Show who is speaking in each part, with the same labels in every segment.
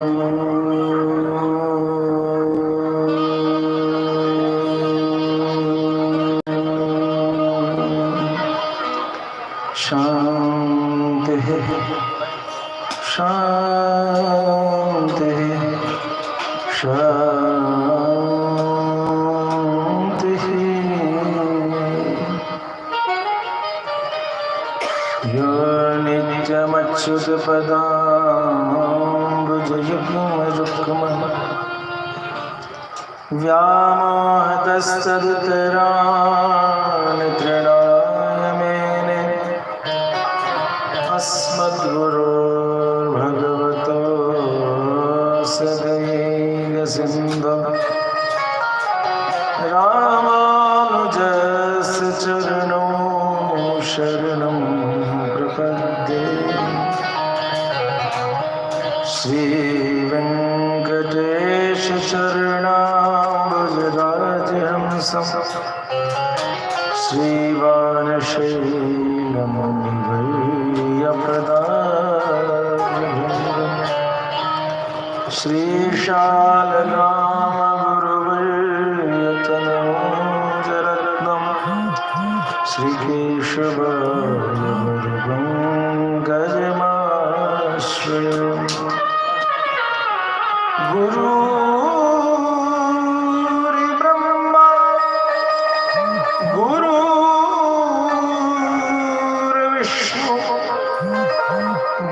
Speaker 1: शांति शांति शांति। यो नित्यमच्युतपदाम्बुजयुग्मरुक्मः व्यामोहतस्तदितराणि तृणाय मेने अस्मद्गुरोर्भगवतोऽस्य दयैकसिन्धो रामानुजस्य चरणौ शरणं प्रपद्ये। श्रीवेङ्कटेश चरणाम्बुजराजहंसं श्रीवानशैलमुनिवर्यप्रदारभृङ्गं श्रीशालग्रामगुरुवर्यतनूजरत्नं श्रीकेशवपङ्कजमाश्रयम्। गुरुर्ब्रह्मा गुरुर्विष्णु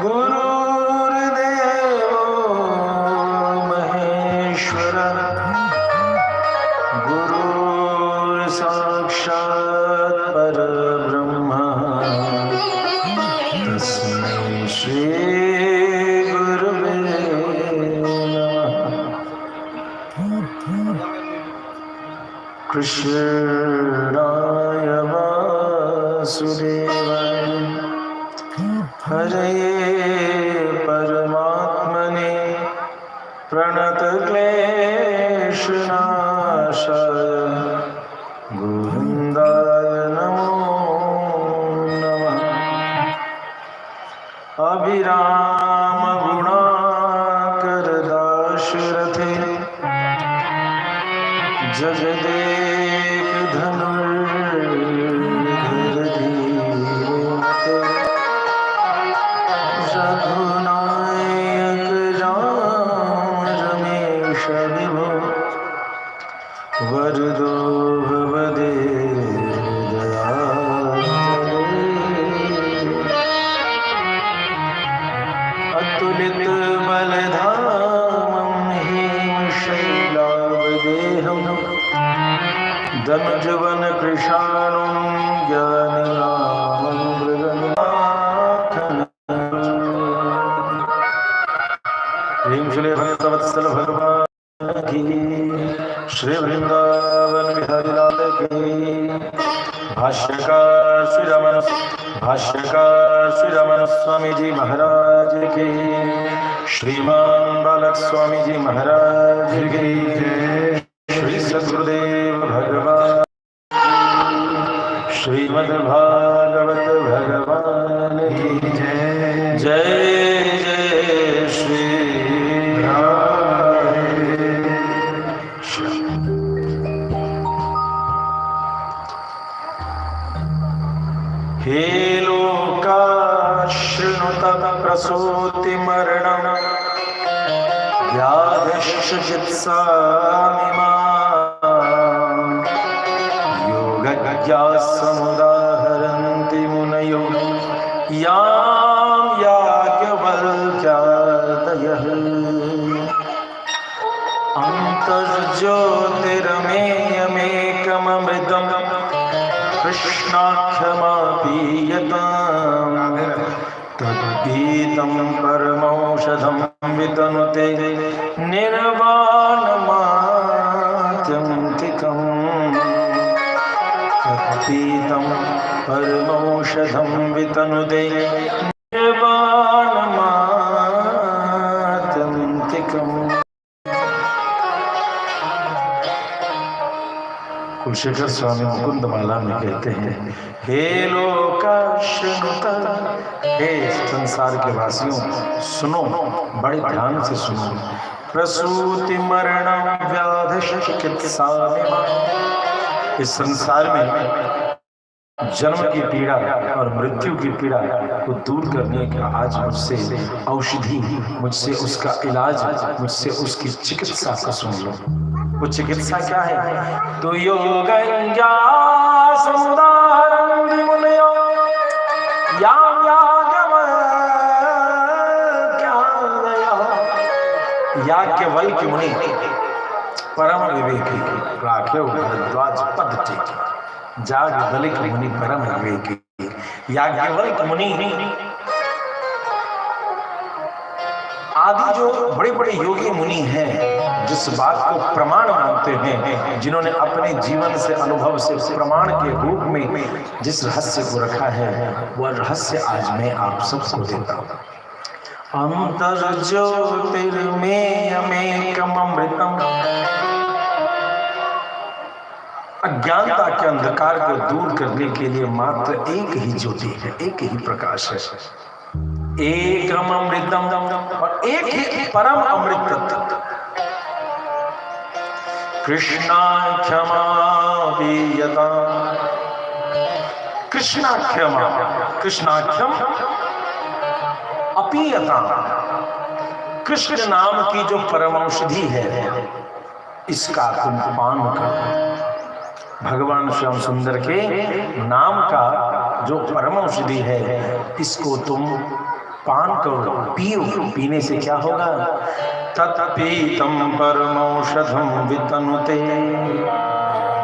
Speaker 1: गुरुर्देवो महेश्वरः गुरुर्साक्षात् परब्रह्म तस्मै श्री कृष्णाय वासुदेवाय हरये परमात्मने प्रणतक्लेशनाशाय गोविन्दाय नमो नमः। अभिरामगुणाकर दाशरथे जगदेक धनुर्धर धीमते रघुनायक राम रमेश विभो वरदो भवदे दयानिधे। अतुलित बलधामं हेमशैलावदेहं धनुजवन कृशाणुं ज्ञानिनामं मृगनाथं। श्रीं भगवत्सल भगवान की, श्री वृंदावन बिहारी लाल की। भाष्यकार श्री रमण स्वामी जी महाराज की, श्रीमान बालक स्वामी जी महाराज की, श्री सद्गुरुदेव भगवान, श्रीमद्भागवत भगवान की जय। जय जय श्री हे लोका शृणुत प्रसूति मरणं व्याधिश्च चित्सामिमां योगज्ञाः समुदाहरन्ति मुनयो यां याज्ञवल्क्यादयः। अन्तर्ज्योतिरमेयमेकममृतं कृष्णाख्यमापीयताम् तद्गीतं परमौषधं वितनुते निर्वाणमात्यन्तिकम्। तद्गीतं परमौषधं वितनुते निर्वाणमात्यन्तिकम्। कुलशेखर स्वामी मुकुंदमाला में कहते हैं, हे लोकाश्नुत, हे संसार के वासियों सुनो, बड़े ध्यान से सुनो। प्रसूति मरण व्याध चिकित्सा, इस संसार में जन्म की पीड़ा और मृत्यु की पीड़ा को दूर करने का आज मुझसे औषधि, मुझसे उसका इलाज, मुझसे उसकी चिकित्सा को सुन लो। वो चिकित्सा क्या है? तो योग याज्ञवल्क्य मुनि परम विवेकी, राखे भरद्वाज पद टेके, जाग दलित मुनि परम विवेकी। याज्ञवल्क्य मुनि आदि जो बड़े बड़े योगी मुनि हैं, जिस बात को प्रमाण मानते हैं, जिन्होंने अपने जीवन से, अनुभव से प्रमाण के रूप में जिस रहस्य को रखा है, वह रहस्य आज मैं आप सबको देता हूँ। अंतर ज्योतिर्मेयमेकम अमृतम, अज्ञानता के अंधकार को दूर करने के लिए मात्र एक ही ज्योति है, एक ही प्रकाश है, एकम अमृतम, और एक ही परम अमृत तत्व। कृष्णाख्यमा वीयता, कृष्णाख्यमा, कृष्णाख्यम अपीयता, कृष्ण नाम की जो परम औषधि है, इसका तुम पान करो। भगवान श्याम सुंदर के नाम का जो परम औषधि है, इसको तुम पान करो, पियो। पीने से क्या होगा? तत्पीतम परमौषधम वितनुते,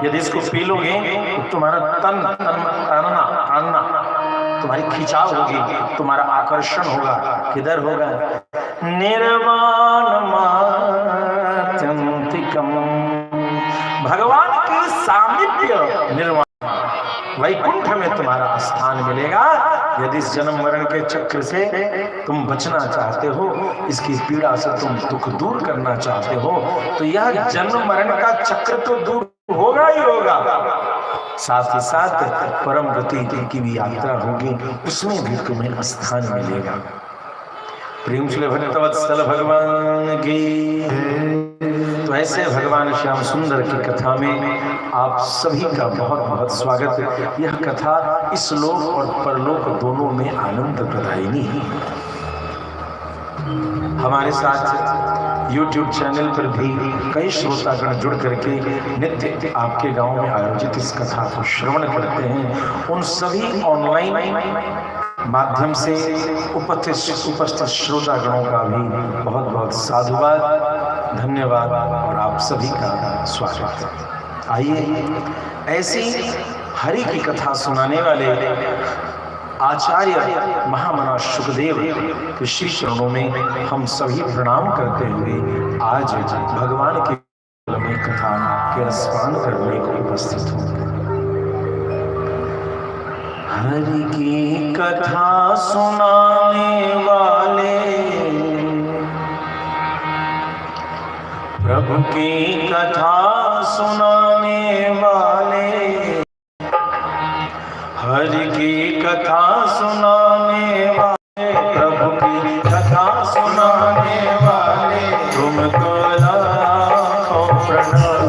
Speaker 1: यदि इसको पी लोगे तो तुम्हारा तानना, तुम्हारी खिंचाव होगी, तुम्हारा आकर्षण होगा। किधर होगा? निर्वाण मात्यंतिकम, भगवान के सामीप्य, निर्वाण वैकुंठ में तुम्हारा स्थान मिलेगा। यदि इस जन्म मरण के चक्र से तुम बचना चाहते हो, इसकी पीड़ा से तुम दुख दूर करना चाहते हो, तो यह जन्म मरण का चक्र तो दूर होगा ही होगा, साथ ही साथ परम गति की भी यात्रा होगी, उसमें भी तुम्हें स्थान मिलेगा। प्रेम से भक्तवत्सल भगवान की। तो ऐसे भगवान श्याम सुंदर की कथा में आप सभी का बहुत बहुत स्वागत। यह कथा इस लोक और परलोक दोनों में आनंद प्रदायिनी है। हमारे साथ YouTube चैनल पर भी कई श्रोतागण जुड़ करके नित्य आपके गांव में आयोजित इस कथा को श्रवण करते हैं। उन सभी ऑनलाइन माध्यम से उपस्थित श्रोतागणों का भी बहुत बहुत साधुवाद, धन्यवाद और आप सभी का स्वागत है। आइए ऐसी हरि की कथा सुनाने वाले आचार्य महामना शुकदेव के श्री चरणों में हम सभी प्रणाम करते हुए आज भगवान की कथा के रसपान करने को उपस्थित हूँ। हरि की कथा सुनाने वाले, प्रभु की कथा सुनाने वाले, हरि की कथा सुनाने वाले, प्रभु की कथा सुनाने वाले, तुमको लाखों प्रणाम,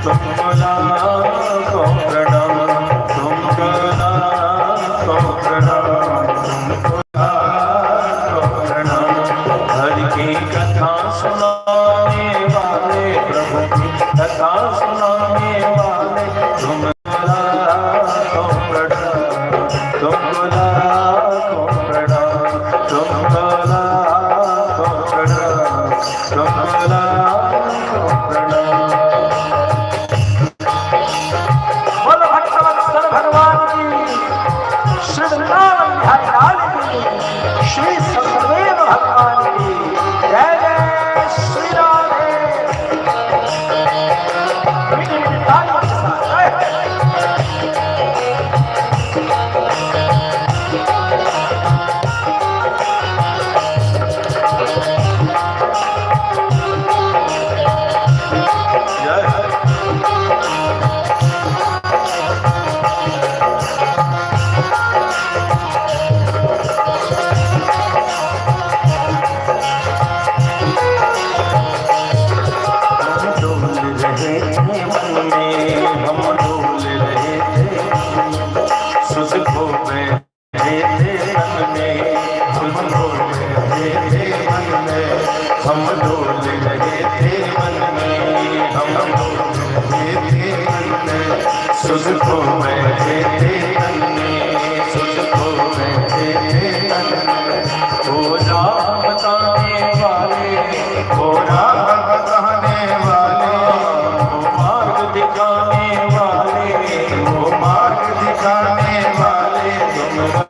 Speaker 1: तुमको लाखों प्रणाम, तुमको लाखों प्रणाम, तुमको लाखों प्रणाम। हरि की कथा सुनाने वाले, प्रभु की कथा सुनाने वाले, तुमको लाखों प्रणाम, तुमको लाखों प्रणाम, तुमको लाखों प्रणाम, तुमको लाखों प्रणाम। बोलो भक्तवत्सल भगवान की, श्री वृंदावन बिहारी लाल की, श्री सत्यदेव भगवान की जय जय श्री राधे। हम डोल रहे थे मन में, हम डोल रहे थे मन में, सुध को बैठे थे मन में, सुध को बैठे थे मन में। वो राह बताने वाले, वो राह बताने वाले, वो मार्ग दिखाने वाले, वो मार्ग दिखाने वाले, तुम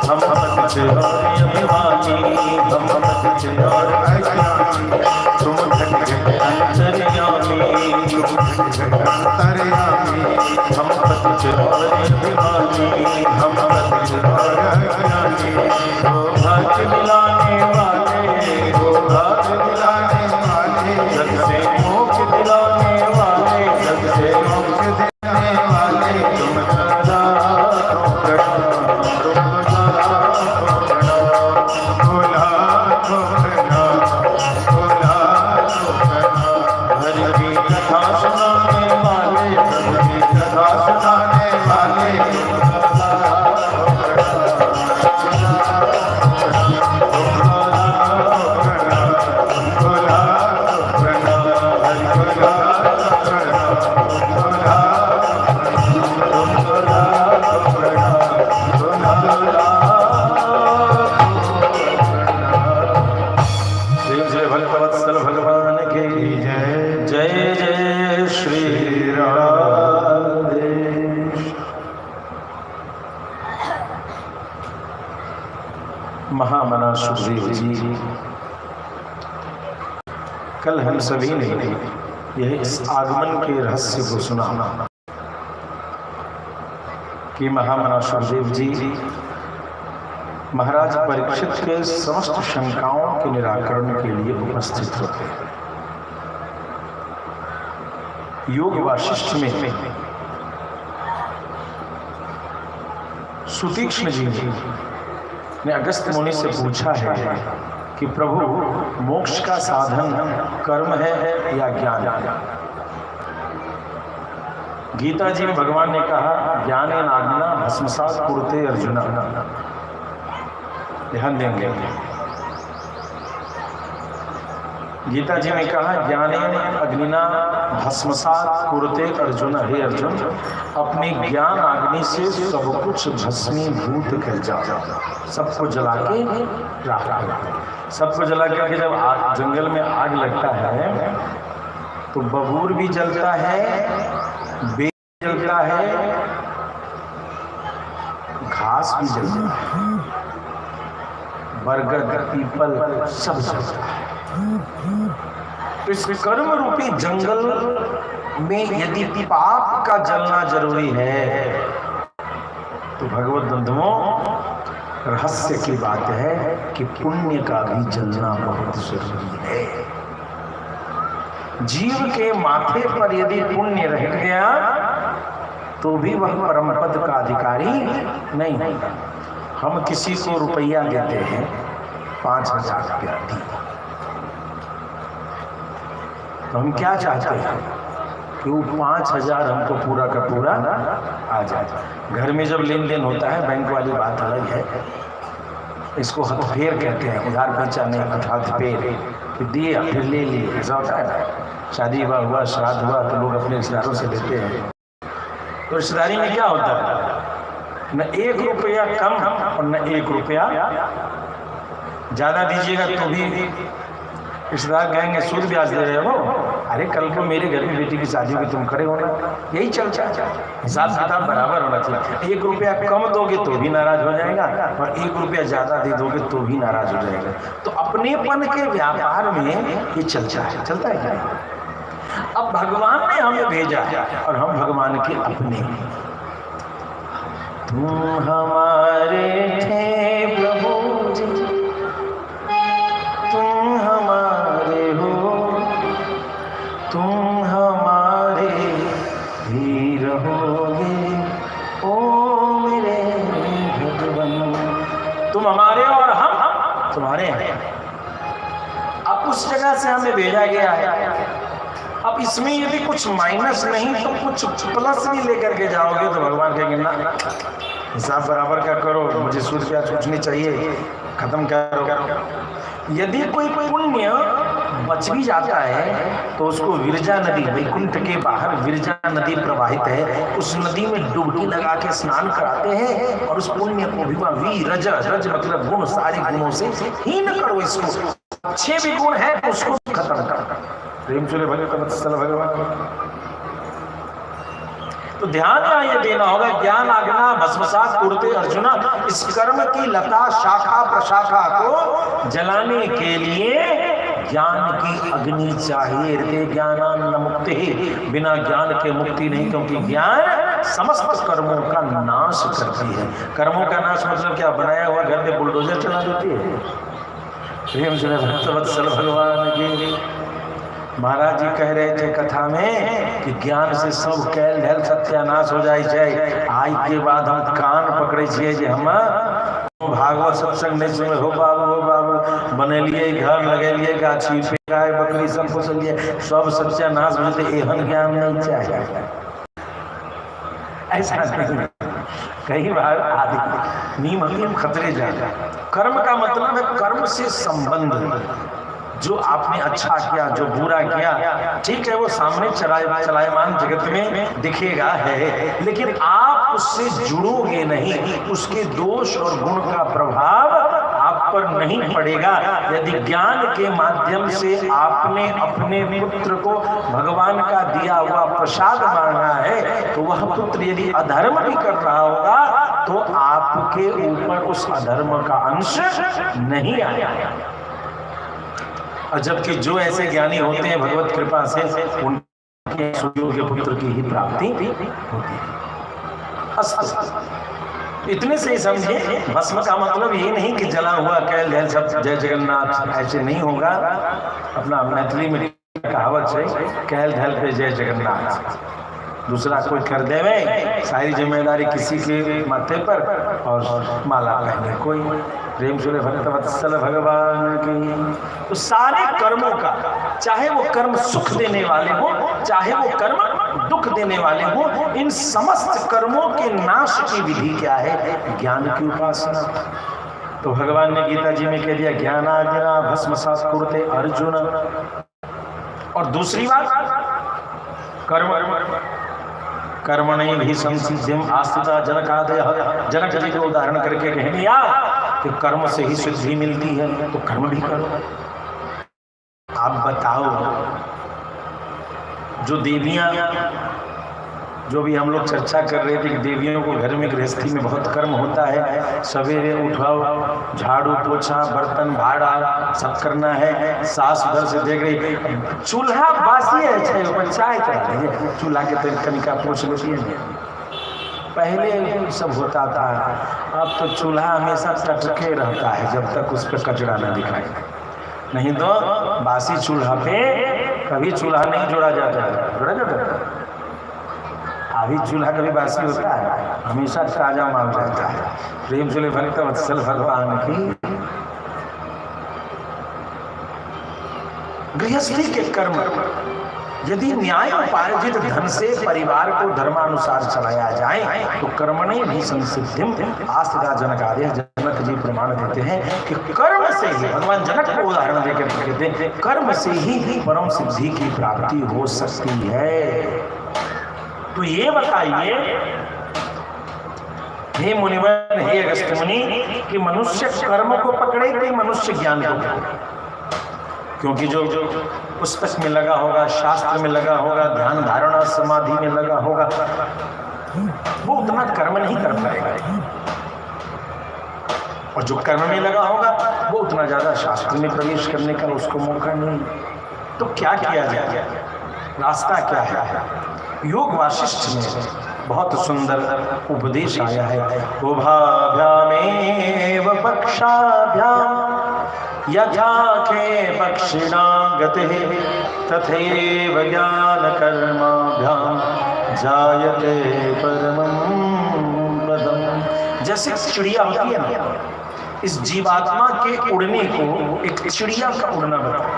Speaker 1: हम भक्त और अभिमानी, हम भक्त और अज्ञानी, तुम घट घट अंतर्यामी, हम भक्त और अभिमानी, हम भक्त और अज्ञानी, हो भाग्य दिलाने वाले, हो भाग्य दिलाने वाले, जग से मोक्ष दिलाने वाले, जग से मोक्ष दिलाने वाले, तुम सदा हो प्रणाम, तुम सदा हो प्रणाम, भोला हो प्रणाम, भोला हो प्रणाम। हरि की कथा सुनाने वाले, हरि की कथा सुनाने वाले, तुम सदा हो प्रणाम, भोला हो प्रणाम, हरि भोला हो प्रणाम, भोला तुम सदा हो प्रणाम, भोला जय भक्तवत्सल भगवान के जय, जय जय श्री राधे। महामना सुखदेव जी, कल हम सभी ने यह इस आगमन के रहस्य को सुना कि महामना सुखदेव जी महाराज परीक्षित के समस्त शंकाओं के निराकरण के लिए उपस्थित होते हैं। योग वाशिष्ठ में सुतीक्ष्ण जी ने अगस्त मुनि से पूछा है कि प्रभु, मोक्ष का साधन कर्म है या ज्ञान? गीता जी में भगवान ने कहा, ज्ञान नाग्ना भस्मसात कुरुते अर्जुना। ध्यान देंगे, गीता जी में कहा, ज्ञानेन अग्निना भस्मसात कुरुते अर्जुन। हे अर्जुन, अपनी ज्ञान अग्नि से सब कुछ भस्मीभूत कर जाओ, सबको जला के राख। सबको जला करके जब जंगल में आग लगता है तो बबूर भी जलता है, बेल जलता है, घास भी जलता है, बरगद पीपल सब जलता है। तो इस कर्म रूपी जंगल में यदि पाप का जलना जरूरी है तो भगवत बंधुओं, रहस्य की बात है कि पुण्य का भी जलना बहुत जरूरी है। जीव के माथे पर यदि पुण्य रह गया तो भी वह परम पद का अधिकारी नहीं। हम किसी को रुपया देते हैं, 5,000 रुपया दी, तो हम क्या चाहते हैं कि वो 5,000 हमको पूरा का पूरा आ जाए। घर में जब लेन देन होता है, बैंक वाली बात अलग है, इसको हथफेर कहते हैं, उधार पैसा नहीं, हथफेर, फिर दिए फिर ले लिए, ऐसा होता है। शादी हुआ, श्राद्ध हुआ तो लोग अपने रिश्तेदारों से लेते हैं। तो रिश्तेदारी में क्या होता है, न 1 रुपया कम और न 1 रुपया ज्यादा दीजिएगा तो भी रिश्तेदार कहेंगे सूद ब्याज दे रहे हो। अरे कल को मेरे घर में बेटी की शादी होगी, तुम खड़े होना। यही चलता है, हिसाब किताब बराबर होना चाहिए। 1 रुपया कम दोगे तो भी नाराज हो जाएगा और 1 रुपया ज्यादा दे दोगे तो भी नाराज हो जाएगा। तो अपनेपन के व्यापार में ये चलता है क्या? अब भगवान ने हमें भेजा और हम भगवान के अपने। तुम हमारे थे प्रभु जी, तुम हमारे हो, तुम हमारे ही रहोगे ओ मेरे भगवान। तुम हमारे और हम तुम्हारे हैं। अब उस जगह से हमें भेजा गया है। अब इसमें यदि कुछ माइनस नहीं तो कुछ प्लस भी लेकर के जाओगे तो भगवान कहेंगे ना, हिसाब बराबर का करो, मुझे सूद ब्याज कुछ नहीं चाहिए, खत्म करो। यदि कोई पुण्य बच भी जाता है तो उसको विरजा नदी, वैकुंठ के बाहर विरजा नदी प्रवाहित है, उस नदी में डुबकी लगा के स्नान कराते हैं और उस पुण्य को भी रज मतलब गुण, सारे गुणों से हीन करो। इसको अच्छे भी गुण है तो उसको खत्म कर। प्रेम चले भगवान। तो ध्यान यहाँ ये देना होगा, ज्ञान आज्ञा भस्मसात कुरुते अर्जुना, इस कर्म की लता शाखा प्रशाखा को जलाने के लिए ज्ञान की अग्नि चाहिए। हृदय ज्ञानान न मुक्ति, बिना ज्ञान के मुक्ति नहीं, क्योंकि ज्ञान समस्त कर्मों का नाश करती है। कर्मों का नाश मतलब क्या? बनाया हुआ घर में बुलडोजर चला देती है। प्रेम से भक्तवत्सल भगवान की महाराज जी कह रहे थे कथा में कि ज्ञान से सब कैल धैल सत्यानाश हो जाए जाए। आज के बाद हम कान पकड़े छिए जे हम भागवत सत्संग नहीं सुने, हो बाबू बने लिए घर लगे लिए गाछी पे गाय बकरी सब पोसलिए, सब सत्यानाश होते, एहन ज्ञान नहीं चाहिए। ऐसा नहीं, कई बार आदि नीम खतरे जाता। कर्म का मतलब है कर्म से संबंध, जो आपने अच्छा किया, जो बुरा किया, ठीक है वो सामने चलायमान जगत में दिखेगा है, लेकिन आप उससे जुड़ोगे नहीं, उसके दोष और गुण का प्रभाव आप पर नहीं पड़ेगा। यदि ज्ञान के माध्यम से आपने अपने पुत्र को भगवान का दिया हुआ प्रसाद मांगा है, तो वह पुत्र यदि अधर्म भी कर रहा होगा तो आपके ऊपर उस अधर्म का अंश नहीं आएगा। और जबकि जो ऐसे ज्ञानी होते हैं भगवत कृपा से, उनके सुयोग्य पुत्र की ही प्राप्ति होती है। इतने से ही समझे, भस्म का मतलब ये नहीं कि जला हुआ कैल धैल सब जय जगन्नाथ, ऐसे नहीं होगा। अपना मैथिली में कहावत है, कैल धैल पे जय जगन्नाथ, दूसरा कोई कर देवे, सारी जिम्मेदारी किसी के माथे पर और माला पहने कोई। प्रेम से भक्तवत्सल भगवान की। तो सारे कर्मों का, चाहे वो कर्म सुख देने वाले हो, चाहे वो कर्म दुख देने वाले हो, इन समस्त कर्मों के नाश की विधि क्या है? ज्ञान की उपासना। तो भगवान ने गीता जी में कह दिया, ज्ञानाज्ञा भस्मसात कुरुते अर्जुन। और दूसरी बात, कर्मणि भी संसिद्धिम आस्थिता जनकादय। जनक जी को उदाहरण करके कह दिया कि कर्म से ही सिद्धि मिलती है, तो कर्म भी करो। आप बताओ, जो देवियां, जो भी हम लोग चर्चा कर रहे थे कि देवियों को घर में गृहस्थी में बहुत कर्म होता है, सवेरे उठाओ, झाड़ू पोछा बर्तन भाड़ा सब करना है, सास उधर से देख रही, चूल्हा बासी है, चाय चढ़ा दीजिए, चूल्हा के तेल कनिका पोछ लेती है। पहले सब होता था, अब तो चूल्हा हमेशा टटके रहता है जब तक उस पर कचरा न दिखाए। नहीं तो बासी चूल्हा पे कभी चूल्हा नहीं जोड़ा जाता है, जोड़ा जाता है। अभी चूल्हा कभी बासी होता है, हमेशा ताजा माल रहता है। प्रेम से भक्तवत्सल भगवान की। गृहस्थी के कर्म यदि न्याय उपार्जित धन से परिवार को धर्मानुसार चलाया जाए तो कर्मणि भी संसिद्धिम आस्थिता जनकादय। जनक जी प्रमाण देते हैं कि कर्म से ही, भगवान जनक को उदाहरण देकर कहते हैं, कर्म से ही परम सिद्धि की प्राप्ति हो सकती है। तो ये बताइए हे मुनिवर, हे अगस्त्य मुनि, कि मनुष्य कर्म को पकड़े कि मनुष्य ज्ञान को पकड़े? क्योंकि जो पुस्तक में लगा होगा, शास्त्र में लगा होगा, ध्यान धारणा समाधि में लगा होगा, वो उतना कर्म नहीं कर पाएगा। और जो कर्म में लगा होगा वो उतना ज्यादा शास्त्र में प्रवेश करने का उसको मौका नहीं। तो क्या किया जाए? रास्ता क्या है? योग वासिष्ठ में बहुत सुंदर उपदेश आया है। उभाभ्यामेव पक्षाभ्याम यथा के पक्षिणा गतिः तथैव ज्ञान कर्माभ्याम जायते परमं पदम्। जैसे चिड़िया होती है ना, इस जीवात्मा के उड़ने को एक चिड़िया का उड़ना बताया।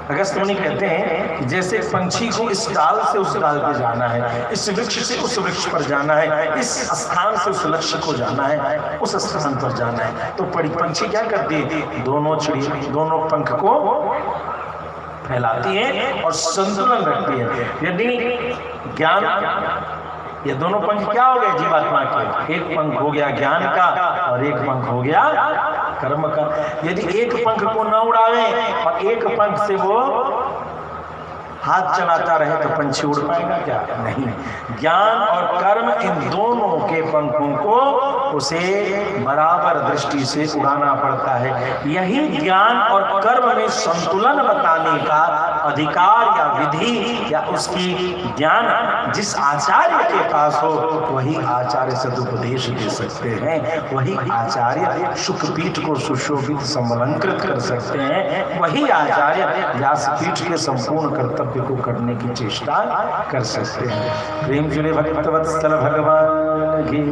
Speaker 1: अगस्त्य मुनि कहते हैं कि जैसे पंछी को इस डाल से उस डाल पे जाना है, इस वृक्ष से उस वृक्ष पर जाना है, इस स्थान से उस लक्ष्य को जाना है, उस स्थान पर जाना है, तो पंछी क्या करती है? दोनों चिड़िया दोनों पंख को फैलाती है और संतुलन रखती है। यदि ज्ञान, ये दोनों पंख क्या हो गए जीवात्मा के? एक पंख हो गया ज्ञान का और एक पंख हो गया कर्म का। यदि एक पंख को न उड़ावे और एक पंख से वो हाथ चलाता रहे तो पंछी उड़ पाएगा क्या? नहीं। ज्ञान और कर्म इन दोनों के पंखों को उसे बराबर दृष्टि से उड़ाना पड़ता है। यही ज्ञान और कर्म में संतुलन बताने का अधिकार या विधि या उसकी ज्ञान जिस आचार्य के पास हो वही आचार्य सदुपदेश दे सकते हैं, वही आचार्य शुकपीठ को सुशोभित समलंकृत कर सकते हैं, वही आचार्य व्यासपीठ के संपूर्ण कर्तव्य को करने की चेष्टा कर सकते हैं। प्रेम जुड़े भक्तवत्सल भगवान की।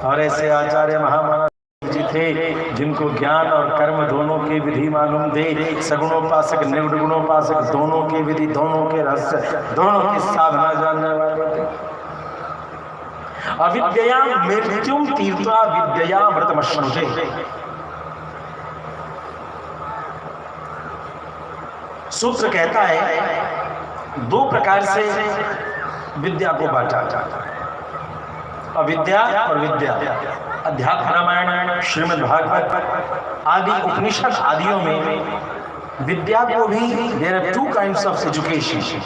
Speaker 1: और ऐसे आचार्य महामानव जी थे जिनको ज्ञान और कर्म दोनों के विधि मालूम थे, सगुणोपासक निर्गुणोपासक दोनों के विधि, दोनों के रहस्य, दोनों की साधना जानने वाले थे। अविद्या मृत्युम तीर्था विद्या मृतमश्नुते। सूत्र कहता है दो प्रकार से विद्या को बांटा जाता है, अविद्या और विद्या। अध्यात्म रामायण, श्रीमद् भागवत आदि उपनिषद आदियों में विद्या को भी there are two kinds of education,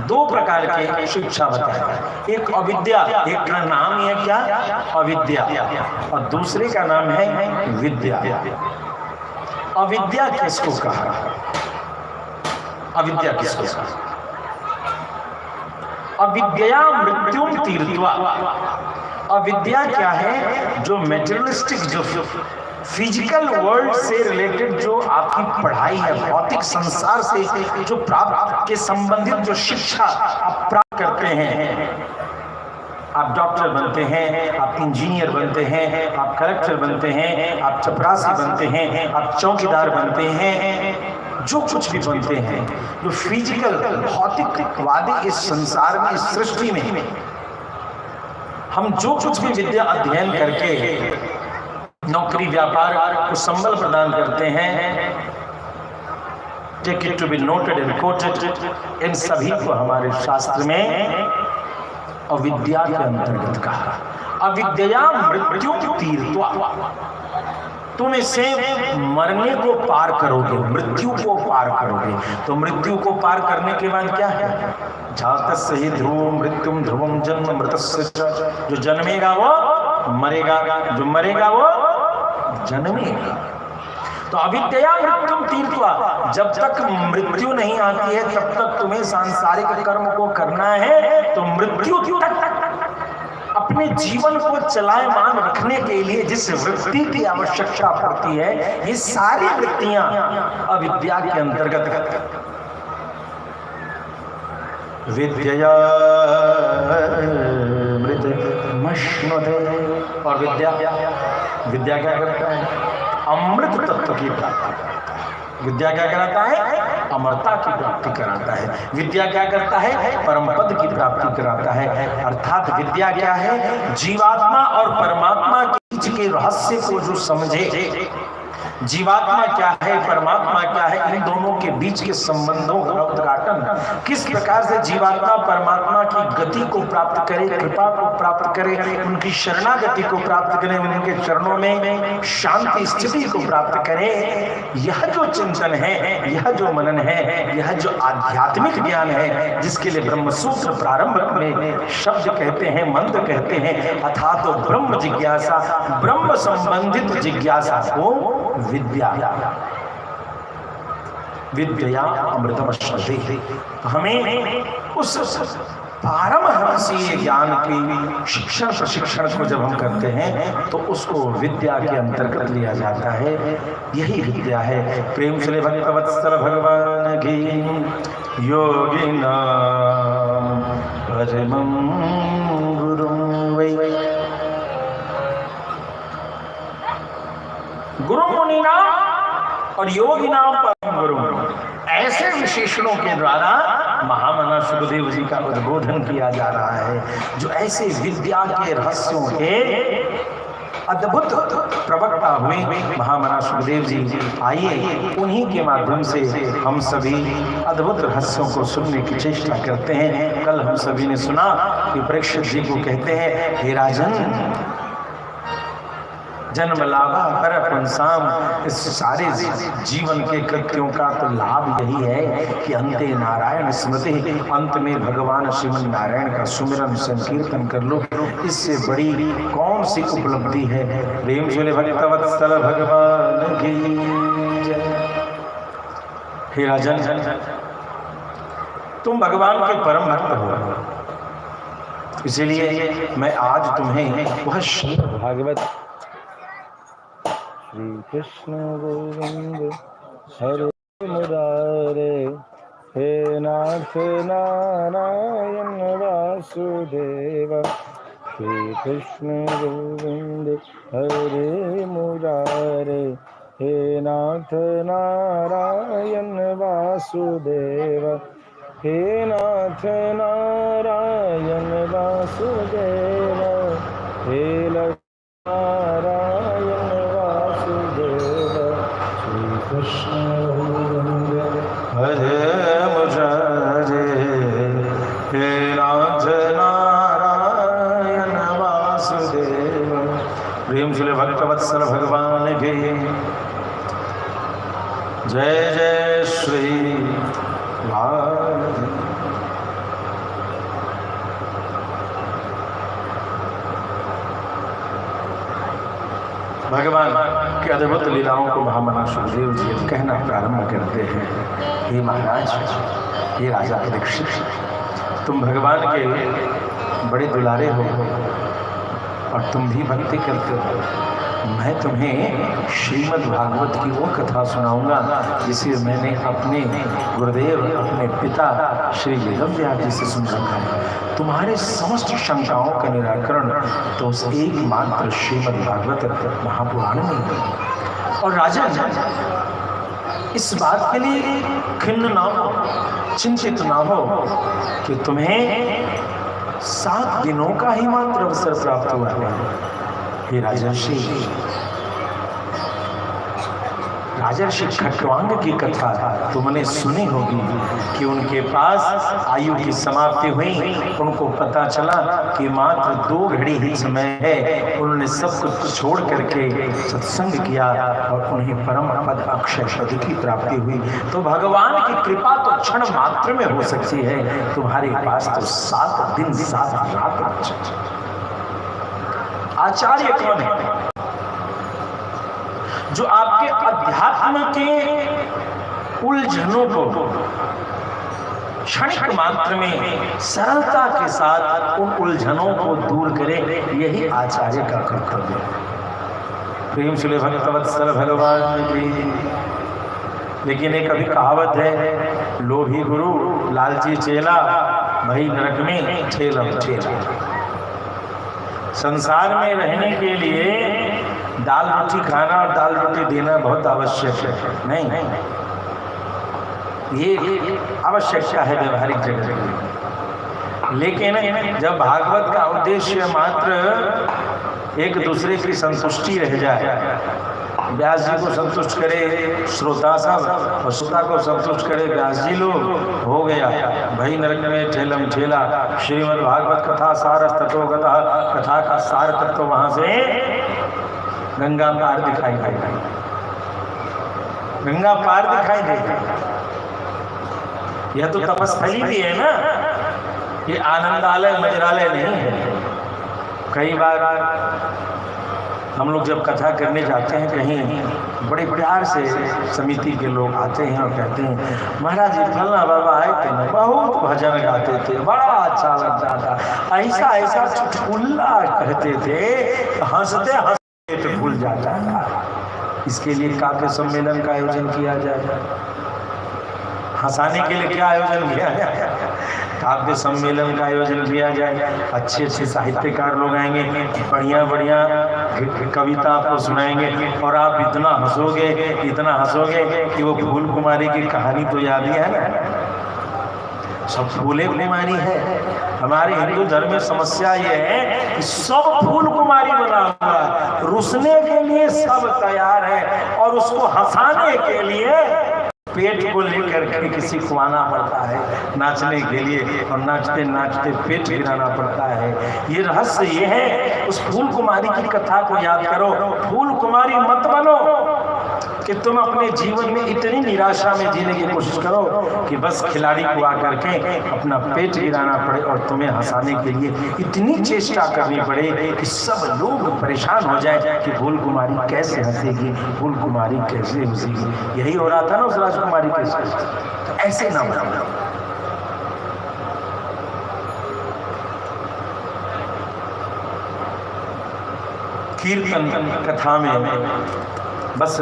Speaker 1: दो प्रकार के शिक्षा बताया है। एक अविद्या, एक का नाम है क्या? अविद्या, और दूसरे का नाम है विद्या। अविद्या किसको कहा? अविद्या किसको कहा? अविद्या मृत्युम तीर्थवा। अविद्या क्या है? जो मेटेरियलिस्टिक, जो फिजिकल वर्ल्ड से रिलेटेड जो आपकी पढ़ाई है, भौतिक संसार से जो प्राप्त के संबंधित जो शिक्षा आप प्राप्त करते हैं, आप डॉक्टर बनते हैं, आप इंजीनियर बनते हैं, आप कलेक्टर बनते हैं, आप चपरासी बनते हैं, आप चौकीदार बनते हैं, जो कुछ भी बनते हैं, जो फिजिकल भौतिकवादी इस संसार में, इस सृष्टि में हम जो कुछ भी विद्या अध्ययन करके नौकरी व्यापार को संबल प्रदान करते हैं, take it to be noted and quoted, इन सभी को हमारे शास्त्र में अविद्या के अंतर्गत कहा। अविद्या मृत्यु तीर्थवा। तुम इसे मरने को पार करोगे, मृत्यु को पार करोगे। तो मृत्यु को पार करने के बाद क्या है? जातस्य हि ध्रुवं मृत्युम ध्रुवं जन्म मृतस्य च। जो जन्मेगा वो मरेगा, जो मरेगा वो जन्मेगा। तो अविद्या मृत्युम तीर्थवा। जब तक मृत्यु नहीं आती है तब तक तुम्हें सांसारिक कर्म को करना है। तो मृत्यु तक अपने जीवन को चलायमान रखने के लिए जिस वृत्ति की आवश्यकता पड़ती है, ये सारी वृत्तियां अविद्या के अंतर्गत। विद्या मृतमश्नुते। और विद्या क्या करता है? अमृत तत्व की प्राप्ति कराता है। विद्या क्या कराता है? अमरता की प्राप्ति कराता है। विद्या क्या करता है? परम पद की प्राप्ति कराता है। अर्थात विद्या क्या है? जीवात्मा और परमात्मा के बीच के रहस्य को जो समझे, जीवात्मा क्या है, परमात्मा क्या है, इन दोनों के बीच के संबंधों का उद्घाटन, किस प्रकार से जीवात्मा परमात्मा की गति को प्राप्त करे, कृपा को प्राप्त करे, उनकी शरणागति को प्राप्त करे, उनके चरणों में शांति स्थिति को प्राप्त करे। यह जो चिंतन है, यह जो मनन है, यह जो आध्यात्मिक ज्ञान है, जिसके लिए ब्रह्मसूत्र प्रारंभ में शब्द कहते हैं, मंत्र कहते हैं, अर्थात तो ब्रह्म जिज्ञासा, ब्रह्म संबंधित जिज्ञासा को विद्या अमृतमश्नुते। हमें उस पारमहंसीय ज्ञान की शिक्षण प्रशिक्षण को जब हम करते हैं तो उसको विद्या के अंतर्गत लिया जाता है। यही विद्या है। प्रेम से भक्तवत्सल भगवान की। योगिना परमं गुरुं वै। गुरु मुनिना और योगिना परम गुरु, ऐसे विशेषणों के द्वारा महामना सुखदेव जी का उद्बोधन किया जा रहा है, जो ऐसे विद्या के रहस्यों के अद्भुत प्रवक्ता हुए महामना सुखदेव जी। आइए उन्हीं के माध्यम से हम सभी अद्भुत रहस्यों को सुनने की चेष्टा करते हैं। कल हम सभी ने सुना कि परीक्षित जी को कहते हैं, हे राजन, जन्म लाभा पर पुंसाम, इस सारे जीवन के कृत्यों का तो लाभ यही है कि अंते नारायण स्मृति, अंत में भगवान श्रीमन नारायण का सुमिरन संकीर्तन कर लो। इससे बड़ी कौन सी उपलब्धि है। प्रेम से भक्तवत्सल भगवान की जय। हे राजन, तुम भगवान के परम भक्त हो, इसीलिए मैं आज तुम्हें वह श्रीमद् भागवत श्री कृष्ण गोविंद हरे मुरारे, हे नाथ नारायण वासुदेव, श्री कृष्ण गोविंद हरे मुरारे, हे नाथ नारायण वासुदेव, हे नाथ नारायण वासुदेव, हे नारायण वासुदेव, श्री कृष्ण गोविंद हरे मुरारे, हे नाथ नारायण वासुदेव। प्रेम से भक्तवत्सल भगवान के जय जय श्री भगवान के अद्भुत लीलाओं को महामना सुखदेव जी कहना प्रारंभ करते हैं। हे महाराज, हे राजा परीक्षित, तुम भगवान के बड़े दुलारे हो और तुम भी भक्ति करते हो। मैं तुम्हें श्रीमद् भागवत की वो कथा सुनाऊंगा जिसे मैंने अपने गुरुदेव, अपने पिता श्री वेदव्यास जी से सुन रखा है। तुम्हारे समस्त शंकाओं का निराकरण तो उस एकमात्र श्रीमद् भागवत महापुराण में है। और राजा इस बात के लिए खिन्न ना हो, चिंतित ना हो कि तुम्हें 7 दिनों का ही मात्र अवसर प्राप्त हुआ है। हे राजर्षि, राजर्षि खट्वांग की कथा तुमने सुनी होगी कि उनके पास आयु की समाप्ति हुई। उनको पता चला कि मात्र 2 घड़ी ही समय है। उन्होंने सब कुछ छोड़ करके सत्संग किया और उन्हें परम पद अक्षय पद की प्राप्ति हुई। तो भगवान की कृपा तो क्षण मात्र में हो सकती है, तुम्हारे पास तो 7 दिन 7 रात बचे। आचार्य कौन है? जो आपके अध्यात्म के उलझनों को क्षणिक मात्र में सरलता के साथ उन उलझनों को दूर करे, यही आचार्य का कर्तव्य है। प्रेम से भक्तवत्सल भगवान की। लेकिन एक अभी कहावत है, लोभी गुरु लालची चेला, भाई नरक में ठेला ठेला। संसार में रहने के लिए दाल रोटी खाना और दाल रोटी देना बहुत आवश्यक है, नहीं ये आवश्यकता है व्यवहारिक जगत में। लेकिन जब भागवत का उद्देश्य मात्र एक दूसरे की संतुष्टि रह जाए, व्यास जी को संतुष्ट करे श्रोता सब और श्रोता को संतुष्ट करे व्यास जी लोग, हो गया भाई नरक में ठेलम ठेला। श्रीमद् भागवत कथा सार तत्व कथा का सार तत्व वहां से गंगा पार दिखाई देगा, गंगा पार दिखाई देगा। यह तो तपस्थली भी है ना, ये आनंदालय मजरालय नहीं है। कई बार हम लोग जब कथा करने जाते हैं कहीं, बड़े प्यार से समिति के लोग आते हैं और कहते हैं महाराज जी फलना बाबा आए थे ना, बहुत भजन गाते थे, बड़ा अच्छा लगता था, ऐसा ऐसा चुटकुल्ला कहते थे, हंसते हंसते तो भूल जाता था। इसके लिए काव्य सम्मेलन का आयोजन किया जाए। हंसाने के लिए क्या आयोजन किया जाए? काव्य सम्मेलन का आयोजन किया जाए। अच्छे अच्छे साहित्यकार लोग आएंगे, बढ़िया बढ़िया कविता आपको सुनाएंगे और आप इतना हंसोगे कि वो फूल कुमारी की कहानी तो याद ही है ना। सब फूले कुमारी है। हमारे हिंदू धर्म में समस्या ये है कि सब फूल कुमारी बना हुआ है, रुसने के लिए सब तैयार है और उसको हंसाने के लिए पेट को लेकर के किसी को आना पड़ता है नाचने के लिए, और नाचते नाचते पेट गिराना पड़ता है। ये रहस्य ये है। उस फूल कुमारी की कथा को याद करो। फूल कुमारी मत बनो कि तुम अपने जीवन में इतनी निराशा में जीने की कोशिश करो कि बस खिलाड़ी को आकर के अपना पेट गिराना पड़े और तुम्हें हंसाने के लिए इतनी चेष्टा करनी पड़े कि सब लोग परेशान हो जाए कि फूल कुमारी कैसे हंसेगी, फूल कुमारी कैसे हंसेगी। यही हो रहा था ना उस राजकुमारी के साथ। तो ऐसे ना बनो। कीर्तन कथा में बस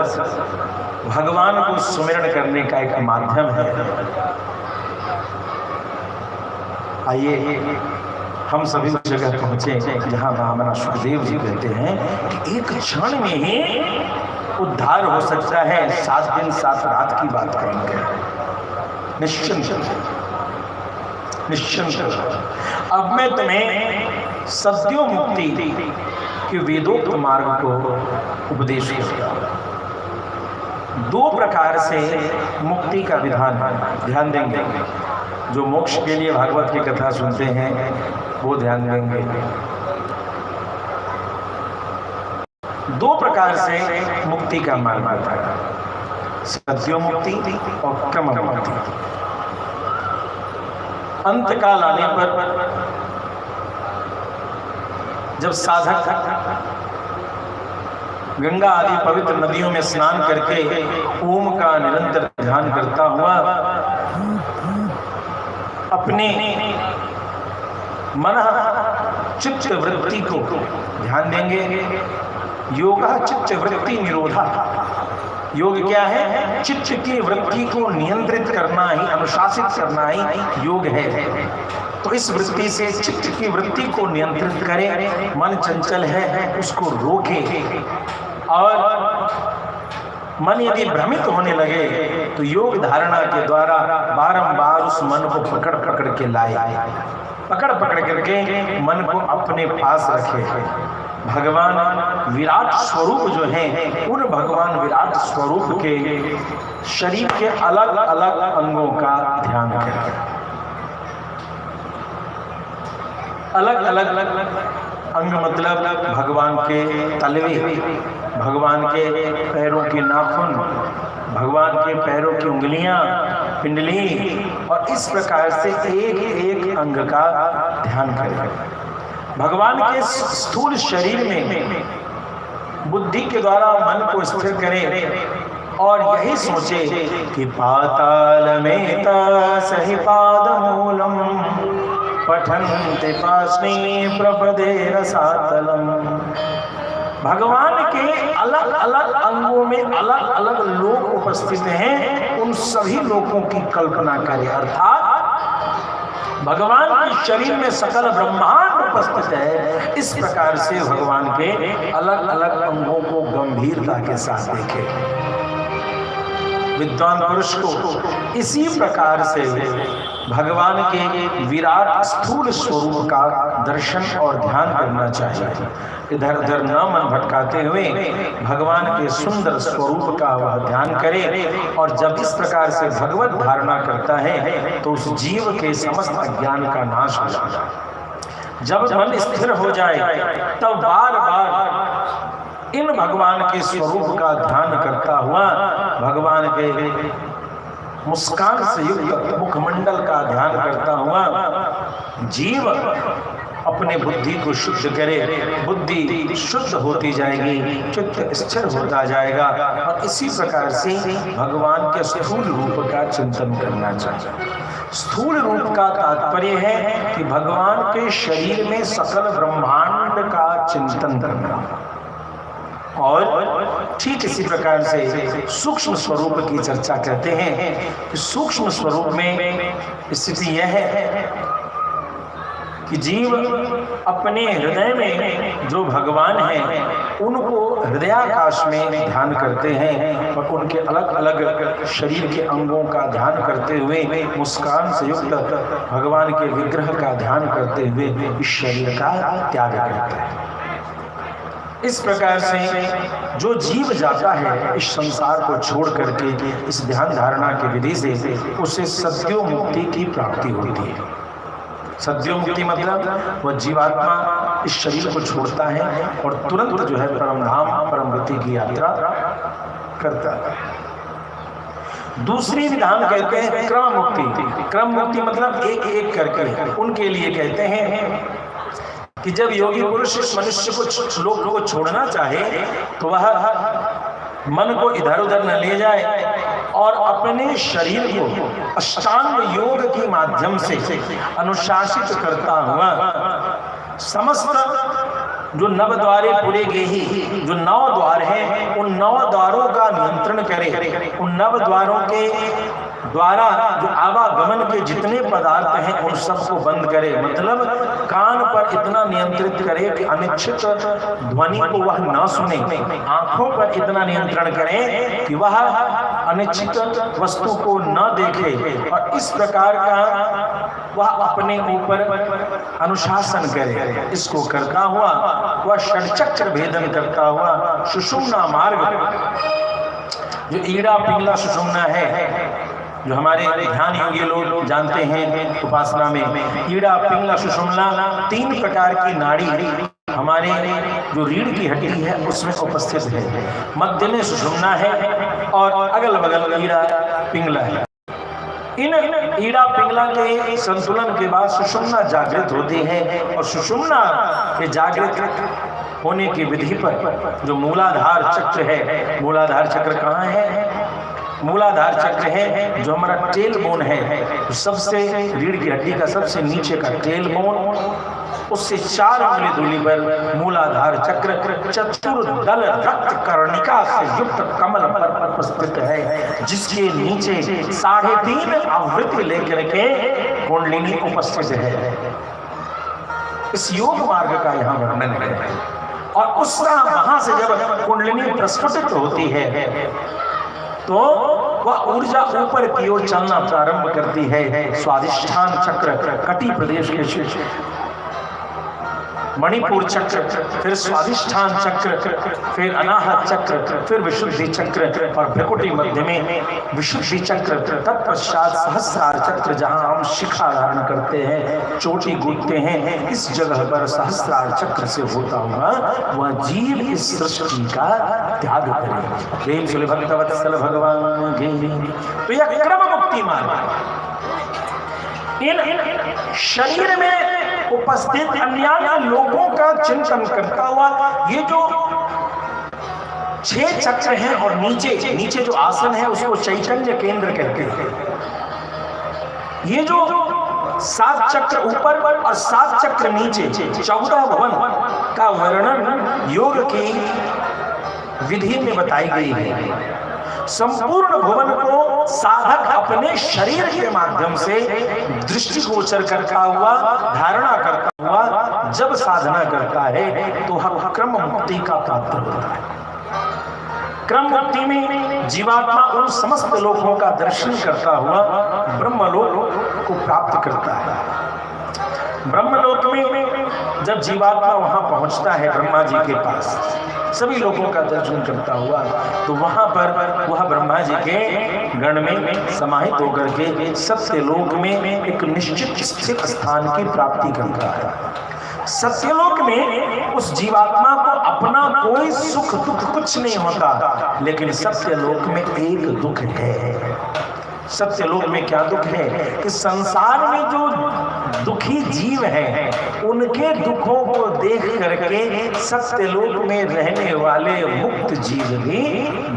Speaker 1: भगवान को सुमिरण करने का एक माध्यम है। आइए हम सभी उस जगह पहुंचे जहां हमारा सुखदेव जी कहते हैं कि एक क्षण में ही उद्धार हो सकता है। 7 दिन 7 रात की बात करेंगे। निश्चिंत अब मैं तुम्हें सद्यो मुक्ति के वेदोक्त मार्ग को उपदेश करता हूं। 2 प्रकार से मुक्ति का विधान है। ध्यान देंगे जो मोक्ष के लिए भागवत की कथा सुनते हैं वो ध्यान देंगे। 2 प्रकार से मुक्ति का मार्ग होता है, सद्यो मुक्ति और क्रम मुक्ति। अंत काल आने पर जब साधक गंगा आदि पवित्र नदियों में स्नान करके ओम का निरंतर ध्यान करता हुआ अपने मन चित्त वृत्ति को ध्यान देंगे। योगा चित्त वृत्ति निरोधा। योग क्या है? चित्त की वृत्ति को नियंत्रित करना ही, अनुशासित करना ही योग है। तो इस वृत्ति से चित्त की वृत्ति को नियंत्रित करें। मन चंचल है उसको रोके, और मन यदि भ्रमित होने लगे तो योग धारणा के द्वारा बारंबार उस मन को पकड़ पकड़ के लाए, पकड़ पकड़ करके मन को अपने पास रखे। भगवान विराट स्वरूप जो हैं, उन भगवान विराट स्वरूप के शरीर के अलग अलग अंगों का ध्यान करें। अलग अलग अंग मतलब भगवान के तलवे, भगवान के पैरों के नाखून, भगवान के पैरों की उंगलियां, पिंडली, और इस प्रकार से एक एक अंग का ध्यान करें। भगवान के स्थूल शरीर में बुद्धि के द्वारा मन को स्थिर करें और यही सोचे कि पाताल में सही पादमूलम पठन्ते पास्नि प्रपदे रसातलम। भगवान के अलग अलग अंगों में अलग अलग लोक उपस्थित हैं, उन सभी लोकों की कल्पना करें। अर्थात भगवान के शरीर में सकल ब्रह्मांड उपस्थित है। इस प्रकार से भगवान के अलग अलग अंगों को गंभीरता के साथ देखें। विद्वान पुरुष को इसी प्रकार से भगवान के विराट स्थूल स्वरूप का दर्शन और ध्यान करना चाहिए। इधर उधर न मन भटकाते हुए भगवान के सुंदर स्वरूप का वह ध्यान करे। और जब इस प्रकार से भगवत धारणा करता है तो उस जीव के समस्त अज्ञान का नाश हो जाता है। जब मन स्थिर हो जाए तब बार बार इन भगवान के स्वरूप का ध्यान करता हुआ भगवान के मुस्कान से युक्त मुखमंडल का ध्यान करता हुआ जीव अपने बुद्धि को शुद्ध करे। बुद्धि शुद्ध होती जाएगी, चित्त स्थिर होता जाएगा। और इसी प्रकार से भगवान के स्थूल रूप का चिंतन करना चाहिए। स्थूल रूप का तात्पर्य है कि भगवान के शरीर में सकल ब्रह्मांड का चिंतन करना। और ठीक इसी प्रकार से सूक्ष्म स्वरूप की चर्चा करते हैं कि सूक्ष्म स्वरूप में स्थिति यह है कि जीव अपने हृदय में जो भगवान हैं उनको हृदयाकाश में ध्यान करते हैं और उनके अलग अलग शरीर के अंगों का ध्यान करते हुए मुस्कान से युक्त भगवान के विग्रह का ध्यान करते हुए इस शरीर का त्याग करते हैं। इस प्रकार से जो जीव जाता है इस संसार को छोड़ करके इस ध्यान धारणा की विधि से उसे सद्यो मुक्ति की प्राप्ति होती है। सद्यो मुक्ति मतलब वह जीवात्मा इस शरीर को छोड़ता है और तुरंत जो है परम धाम परम गति की यात्रा करता है। दूसरी विधान कहते हैं क्रम मुक्ति। क्रम मुक्ति मतलब एक एक करके उनके लिए कहते हैं कि जब योगी पुरुष इस मनुष्य को लोक को छोड़ना चाहे तो वह मन को इधर उधर न ले जाए और अपने शरीर को अष्टांग योग के माध्यम से अनुशासित करता हुआ समस्त जो नव द्वारे पूरे गेही जो 9 द्वार हैं उन 9 द्वारों का नियंत्रण करे। उन 9 द्वारों के द्वारा जो आवागमन के जितने पदार्थ हैं उन सबको बंद करे। मतलब कान पर इतना नियंत्रित करे कि अनिच्छित ध्वनि को वह न सुने। आंखों पर इतना नियंत्रण करे कि वह अनिच्छित वस्तु को न देखे। और इस प्रकार का वह अपने ऊपर अनुशासन करे। इसको करता हुआ वह षडचक्र भेदन करता हुआ सुषुम्ना मार्ग जो ईड़ा पिंगला सुषुम्ना है जो हमारे ध्यान योगी लोग जानते हैं उपासना में, ईड़ा पिंगला सुषुम्ना 3 प्रकार की नाड़ी हमारे जो रीढ़ की हड्डी है उसमें उपस्थित है। मध्य में सुषुम्ना है और अगल बगल ईड़ा पिंगला है। इन ईड़ा पिंगला के संतुलन के बाद सुषुम्ना जागृत होती है और सुषुम्ना के जागृत होने की विधि पर जो मूलाधार चक्र है, मूलाधार चक्र कहाँ है? मूलाधार चक्र है जो हमारा टेल बोन है, तो सबसे रीढ़ की हड्डी का सबसे नीचे का टेल बोन, उससे 4 अंगुली दूरी पर मूलाधार चक्र चतुर्दल रक्त कर्णिका से युक्त कमल पर उपस्थित है, जिसके नीचे 3.5 आवृत्ति लेकर के कुंडलिनी उपस्थित है। इस योग मार्ग का यहाँ वर्णन है। और उसका वहां से जब कुंडलिनी प्रस्फुटित होती है तो वह ऊर्जा ऊपर की ओर चलना प्रारंभ करती है। स्वादिष्ठान चक्र, कटी प्रदेश के शीर्ष, मणिपुर चक्र, फिर स्वादिष्ठान चक्र, फिर अनाहत चक्र, फिर विशुद्धि चक्र और भ्रकुटी मध्य में विशुद्धि चक्र, तत्पश्चात सहस्रार चक्र जहां हम शिखा धारण करते हैं, चोटी गूंथते हैं, इस जगह पर सहस्रार चक्र से होता हुआ वह जीव इस सृष्टि का त्याग करे। प्रेम से भक्तवत्सल भगवान की। तो यह क्रम मुक्ति मार्ग इन शरीर में उपस्थित अन्य लोगों का चिंतन करता हुआ ये जो 6 चक्र हैं और नीचे जो आसन है उसको चैतन्य केंद्र कहते हैं। ये जो 7 चक्र ऊपर और 7 चक्र नीचे 14 भवन का वर्णन योग की विधि में बताई गई है। संपूर्ण भुवन को साधक अपने शरीर के माध्यम से दृष्टिगोचर करता हुआ, धारणा करता हुआ जब साधना करता है तो वह क्रम मुक्ति का पात्र होता है। क्रम मुक्ति में जीवात्मा उन समस्त लोकों का दर्शन करता हुआ ब्रह्मलोक को प्राप्त करता है। ब्रह्मलोक में जब जीवात्मा वहां पहुंचता है ब्रह्मा जी के पास, सभी लोगों का दर्शन करता हुआ, तो वहां पर वह ब्रह्मा जी के गण में समाहित होकर के सत्यलोक में एक निश्चित स्थित स्थान की प्राप्ति करता है। सत्यलोक में उस जीवात्मा को अपना कोई सुख दुख कुछ नहीं होता, लेकिन सत्यलोक में एक दुख है। सत्यलोक में क्या दुख है कि संसार में जो दुखी जीव हैं उनके दुखों को देख करके सत्यलोक में रहने वाले मुक्त जीव भी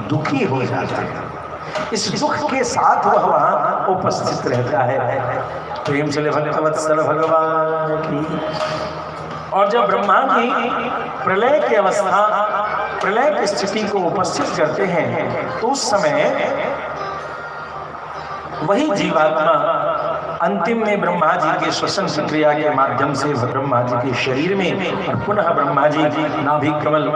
Speaker 1: दुखी हो जाते हैं। इस दुख के साथ वह वहां उपस्थित रहता है। प्रेम से भक्तवत्सल भगवान की। और जब ब्रह्मा जी प्रलय की अवस्था, प्रलय की स्थिति को उपस्थित करते हैं तो उस समय वही जीवात्मा अंतिम में ब्रह्मा जी के श्वसन क्रिया के माध्यम से ब्रह्मा जी के शरीर में और पुनः ब्रह्मा जी नाभि कमल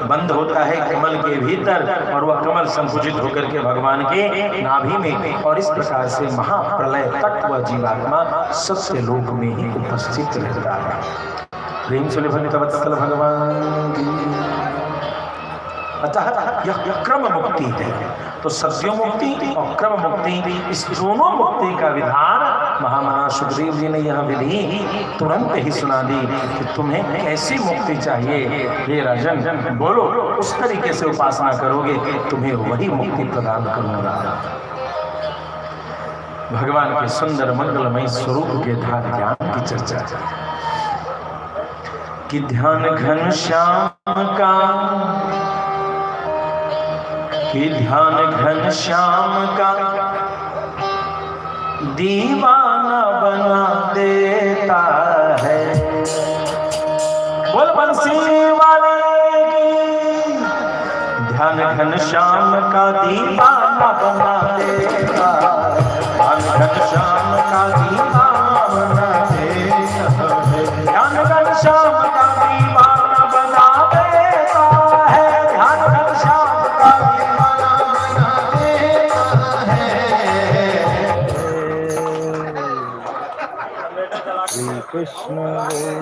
Speaker 1: बंद होता है कमल के भीतर और वह कमल संकुचित होकर के भगवान के नाभि में, और इस प्रकार से महाप्रलय तक वह जीवात्मा सत्यलोक में ही उपस्थित रहता है। प्रेम से भक्तवत्सल भगवान की। अतः यह क्रम मुक्ति है। तो सद्यो मुक्ति और क्रम मुक्ति, इस दोनों मुक्ति का विधान महामना सुखदेव जी ने यह विधि तुरंत ही सुना दी कि तुम्हें कैसी मुक्ति चाहिए। हे राजन बोलो, उस तरीके से उपासना करोगे तुम्हें वही मुक्ति प्रदान करूंगा। भगवान के सुंदर मंगलमय स्वरूप के ध्यान ज्ञान की चर्चा कि ध्यान घन श्याम का, कि ध्यान घन श्याम का दीवाना बना देता है। बोल बंसी वाले की, ध्यान घन श्याम का दीवाना बना देता, ध्यान घन श्याम का दीवाना बना देता है, ध्यान घन श्याम का दीवाना बना देता है, ध्यान घन श्याम का दीवाना बना देता है।
Speaker 2: श्री कृष्ण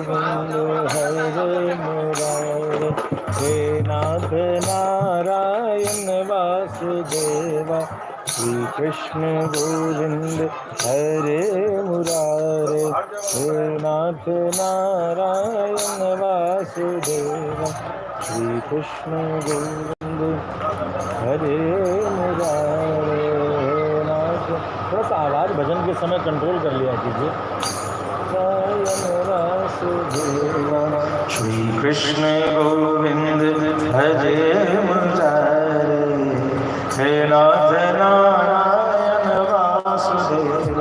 Speaker 2: गोविंद हरे मुरारे, हे नाथ नारायण वासुदेवा। श्री कृष्ण गोविंद हरे मुरारे, हे नाथ नारायण वासुदेवा। श्री कृष्ण गोविंद हरे मुरारे, नाथ। थोड़ा सा आवाज़ भजन के समय कंट्रोल कर लिया कीजिए।
Speaker 1: श्री कृष्ण गोविंद हरे मुरारे, हे नाथ नारायण वासुदेव।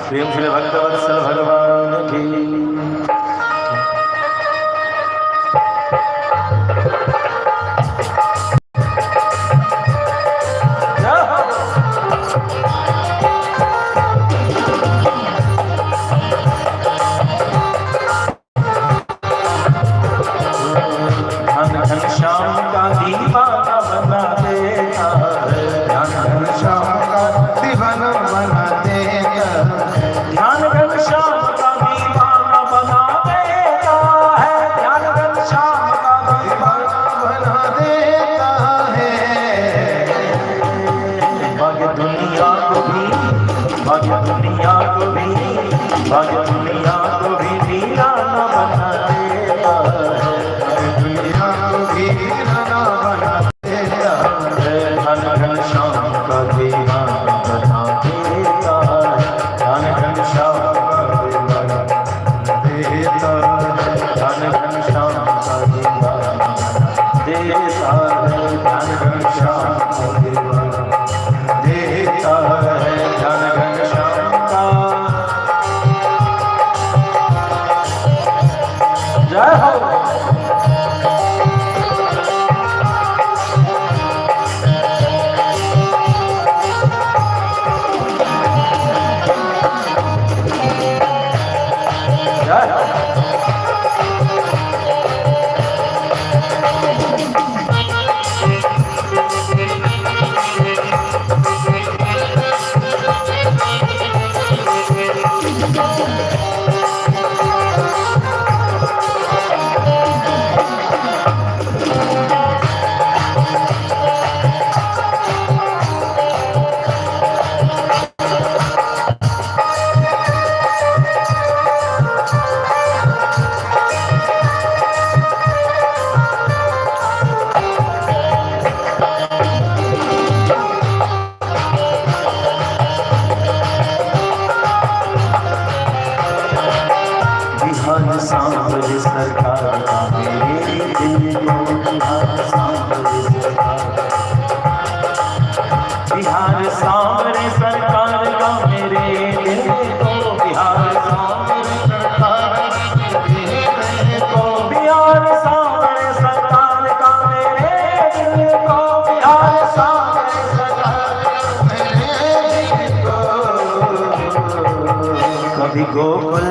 Speaker 1: प्रेम श्री भक्तवत्सल भगवान की। श्याम का दीवाना बना देता है, ध्यान श्याम का दीवाना बना देता है, ध्यान श्याम का दीवाना बना देता है, ध्यान श्याम का दीवाना बना देता है। भाग्य दुनिया को भी, भाग्य दुनिया को भी, भाग्य दुनिया को भी दीवाना बना देता है, दुनिया को भी दीवाना बना देता है, ध्यान श्याम का दीवाना बना देता है, ध्यान श्याम का दीवाना देता है, ध्यान श्याम का दीवाना देता है, ध्यान श्याम का दीवाना देता है, ध्यान श्याम का। जय हो। बिहार सांवरी सरकार का मेरे दिल को, बिहार सांवरी सरकार, बिहार सांवरी सरकार का मेरे दिल को, बिहार सांवरी सरकार को, बिहार सांवरी सरकार का मेरे दिल को, बिहार सांवरी सरकार मेरे दिल को। कभी गोकुल,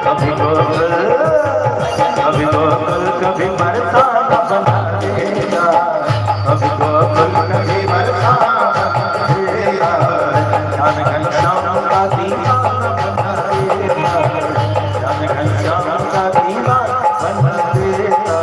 Speaker 1: कभी गोकुल, कभी गोकुल, कभी बरसाना बना देगा, कभी गोकुल, कभी बरसाना बना देगा, ध्यान घन श्याम का दीवाना बना देगा, ध्यान घन श्याम का दीवाना बना देगा।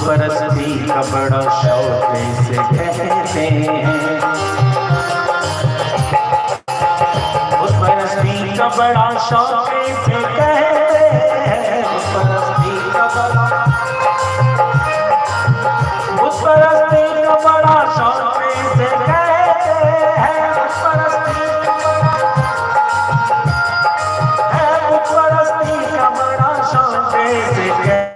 Speaker 1: परस्ती का बड़ा शौक से कहते हैं, उस परस्ती का बड़ा शौक से कहते हैं, उस परस्ती का बड़ा शौक से कहते हैं, उस परस्ती का बड़ा शौक से कहते हैं।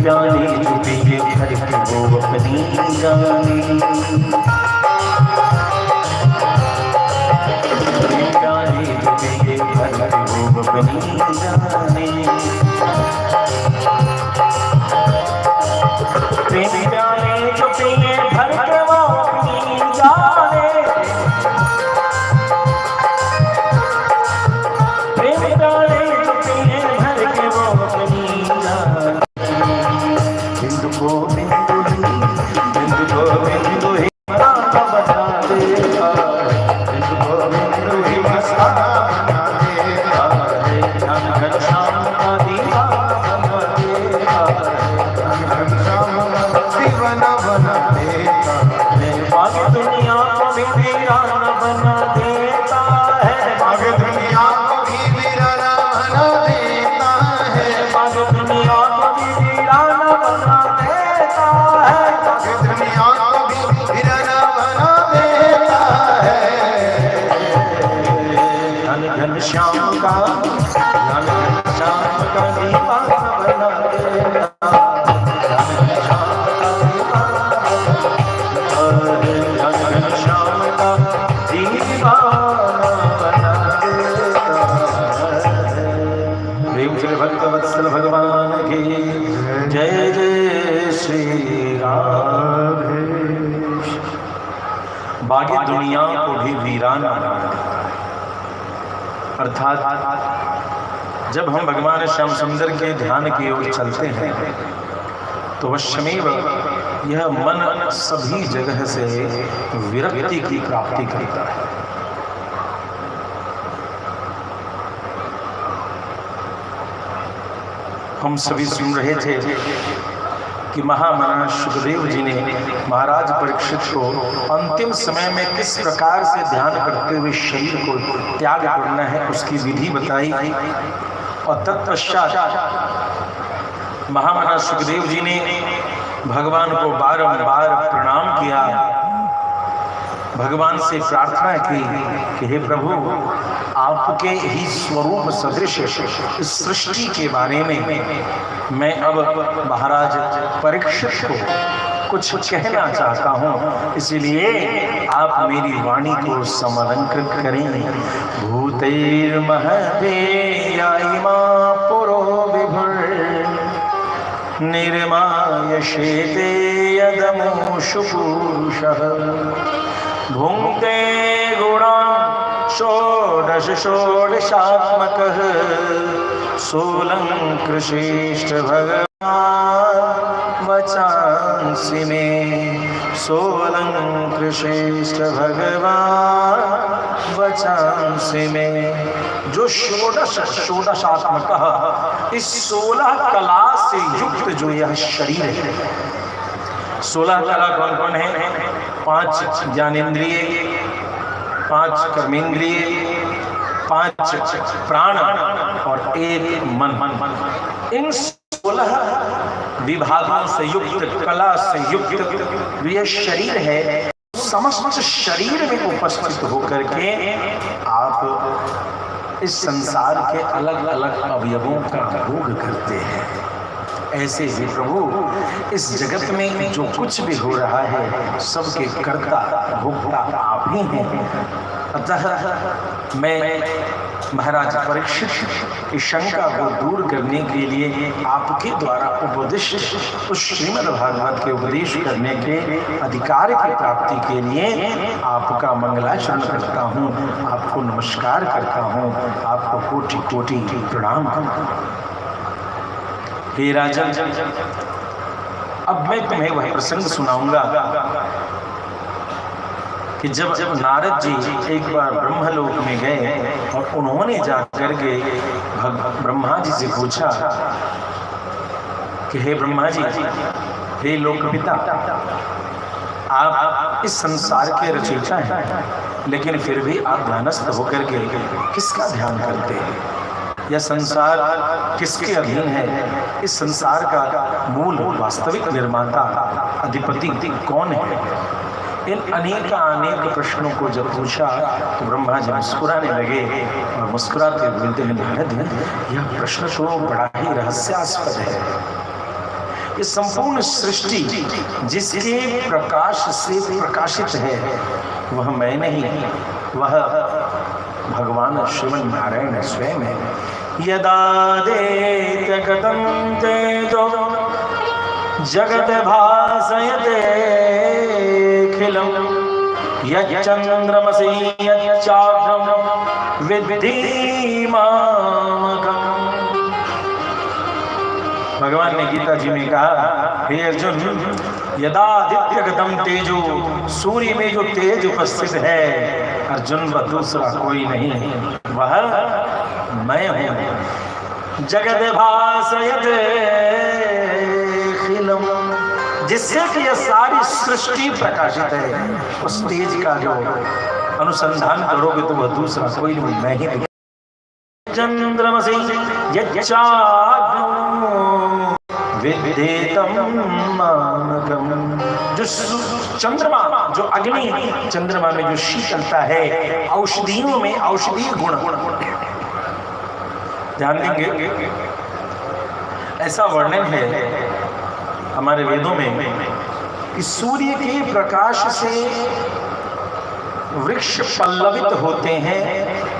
Speaker 1: प्याली पिए भर के वो अपनी जानी, प्याली पिए भर के वो अपनी जानी, प्रेम प्याले जो पिए भर के वो अपनी जाने, प्रेम प्याले जो पिए भर के वो अपनी जाने। हिंदू को हिंदू ही मसाला बना देगा, हिंदू को हिंदू ही मसाला बना देगा, धन घनश्याम का दीवाना बना देगा, धन घनश्याम का दीवाना बना देगा, बाकी दुनिया को भी वीराना बना देता है, बाकी दुनिया को भी वीराना बना देता है, बाकी दुनिया को भी वीराना बना देता है, दुनिया को भी वीराना बना देता है। धन घनश्याम का दीवाना बना देता, धन घनश्याम का दीवाना बना देता। प्रेम से भक्त वत्सल भगवान की जय जय श्री राधे। बाकी दुनिया को भी वीरान बना देता है, अर्थात जब हम भगवान श्याम सुंदर के ध्यान की ओर चलते हैं तो वश्यमेव यह मन सभी जगह से विरक्ति की प्राप्ति करता है। हम सभी सुन रहे थे कि महामना सुखदेव जी ने महाराज परीक्षित को अंतिम समय में किस प्रकार से ध्यान करते हुए शरीर को त्याग करना है उसकी विधि बताई, और तत्पश्चात महामना सुखदेव जी ने भगवान को बारंबार प्रणाम किया, भगवान से प्रार्थना की कि हे प्रभु आपके ही स्वरूप सदृश इस सृष्टि के बारे में मैं अब महाराज परीक्षित को कुछ कहना चाहता हूँ, इसलिए आप मेरी वाणी को समलंकृत करें। भूतैर्महदेयायिमा पुरो विभुर् निर्मायशेते यदमुषु पुरुषः भुङ्क्ते गुणान् षोडश षोडशात्मकः सोऽलङ्कृशेष्ठ भगवान् वचांसि मे सोऽलङ्कृशेष्ठ भगवान् वचांसि मे। जो षोडशात्मक इस 16 कला से युक्त जो यह शरीर है, 16 कला कौन कौन है? 5 ज्ञानेंद्रिय, 5 कर्मेंद्रिय, 5 प्राण और 1 मन। इन 16 विभागों से युक्त, कला से युक्त यह शरीर है। समस्त शरीर में उपस्थित होकर के आप इस संसार के अलग अलग अवयवों का भोग करते हैं। ऐसे ही प्रभु इस जगत में जो कुछ भी हो रहा है सबके कर्ता भोक्ता आप ही हैं। अतः मैं महाराज परीक्षित की शंका को दूर करने के लिए आपके द्वारा उपदिष्ट उस श्रीमद् भागवत के उपदेश करने के अधिकार की प्राप्ति के लिए आपका मंगलाचरण करता हूँ, आपको नमस्कार करता हूँ, आपको कोटि कोटि प्रणाम करता हूँ। हे राजन, अब मैं तुम्हें वह प्रसंग सुनाऊंगा कि जब नारद जी एक बार ब्रह्मलोक में गए और उन्होंने जाकर के ब्रह्मा जी से पूछा कि हे ब्रह्मा जी, हे लोकपिता, आप इस संसार के रचयिता हैं, लेकिन फिर भी आप ध्यानस्थ होकर के किसका ध्यान करते हैं? यह संसार किसके अधीन है? इस संसार का मूल वास्तविक निर्माता अधिपति कौन है? इन अनेक प्रश्नों को जब पूछा तो ब्रह्मा जी मुस्कुराने लगे और मुस्कुराते बोलते हैं, नारद, यह प्रश्न तो बड़ा ही रहस्यास्पद है। ये संपूर्ण सृष्टि जिसके प्रकाश से प्रकाशित है वह मैं नहीं, वह भगवान श्रीमन नारायण स्वयं है। यदा देत्यगतं तेजो जगत भासयते अखिलं यच्चन्द्रमसि यच्चाग्रं विद्धि मामकम्। भगवान ने गीता जी में कहा, हे अर्जुन, यदादित्यगतम तेजो, सूर्य में जो तेज उपस्थित है अर्जुन वह दूसरा कोई नहीं, वह मैं हूँ। जगत भासयते अखिलम, जिससे कि यह सारी सृष्टि प्रकाशित है, उस तेज का जो अनुसंधान करोगे तो वह दूसरा कोई नहीं, मैं ही। चंद्रमसि यच्चाग्रं विद्धेतं मामकम्, जो चंद्रमा, जो अग्नि, चंद्रमा में जो शीतलता है, औषधियों में औषधीय गुण। ध्यान देंगे ऐसा वर्णन है हमारे वेदों में कि सूर्य के प्रकाश से वृक्ष पल्लवित होते हैं,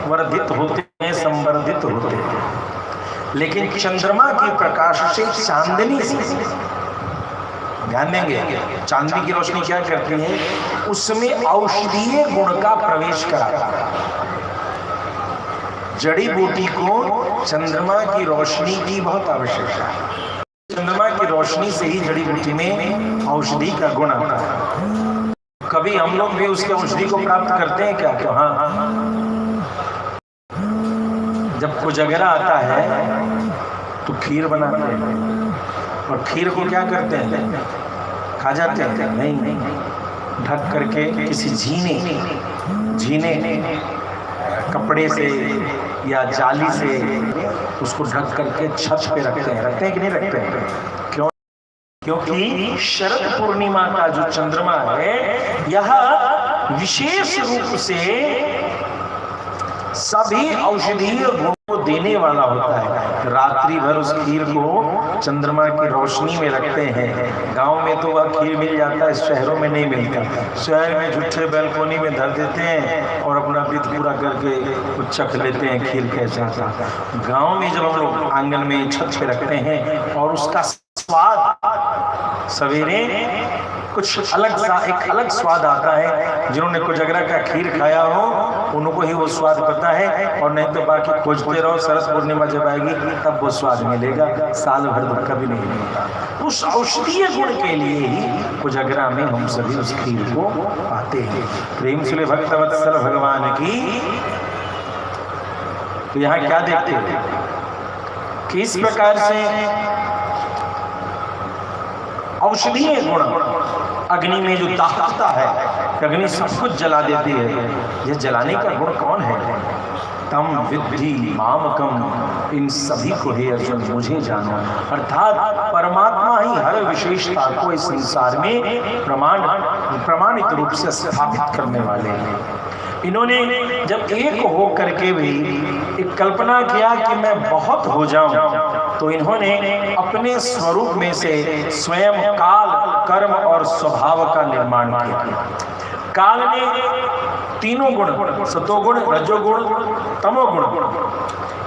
Speaker 1: वर्धित होते हैं, संवर्धित होते हैं, लेकिन चंद्रमा के प्रकाश से चांदनी से, ध्यान देंगे, चांदनी की रोशनी क्या करती है? उसमें औषधीय गुण का प्रवेश कराता है। जड़ी बूटी को चंद्रमा की रोशनी की बहुत आवश्यकता है। चंद्रमा की रोशनी से ही जड़ी बूटी में औषधि का गुण आता है। कभी हम लोग भी उसके औषधि को प्राप्त करते हैं क्या? तो हाँ, जब कोजगरा आता है तो खीर बनाते हैं, और खीर को क्या करते हैं? खा जाते हैं? नहीं, ढक करके किसी झीने कपड़े से या जाली से उसको ढक करके छत पे रखते हैं कि नहीं रखते हैं? क्यों? क्योंकि शरद पूर्णिमा का जो चंद्रमा है यह विशेष रूप से सभी औषधीय गुण को देने वाला होता है। रात्रि भर उस खीर को चंद्रमा की रोशनी में रखते हैं। गांव में तो वह खीर मिल जाता है, शहरों में नहीं मिलता। शहर में झूठे बैल्कोनी में धर देते हैं और अपना विध पूरा करके चख लेते हैं खीर कैसा था। गांव में जब हम लोग आंगन में छत पे रखते हैं और उसका स्वाद सवेरे कुछ अलग सा एक अलग स्वाद आता है। जिन्होंने कोजगरा का खीर खाया हो उनको ही वो स्वाद पता है, और नहीं तो बाकी खोजते रहो, शरद पूर्णिमा जब आएगी तब वो स्वाद मिलेगा, साल भर तो कभी नहीं मिलेगा। उस औषधीय गुण के लिए ही कोजगरा में हम सभी उस खीर को पाते हैं। प्रेम से भक्तवत्सल भगवान की। तो यहाँ क्या देखते हैं कि इस प्रकार से औषधीय गुण अग्नि में जो दाहता है, अग्नि सब कुछ जला देती है, यह जलाने का गुण कौन है? तम विद्धि मामकम, इन सभी को हे अर्जुन मुझे जानो। अर्थात परमात्मा ही हर विशेषता को इस संसार में प्रमाणित रूप से स्थापित करने वाले हैं। इन्होंने जब एक हो करके भी एक कल्पना किया कि मैं बहुत हो जाऊं, तो इन्होंने अपने स्वरूप में से स्वयं काल, कर्म और स्वभाव का निर्माण किया। काल ने तीनों गुण, सतोगुण, रजोगुण, तमोगुण,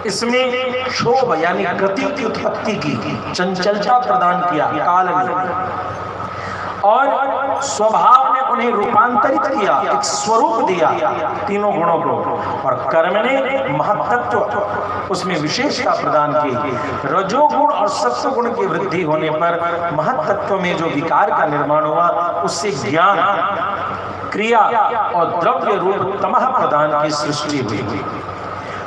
Speaker 1: इसमें क्षोभ यानी गति की उत्पत्ति की, चंचलता प्रदान किया काल ने, और स्वभाव ने उन्हें रूपांतरित किया, एक स्वरूप दिया तीनों गुणों को, और कर्म ने महत्त्व उसमें विशेषता प्रदान की। रजोगुण और सत्वगुण की वृद्धि होने पर महत्त्व में जो विकार का निर्माण हुआ, उससे ज्ञान, क्रिया और द्रव्य रूप तमः प्रदान की सृष्टि हुई।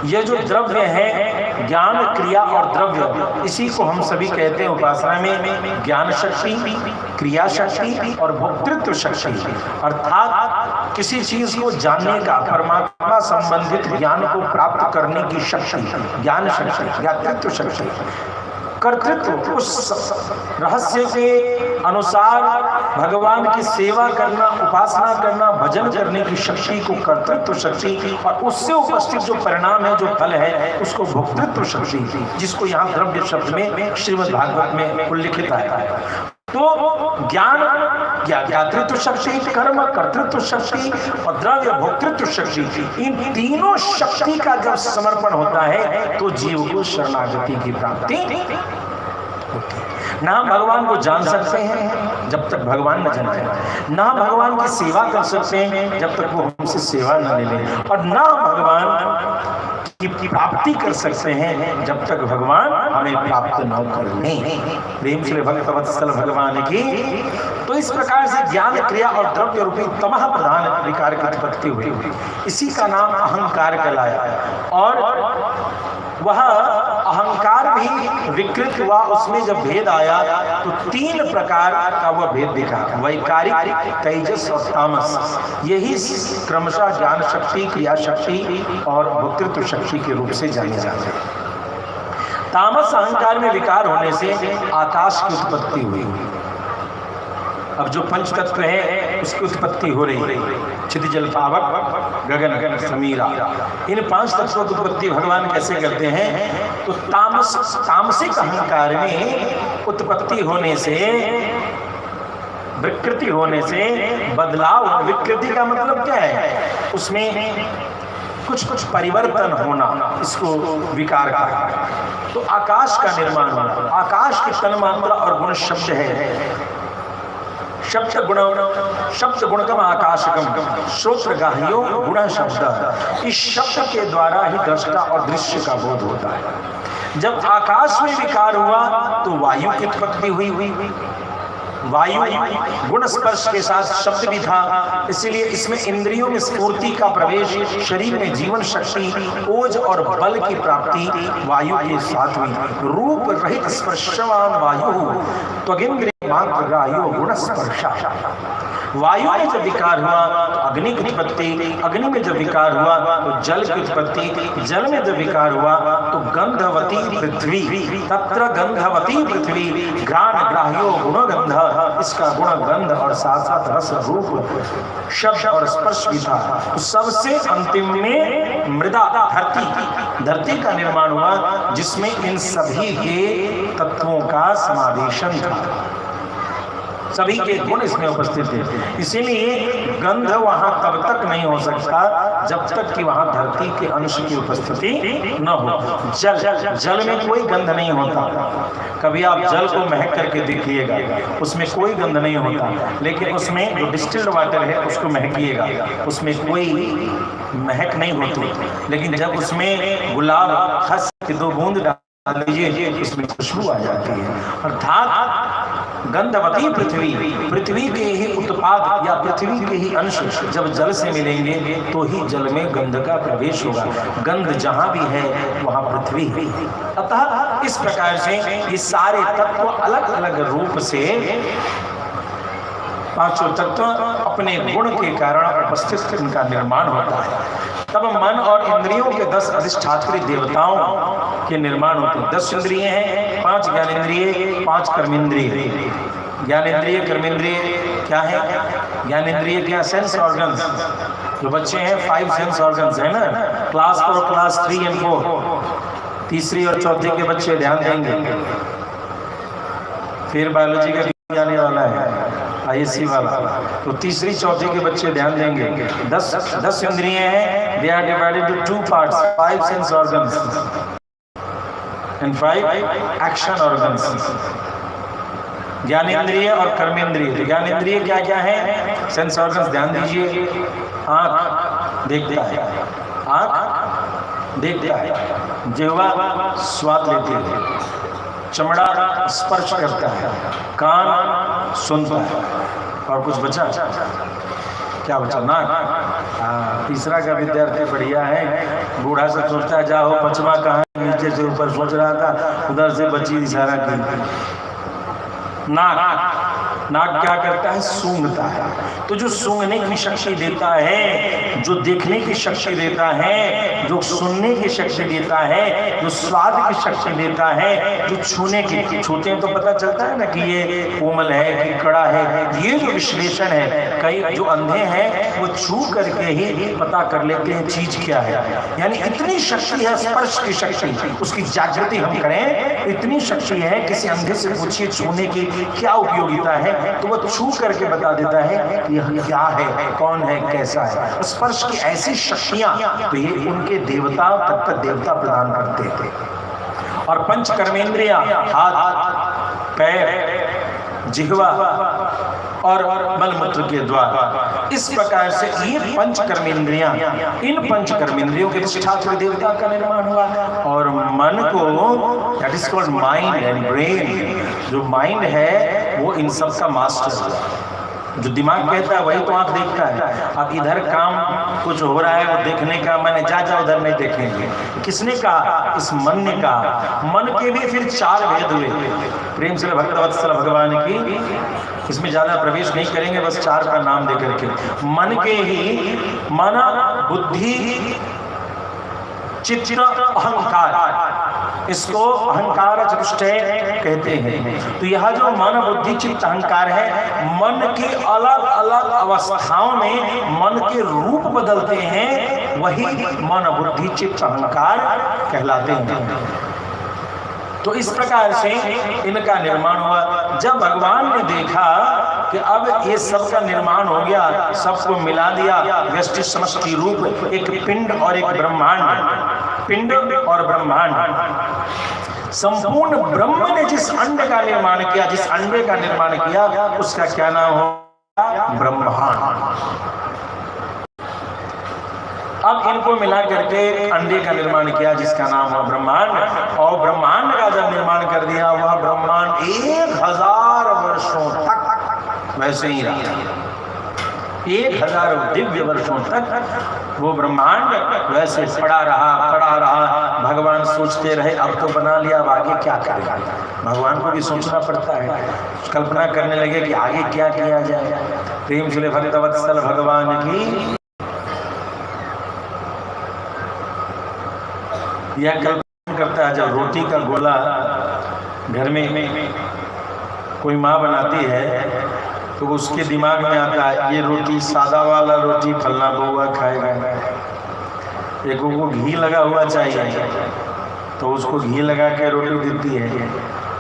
Speaker 1: ये जो द्रव्य है, ज्ञान, क्रिया और द्रव्य, इसी को हम सभी कहते हैं उपासना में ज्ञान शक्ति, क्रिया शक्ति और भोक्तृत्व शक्ति। अर्थात किसी चीज को जानने का, परमात्मा संबंधित ज्ञान को प्राप्त करने की शक्ति, ज्ञान शक्ति, ज्ञातृत्व शक्ति, कर्तृत्व, उस रहस्य के अनुसार भगवान की सेवा करना, उपासना करना, भजन करने की शक्ति को कर्तृत्व शक्ति, और उससे उपस्थित जो परिणाम है, जो फल है, उसको भोक्तृत्व शक्ति, जिसको यहाँ द्रव्य शब्द में श्रीमद् भागवत में उल्लिखित है। तो ज्ञान, ज्ञातृत्व शक्ति, कर्म, कर्तृत्व शक्ति और द्रव्य भोक्तृत्व शक्ति, इन तीनों शक्ति का जब समर्पण होता है तो जीव को शरणागति की प्राप्ति होती है। ना हम भगवान को जान सकते हैं जब तक भगवान न जाने, ना भगवान की सेवा कर सकते हैं जब तक वो हमसे सेवा न ले लें, और ना भगवान की प्राप्ति कर सकते हैं जब तक भगवान हमें प्राप्त न कर लें। प्रेम से भक्तवत्सल भगवान की। तो इस प्रकार से ज्ञान, क्रिया और द्रव्य रूपी तमः प्रधान विकार की उत्पत्ति हुई। इसी का नाम अहंकार कहलाया, और वह अहंकार भी विकृत हुआ। उसमें जब भेद आया तो तीन प्रकार का वह भेद दिखा, वैकारिक, तेजस और तामस। यही क्रमशः ज्ञान शक्ति, क्रिया शक्ति और भोक्तृत्व शक्ति के रूप से जाने जाते हैं। तामस अहंकार में विकार होने से आकाश की उत्पत्ति हुई। अब जो पंच तत्व है उसकी उत्पत्ति हो रही, क्षितिजल पावक, गगन, समीरा, इन पांच तत्वों की उत्पत्ति भगवान कैसे करते हैं? तो तामसिक अहंकार में उत्पत्ति होने से, विकृति होने से बदलाव। विकृति का मतलब क्या है? उसमें कुछ परिवर्तन होना, इसको विकार कहा। तो आकाश का निर्माण होना। आकाश की तन्मात्रा और गुण शब्द है। शब्द गुणकम आकाशकम, श्रोत्रगाह्यो गुण शब्द। इस शब्द के द्वारा ही दृष्टा और दृश्य का बोध होता है। जब आकाश में विकार हुआ तो वायु की उत्पत्ति हुई। वायु गुण स्पर्श के साथ शब्द भी था, इसलिए इसमें इंद्रियों में स्फूर्ति का प्रवेश, शरीर में जीवन शक्ति, ओज और बल की प्राप्ति वायु के साथ हुई। रूप रहित स्पर्शवान वायु त्वगिंद्रिय मात्र ग्राह्यो गुण स्पर्शा। वायु में जब विकार हुआ तो अग्नि की उत्पत्ति, अग्नि में जब विकार हुआ तो जल की उत्पत्ति, जल में जब विकार हुआ तो गंधवती पृथ्वी, तत्र गंधवती पृथ्वी घ्राण ग्राह्यो गुण गंध। इसका गुण गंध और साथ साथ रस, रूप, शब्द और स्पर्श भी था। तो सबसे अंतिम में मृदा धरती का निर्माण हुआ, जिसमें इन सभी के तत्वों का समावेशन था, सभी के गुण इसमें उपस्थित थे। इसीलिए गंध वहां तब तक नहीं हो सकता जब तक कि वहां धरती के अंश की उपस्थिति न हो। जल में कोई गंध नहीं होता। कभी आप जल को महक करके देखिएगा, उसमें कोई गंध नहीं होता, लेकिन उसमें जो डिस्टिल्ड वाटर है उसको महकिएगा, उसमें कोई महक नहीं होती। लेकिन जब उसमें गुलाब खस की 2 बूंद डाल दीजिए, उसमें खुशबू आ जाती है। अर्थात गंधवती पृथ्वी के ही उत्पाद या पृथ्वी के ही अंश जब जल से मिलेंगे तो ही जल में गंध का प्रवेश होगा। गंध जहां भी है वहां पृथ्वी है। अतः इस प्रकार से ये सारे तत्व अलग अलग रूप से, पांचों तत्व अपने गुण के कारण उपस्थित इनका निर्माण होता है। तब मन और इंद्रियों के 10 अधिष्ठात्री देवताओं के निर्माण होते हैं। 10 इंद्रिय हैं, 5 ज्ञानेंद्रिय, 5 कर्मेंद्रिय। ज्ञानेंद्रिय कर्मेंद्रिय क्या है? ज्ञानेंद्रिय क्या? Sense organs. जो बच्चे हैं 5 सेंस ऑर्गन्स है ना, क्लास 4, क्लास 3 और 4, तीसरी और चौथी के बच्चे ध्यान देंगे। फिर बायोलॉजी का आने वाला है, ISC वाला, तो तीसरी चौथी के बच्चे ध्यान देंगे। 10 इंद्रिय हैं, they are divided to 2 parts, 5 sense organs and 5 action organs. ज्ञानेंद्रिय और कर्मेंद्रिय। ज्ञानेंद्रिय क्या क्या है? सेंस ऑर्गन्स ध्यान दीजिए। आंख देखता है, आंख देखता है, जिह्वा स्वाद लेती है, चमड़ा स्पर्श करता है, कान सुनता है, और कुछ बचा? क्या बचा? नाक। तीसरा का विद्यार्थी बढ़िया है, बूढ़ा से सोचता है जाओ पचमा कहाँ, नीचे से ऊपर सोच रहा था, उधर से बची इशारा की। नाक क्या करता है? सूंघता है। तो जो सूंघने की शक्ति देता है, जो देखने की शक्ति देता है, जो सुनने की शक्ति देता है, जो स्वाद की शक्ति देता है, जो छूने की, छूते हैं तो पता चलता है ना कि ये कोमल है कि कड़ा है। ये जो विश्लेषण है, कई जो अंधे हैं वो छू करके ही पता कर लेते हैं चीज क्या है। यानी इतनी शक्ति है स्पर्श की शक्ति, उसकी जागृति हम करें, इतनी शक्ति है। किसी अंधे से पूछिए छूने की क्या उपयोगिता है, तो वो छू करके बता देता है कि यह क्या है, कौन है, कैसा है। स्पर्श की ऐसी शक्तियां तो ये उनके देवता तक देवता प्रदान करते थे। और पंच कर्मेंद्रिया, हाथ, पैर, जिह्वा और मलमूत्र के द्वार, इस प्रकार से ये पंच कर्मेंद्रियां, इन पंच कर्मेंद्रियों के अधिष्ठात्री देवता का निर्माण हुआ। और मन को, that is called mind and brain, जो माइंड है वो इन सब का मास्टर है। जो दिमाग कहता है वही तो आंख देखता है। अब इधर काम कुछ हो रहा है वो देखने का, मैंने जा उधर नहीं देखेंगे, किसने कहा? इस मन ने कहा। मन के भी फिर 4 भेद हुए। प्रेम से भक्तवत्सल भगवान की, इसमें ज्यादा प्रवेश नहीं करेंगे, बस 4 का नाम देकर के। मन के ही मन, बुद्धि, चित्त, अहंकार, इसको अहंकार चतुष्टय कहते हैं। तो यह जो मन, बुद्धि, चित्त, अहंकार है, मन की अलग अलग अवस्थाओं में मन के रूप बदलते हैं, वही मन, बुद्धि, चित्त, अहंकार कहलाते हैं। तो इस प्रकार से इनका निर्माण हुआ। जब भगवान ने देखा कि अब ये सब का निर्माण हो गया, सबको मिला दिया, व्यष्टि समष्टि रूप, एक पिंड और एक ब्रह्मांड, पिंड और ब्रह्मांड, संपूर्ण ब्रह्म ने जिस अंड का निर्माण किया, जिस अंडे का निर्माण किया, उसका क्या नाम हो? ब्रह्मांड। अब इनको मिला करके अंडे का निर्माण किया जिसका नाम हुआ ब्रह्मांड। और ब्रह्मांड का जब निर्माण कर दिया, वह ब्रह्मांड 1000 वर्षों तक वैसे ही रहा। 1000 दिव्य वर्षों तक वो ब्रह्मांड वैसे पड़ा रहा। भगवान सोचते रहे अब तो बना लिया, अब आगे क्या करेगा। भगवान को भी सोचना पड़ता है, कल्पना करने लगे कि आगे क्या किया जाए। प्रेम से भक्तवत्सल भगवान की यह कल्पना करता है, जब रोटी का गोला घर में कोई माँ बनाती है तो उसके दिमाग में आता है ये रोटी, सादा वाला रोटी फलना बउआ खाएगा, एक को घी लगा हुआ चाहिए तो उसको घी लगा के रोटी देती है,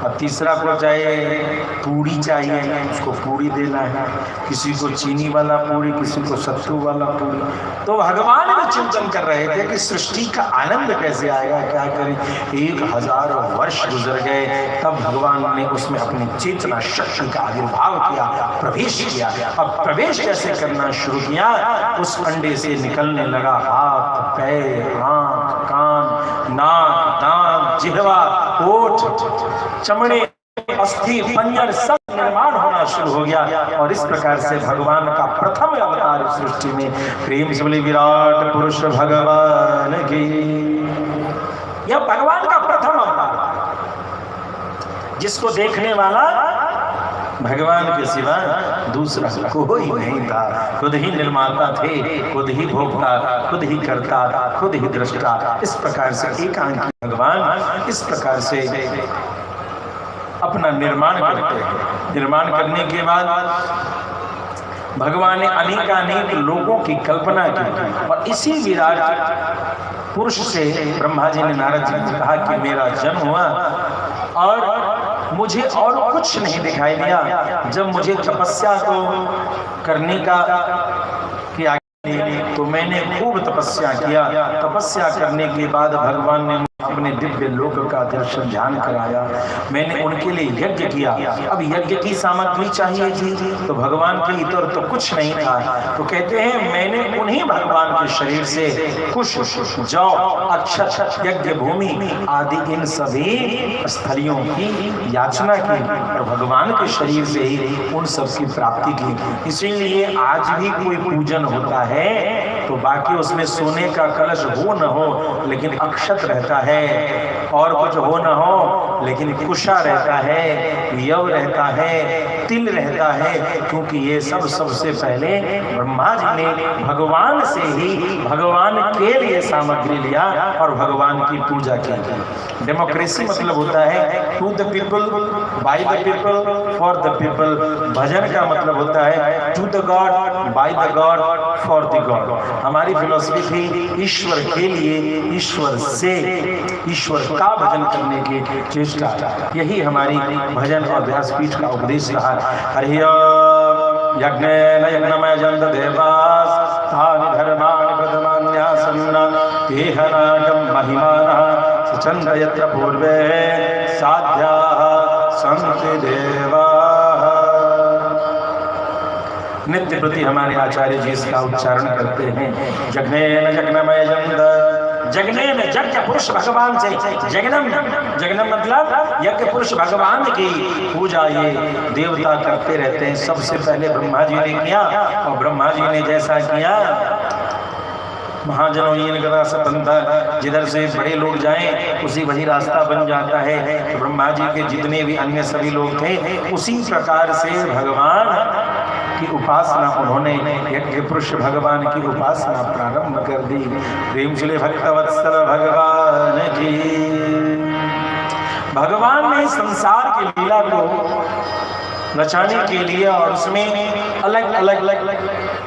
Speaker 1: और तीसरा को चाहिए पूड़ी चाहिए, उसको पूड़ी देना है, किसी को चीनी वाला पूड़ी, किसी को सत्तू वाला पूड़ी। तो भगवान भी चिंतन कर रहे थे कि सृष्टि का आनंद कैसे आएगा, क्या करें। 1000 वर्ष गुजर गए, तब भगवान ने उसमें अपनी चेतना शक्ति का आविर्भाव किया, प्रवेश किया। अब प्रवेश कैसे करना शुरू किया, उस अंडे से निकलने लगा हाथ, पैर, आंख, कान, नाक, दांत, जिह्वा, ओठ, चमड़े, अस्थि, पंजर सब निर्माण होना शुरू हो गया। और इस प्रकार से भगवान का प्रथम अवतार सृष्टि में, प्रेम से बोले विराट पुरुष भगवान की। यह भगवान का प्रथम अवतार, जिसको देखने वाला भगवान के सिवा दूसरा कोई नहीं था। खुद ही निर्माता थे, खुद ही भोक्ता, खुद ही करता, खुद ही दृष्टा। इस प्रकार से एकांकी भगवान इस प्रकार से अपना निर्माण करते हैं। निर्माण करने के बाद भगवान ने अनेकानेक लोगों की कल्पना की, और इसी विराट पुरुष से ब्रह्मा जी ने नारद जी से कहा कि मेरा जन्म हुआ और मुझे और कुछ नहीं दिखाई दिया। जब मुझे तपस्या को करने का तो मैंने खूब तपस्या किया। तपस्या करने के बाद भगवान ने अपने दिव्य लोक का दर्शन ध्यान कराया। मैंने उनके लिए यज्ञ किया। अब यज्ञ की सामग्री चाहिए थी, तो भगवान के इतर तो कुछ नहीं था। तो कहते हैं मैंने उन्हीं भगवान के शरीर से कुश, जौ, अक्षत, यज्ञ भूमि आदि इन सभी स्थलियों की याचना की, और भगवान के शरीर से ही उन सब की प्राप्ति की। इसीलिए आज भी कोई पूजन होता है तो बाकी उसमें सोने का कलश हो न हो, लेकिन अक्षत रहता है, और कुछ हो न हो लेकिन कुशा रहता है, यव रहता है, तिल रहता है, क्योंकि ये सब सबसे पहले ब्रह्मा जी ने भगवान से ही भगवान के लिए सामग्री लिया और भगवान की पूजा की। डेमोक्रेसी मतलब होता है to the people, by the people, for the people. भजन का मतलब होता है to the god, by the god, for the god. हमारी फिलॉसफी थी ईश्वर के लिए, ईश्वर से, ईश्वर का भजन करने की चेष्टा। यही हमारी भजन और व्यासपीठ का उपदेश रहा। हरि ओम। यज्ञेन यज्ञमय जन्त देवास तानि धर्माणि प्रथमान्यासन्न केहनागम महिमानः सचन्द यत्र पूर्वे साध्याः सन्ति देवाः। नित्य प्रति हमारे आचार्य जी इसका उच्चारण करते हैं। यज्ञेन यज्ञमय जन्त, जगनेन यज्ञ पुरुष भगवान से, जगनम, जगनम मतलब यज्ञ पुरुष भगवान की पूजा ये देवता करते रहते हैं। सबसे पहले ब्रह्मा जी ने किया, और ब्रह्मा जी ने जैसा किया महाजनों गदा स्वतंत्र, जिधर से बड़े लोग जाएं उसी वही रास्ता बन जाता है। तो ब्रह्मा जी के जितने भी अन्य सभी लोग थे उसी प्रकार से भगवान की उपासना उन्होंने यज्ञ पुरुष भगवान की उपासना प्रारंभ कर दी। प्रेम चले भक्तवत्सल भगवान की। भगवान ने संसार की लीला को रचाने के लिए और उसमें अलग अलग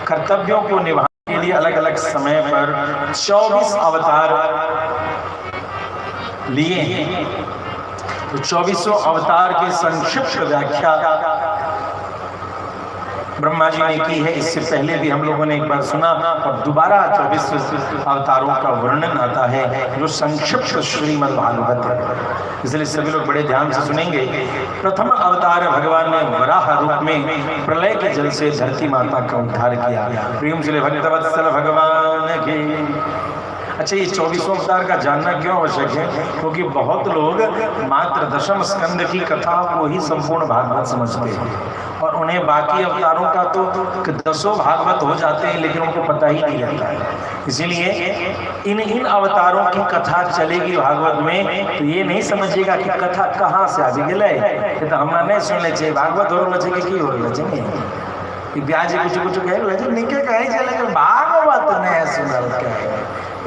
Speaker 1: कर्तव्यों को निभाने के लिए अलग अलग समय पर 24 अवतार लिए हैं। तो 24 अवतार की संक्षिप्त व्याख्या ब्रह्मा जी ने की है। इससे पहले भी हम लोगों ने एक बार सुना, और दोबारा 24 अवतारों का वर्णन आता है जो संक्षिप्त श्रीमद् भागवत है, इसलिए सभी लोग बड़े ध्यान से सुनेंगे। प्रथम अवतार भगवान ने वराह रूप में प्रलय के जल से धरती माता का उद्धार किया। प्रेम से भक्तवत्सल भगवान की। अच्छा, ये 24 अवतार का जानना क्यों आवश्यक है? क्योंकि बहुत लोग मात्र दशम स्कंद की कथा को ही संपूर्ण भागवत समझते हैं, और उन्हें बाकी अवतारों का तो 10 भागवत हो जाते हैं, लेकिन उनको पता ही नहीं रहता है। इसीलिए इन अवतारों की कथा चलेगी भागवत में, तो ये नहीं समझिएगा कि कथा कहाँ से आगे गए, तो हमारा नहीं सुनने चाहिए। भागवत हो लगे कि हो लगे ब्याज कुछ कहे निके कहे चले, भागवत नहीं सुना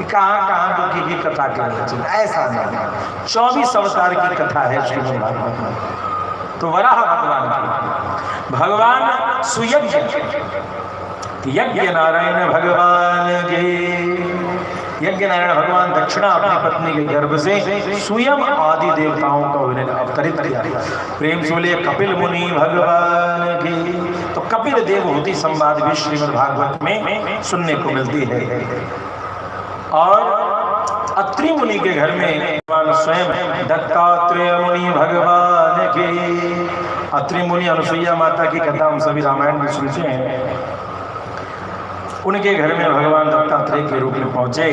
Speaker 1: कहाँ दुखी की कथा कर, ऐसा नहीं। 24 अवतार की कथा है श्रीमद् भागवत में। तो वराह भगवान की, भगवान सुयज्ञ, यज्ञ नारायण भगवान के। यज्ञ नारायण भगवान दक्षिणा अपनी पत्नी के गर्भ से स्वयं आदि देवताओं का उन्होंने अवतरित किया। प्रेम से बोले कपिल मुनि भगवान की। तो कपिल देवहूति संवाद भी श्रीमद् भागवत में सुनने को मिलती है। और अत्रि मुनि के घर में भगवान स्वयं दत्तात्रेय मुनि भगवान की। अत्रि मुनि अनुसुईया माता की कथा हम सभी रामायण में सुनते हैं। उनके घर में भगवान दत्तात्रेय के रूप में पहुंचे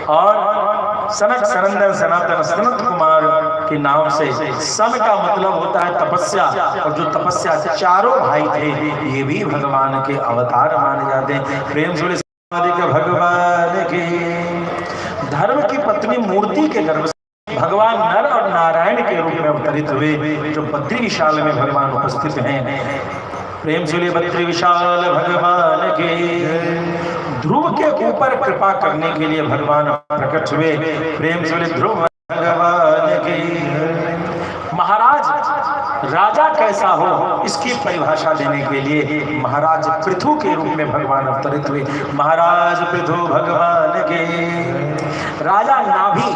Speaker 1: और सनक सनंदन सनातन सनत कुमार के नाम से सन का मतलब होता है तपस्या, और जो तपस्या चारों भाई थे ये भी भगवान के अवतार माने जाते हैं। प्रेम से भगवान के धर्म की पत्नी मूर्ति के गर्भ से भगवान नर और नारायण के रूप में अवतरित हुए, जो बद्री विशाल में भगवान उपस्थित हैं। प्रेम से बद्री विशाल भगवान के ध्रुव के ऊपर कृपा करने के लिए भगवान प्रकट हुए। प्रेम से ध्रुव भगवान के महाराज राजा कैसा हो इसकी परिभाषा देने के लिए महाराज पृथु के रूप में भगवान अवतरित हुए। महाराज पृथु भगवान के राजा नाभि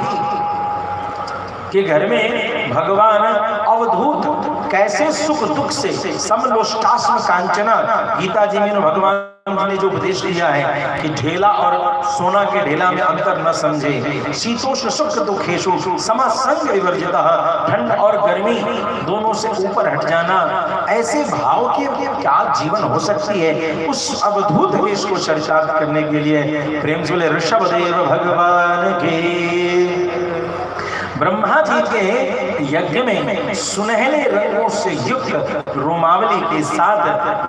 Speaker 1: के घर में भगवान अवधूत कैसे सुख दुख से समलोष्टास्म कांचना, गीता जी में भगवान ने जो उपदेश दिया है कि ढेला और सोना के ढेला में अंतर न समझे, शीतोष्ण सुख दुखेशु समसंग विवर्जितः, ठंड और गर्मी दोनों से ऊपर हट जाना, ऐसे भाव के क्या जीवन हो सकती है, उस अवधूत वेश को चरितार्थ करने के लिए प्रेम से बोले ऋषभदेव भगवान के ब्रह्मा जी के यज्ञ में सुनहरे रंगों से युक्त रोमावली के साथ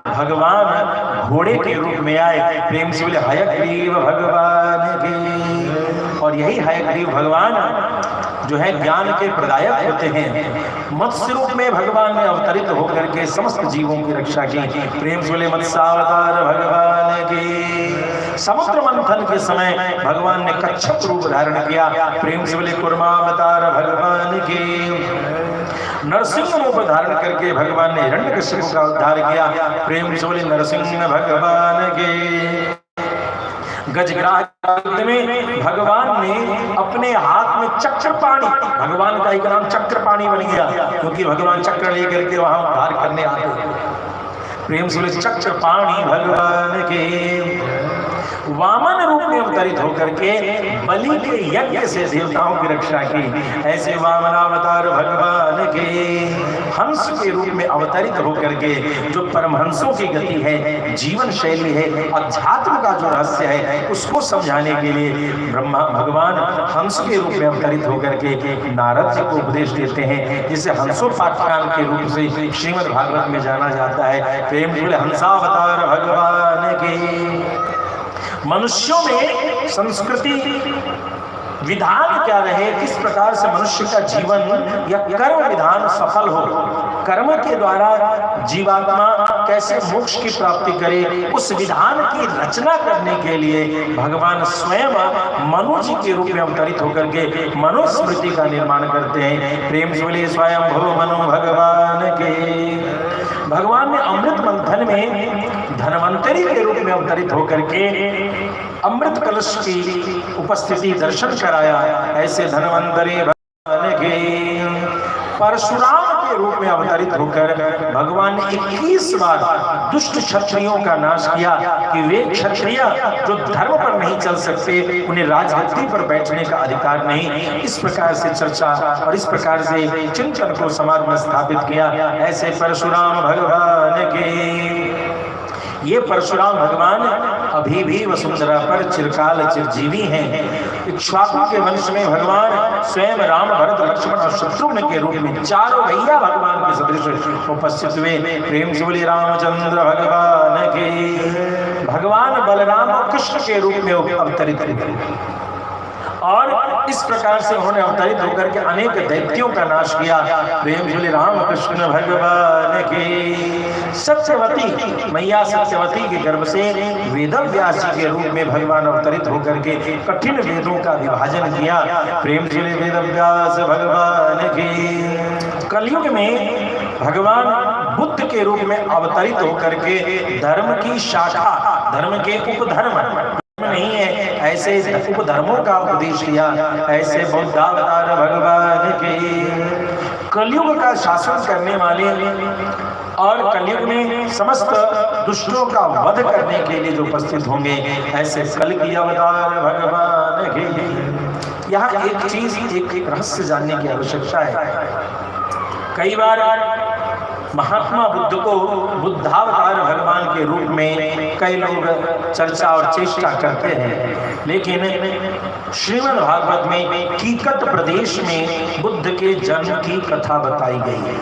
Speaker 1: भगवान घोड़े के रूप में आए। प्रेम से बोले हयग्रीव भगवान के। और यही हयग्रीव भगवान जो है ज्ञान के प्रदायक होते हैं। मत्स्य रूप में भगवान ने अवतरित होकर के समस्त जीवों की रक्षा की। प्रेम से बोले मत्स्यावतार भगवान की। समुद्र मंथन के समय भगवान ने कच्छप रूप धारण किया। प्रेम से बोले कुर्मावतार भगवान की। नरसिंह रूप धारण करके भगवान ने हिरण्यकश्यप का उद्धार किया। प्रेम से बोले नरसिंह भगवान के। गजग्राह में भगवान ने अपने हाथ में चक्रपाणी, भगवान का एक नाम चक्रपाणी बन गया क्योंकि भगवान चक्र लेकर के वहां उद्धार करने आते। प्रेम से बोले चक्रपाणी भगवान के। वामन रूप में अवतरित होकर के बलि के यज्ञ से देवताओं की रक्षा की। ऐसे वामनावतार भगवान के हंस के रूप में अवतरित होकर के जो परमहंसों की गति है, जीवन शैली है, अध्यात्म का जो रहस्य है उसको समझाने के लिए ब्रह्मा भगवान हंस के रूप में अवतरित होकर के नारद जी को उपदेश देते हैं, जिसे हंसोपाख्यान के रूप से श्रीमद् भागवत में जाना जाता है। प्रेम से हंसावतार भगवान के। मनुष्यों में संस्कृति विधान क्या रहे, किस प्रकार से मनुष्य का जीवन या कर्म विधान सफल हो, कर्म के द्वारा जीवात्मा कैसे मोक्ष की प्राप्ति करे, उस विधान की रचना करने के लिए भगवान स्वयं मनु जी के रूप में अवतरित होकर के मनुस्मृति का निर्माण करते हैं। प्रेम से बोले स्वयं भव मनु भगवान के। भगवान ने अमृत मंथन में धन्वंतरी के रूप में अवतरित होकर के अमृत कलश की उपस्थिति दर्शन कराया। ऐसे धन्वंतरी भगवान के। परशुराम के रूप में अवतरित होकर भगवान ने 21 बार दुष्ट क्षत्रियों का नाश किया कि वे क्षत्रिय जो धर्म पर नहीं चल सकते, उन्हें राजगद्दी पर बैठने का अधिकार नहीं। इस प्रकार से चर्चा और इस प्रकार से चिंतन को समाज में स्थापित किया। ऐसे परशुराम भगवान के। ये परशुराम भगवान अभी भी वसुंधरा पर चिरकाल चिरजीवी हैं। इक्ष्वाकु के वंश में भगवान स्वयं राम भरत लक्ष्मण और शत्रुघ्न के रूप में चारों भैया भगवान के सदृश उपस्थित हुए। प्रेम से बोले रामचंद्र भगवान के। भगवान बलराम और कृष्ण के रूप में अवतरित हुए और इस प्रकार से उन्होंने अवतरित होकर के अनेक दैत्यों का नाश किया। प्रेम से बोले राम कृष्ण भगवान के। सत्यवती मैया सत्यवती के गर्भ से वेदव्यास जी के रूप में भगवान अवतरित होकर के कठिन वेदों का विभाजन किया। प्रेम से बोले वेदव्यास भगवान के। कलयुग में भगवान बुद्ध के रूप में अवतरित होकर के धर्म की शाखा, धर्म के उपधर्म नहीं है ऐसे उपधर्मों का उपदेश किया। ऐसे बुद्धावतार भगवान के कलयुग का शासन करने वाले और कलयुग में समस्त दुष्टों का वध करने के लिए जो उपस्थित होंगे, ऐसे कल की अवतार भगवान के। यहाँ एक चीज, एक रहस्य जानने की आवश्यकता है। कई बार महात्मा बुद्ध को बुद्धावतार भगवान के रूप में कई लोग चर्चा और चेष्टा करते हैं, लेकिन श्रीमद् भागवत में कीकट प्रदेश में बुद्ध के जन्म की कथा बताई गई है।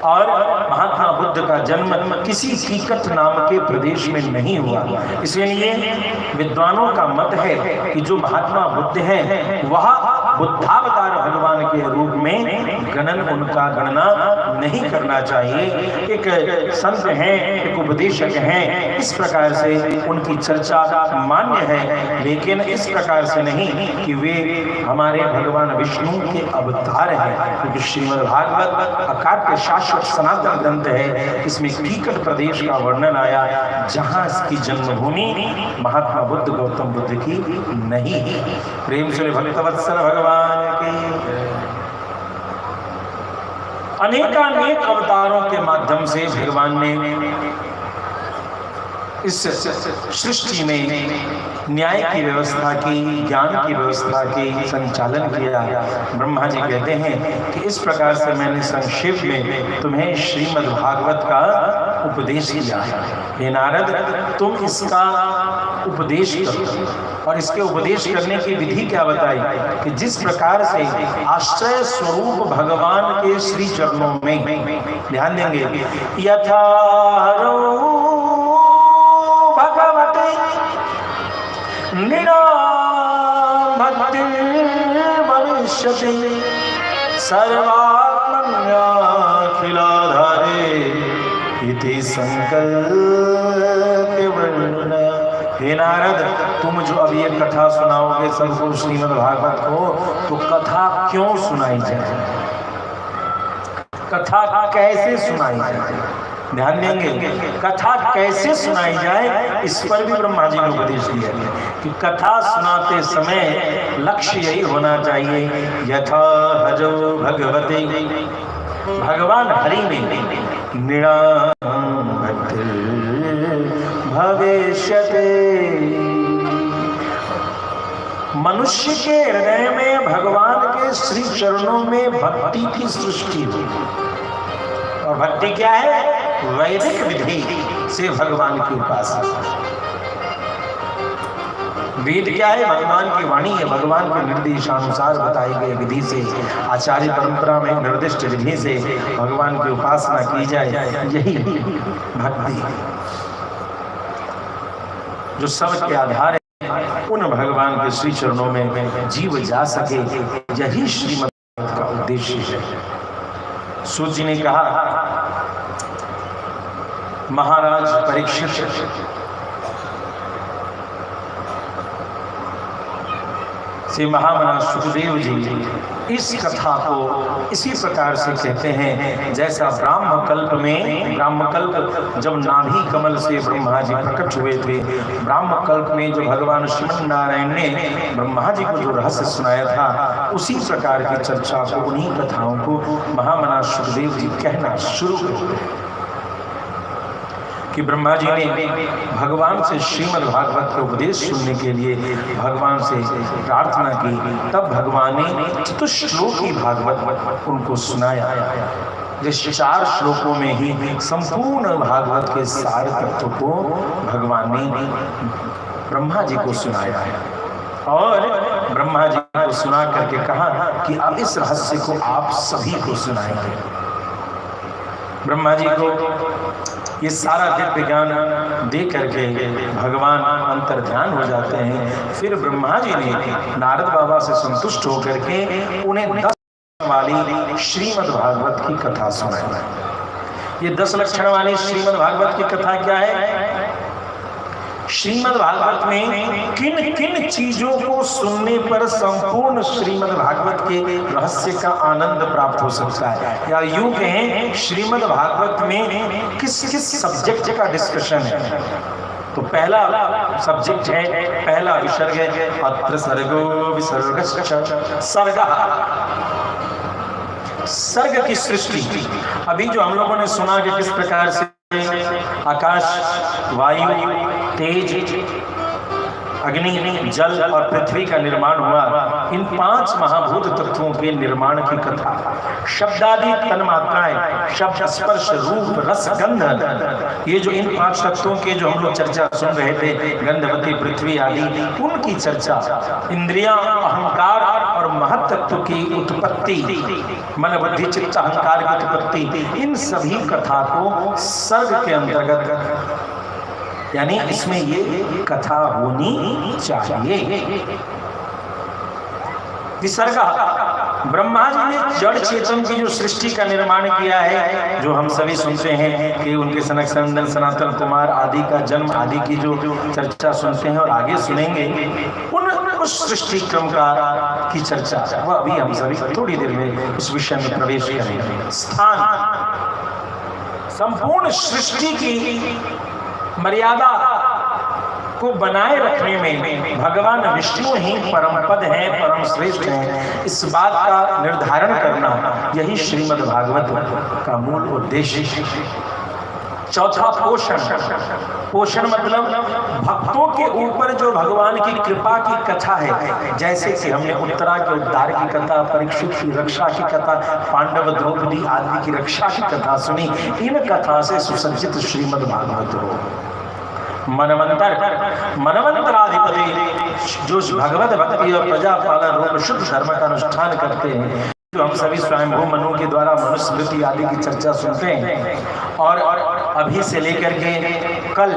Speaker 1: और महात्मा बुद्ध का जन्म किसी कीकट नाम के प्रदेश में नहीं हुआ। इसलिए विद्वानों का मत है कि जो महात्मा बुद्ध है वह बुद्धावतार भगवान के रूप में उनका गणना नहीं करना चाहिए। एक संत हैं, एक उपदेशक हैं, इस प्रकार से उनकी चर्चा मान्य है, लेकिन इस प्रकार से नहीं कि वे हमारे भगवान विष्णु के अवतार हैं। क्योंकि श्रीमद् भागवत अकाट्य शाश्वत सनातन ग्रंथ है। इसमें कीकट प्रदेश का वर्णन आया, जहां इसकी जन्मभूमि महात्मा बुद्ध गौतम बुद्ध की नहीं। प्रेम से भक्तवत्सल भगवान की अनेकानेक अवतारों के माध्यम से भगवान ने इस सृष्टि में न्याय की व्यवस्था की, ज्ञान की व्यवस्था की संचालन किया। ब्रह्मा जी कहते हैं कि इस प्रकार से मैंने संक्षेप में तुम्हें श्रीमद् भागवत का उपदेश किया है। हे नारद, तुम इसका उपदेश करो। और इसके उपदेश करने की विधि क्या बताई कि जिस प्रकार से आश्रय स्वरूप भगवान के श्री चरणों में, ध्यान देंगे, यथा भगवते निराम भक्ति भविष्यति सर्वात्मन्याखिलाधारे इति संकल्प वर्णना। हे नारद, तुम जो अब ये कथा सुनाओगे सबको श्रीमद् भागवत को, तो कथा क्यों सुनाई जाए, कथा कैसे सुनाई जाए, ध्यान देंगे, कथा कैसे सुनाई जाए, इस पर भी ब्रह्मा जी ने उपदेश दिया कि कथा सुनाते समय लक्ष्य यही होना चाहिए, यथा भजो भगवते, भगवान हरि में निराम भविष्यते। मनुष्य के हृदय में भगवान के श्री चरणों में भक्ति की सृष्टि हुई। और भक्ति क्या है? वैदिक विधि से भगवान की उपासना। वेद क्या है? भगवान की वाणी है। भगवान के निर्देशानुसार बताई गई विधि से, आचार्य परंपरा में निर्दिष्ट विधि से भगवान की उपासना की जाए, यही भक्ति जो सबके आधार है। उन भगवान के श्री चरणों में जीव जा सके, यही श्रीमद् का उद्देश्य है। सूत जी ने कहा, महाराज परीक्षित से महामना सुखदेव जी इस कथा को इसी प्रकार से कहते हैं, जैसा ब्राह्मकल्प में, ब्राह्मकल्प जब नाभि कमल से ब्रह्मा जी प्रकट हुए थे, ब्राह्मकल्प में जो भगवान श्रीमन नारायण ने ब्रह्मा जी को जो रहस्य सुनाया था, उसी प्रकार की चर्चा को, उन्हीं कथाओं को महामना सुखदेव जी कहना शुरू करते कि ब्रह्मा जी ने भगवान से श्रीमद् भागवत का उपदेश सुनने के लिए भगवान से प्रार्थना की। तब भगवान ने चतुश्लोकी भागवत उनको सुनाया, जिस 4 श्लोकों में ही संपूर्ण भागवत के सारे तत्व को भगवान ने ब्रह्मा जी को सुनाया है। और ब्रह्मा जी को सुना करके कहा कि अब इस रहस्य को आप सभी को सुनाएंगे। ब्रह्मा जी को ये सारा दिव्य ज्ञान दे करके भगवान अंतर ध्यान हो जाते हैं। फिर ब्रह्मा जी ने नारद बाबा से संतुष्ट होकर के उन्हें 10 वाली श्रीमद् भागवत की कथा सुनाई। ये 10 लक्षण वाली श्रीमद् भागवत की कथा क्या है? श्रीमद् भागवत में किन किन चीजों को सुनने पर संपूर्ण श्रीमद् भागवत के रहस्य का आनंद प्राप्त हो सकता है, या यूं कहें श्रीमद् भागवत में किस किस सब्जेक्ट का डिस्कशन है। तो पहला सब्जेक्ट है, पहला विसर्ग है अत्र सर्गो विसर्गश्च सर्ग। सर्ग की सृष्टि, अभी जो हम लोगों ने सुना कि किस प्रकार से आकाश, वायु, तेज, अग्नि, जल और पृथ्वी का निर्माण हुआ, इन 5 महाभूत तत्वों के निर्माण की कथा, शब्दादि तन्मात्राएं, शब्द, स्पर्श, रूप, रस, गंध, ये जो इन 5 तत्वों के जो हम लोग चर्चा सुन रहे थे, गंधवती, पृथ्वी आदि, उनकी चर्चा, इंद्रियां, अहंकार और महत तत्व की उत्पत्ति, मन, बुद्धि, चित्त, अहंकार की उत्पत्ति, इन सभी कथा को सर्ग के अंतर्गत, यानी इसमें ये कथा होनी चाहिए। विसर्ग, ब्रह्मा जी ने जड़ चेतन की जो सृष्टि का निर्माण किया है, जो हम सभी सुनते हैं कि उनके सनक सनंदन सनातन कुमार आदि का जन्म आदि की जो चर्चा सुनते हैं और आगे सुनेंगे, उस सृष्टि क्रम की चर्चा, वह अभी हम सभी थोड़ी देर में उस विषय में प्रवेश करेंगे। स्थान, संपूर्ण सृष्टि की मर्यादा को बनाए रखने में भगवान विष्णु ही परम पद हैं, परम श्रेष्ठ हैं, इस बात का निर्धारण करना, यही श्रीमद् भागवत का मूल उद्देश्य। चौथा, पोषण। पोषण मतलब भक्तों के ऊपर जो भगवान की कृपा की कथा है, जैसे कि हमने उत्तरा के उद्धार की कथा, परीक्षित की रक्षा की कथा, पांडव द्रौपदी आदि की रक्षा की कथा सुनी, इन कथा से सुसज्जित श्रीमद् भागवत हो। मनवंतराधिपति जो भगवत भक्ति और प्रजा पालन रूप शुद्ध धर्म का अनुष्ठान करते हैं, जो हम सभी स्वयंभू मनु के द्वारा मनुस्मृति आदि की चर्चा सुनते हैं, और अभी से लेकर के कल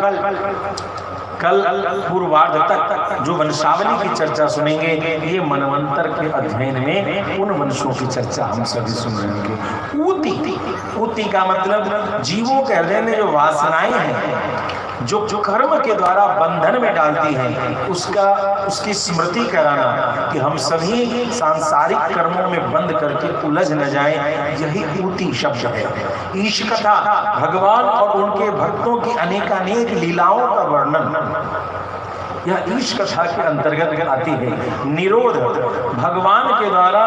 Speaker 1: पूर्वार्ध तक जो वंशावली की चर्चा सुनेंगे, ये मनवंतर के अध्ययन में उन वंशों की चर्चा हम सभी सुन रहेंगे। ऊती का मतलब जीवों के हृदय में जो वासनाएं हैं, जो कर्म के द्वारा बंधन में डालती हैं, उसकी स्मृति कराना, कि हम सभी सांसारिक कर्मों में बंद करके उलझ न जाएं, यही ऊती शब्द है। ईश कथा, भगवान और उनके भक्तों की अनेकानेक लीलाओं का वर्णन, यह ईश कथा के अंतर्गत आती है। निरोध, भगवान के द्वारा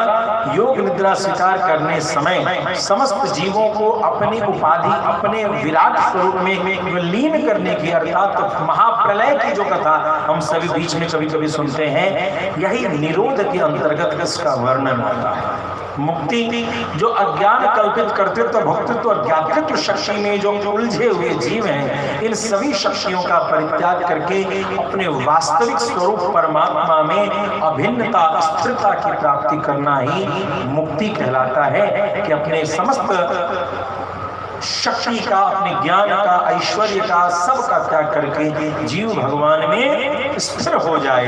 Speaker 1: योग निद्रा स्वीकार करने समय समस्त जीवों को अपनी उपाधि, अपने विराट स्वरूप में लीन करने की, अर्थात महाप्रलय की जो कथा हम सभी बीच में कभी कभी सुनते हैं, यही निरोध के अंतर्गत इसका वर्णन आता है। मुक्ति, जो अज्ञान कल्पित कर्तृत्व, भोक्तृत्व और ज्ञातृत्व शक्ति में जो उलझे हुए जीव हैं, इन सभी शक्तियों का परित्याग करके अपने वास्तविक स्वरूप परमात्मा में अभिन्नता, स्थिरता की प्राप्ति करना ही मुक्ति कहलाता है। कि अपने समस्त शक्ति का, अपने ज्ञान का, ऐश्वर्य का, सब का त्याग करके जीव भगवान में स्थिर हो जाए,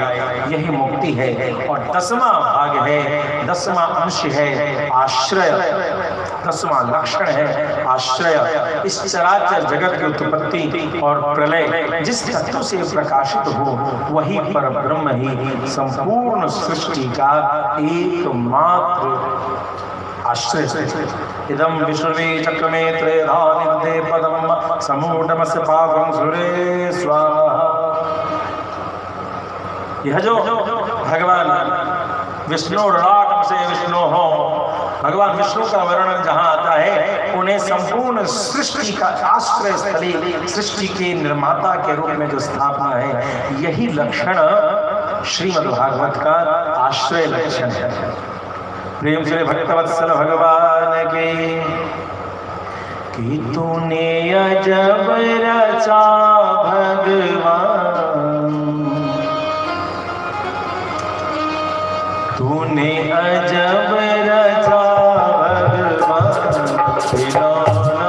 Speaker 1: यही मुक्ति है। और 10वां भाग है, 10वां अंश है आश्रय, 10वां लक्षण है आश्रय। इस चराचर जगत की उत्पत्ति और प्रलय जिस तत्व से प्रकाशित हो, वही पर ब्रह्म ही संपूर्ण सृष्टि का एकमात्र आश्रय। इदं विश्वे चक्रमे त्रयधानिदे पदम समूढमस्य पावं सुरे स्वाहा। यह जो भगवान विष्णु ऋणाकम से विष्णु हो, भगवान विष्णु का वर्णन जहाँ आता है, उन्हें संपूर्ण सृष्टि का आश्रय स्थली, सृष्टि के निर्माता के रूप में जो स्थापना है, यही लक्षण श्रीमद् भागवत का आश्रय लक्षण है। प्रेम से भक्तवत्सल भगवान के, कि तूने अजब रचा भगवान, तूने अजब रचा भगवान, खिलौना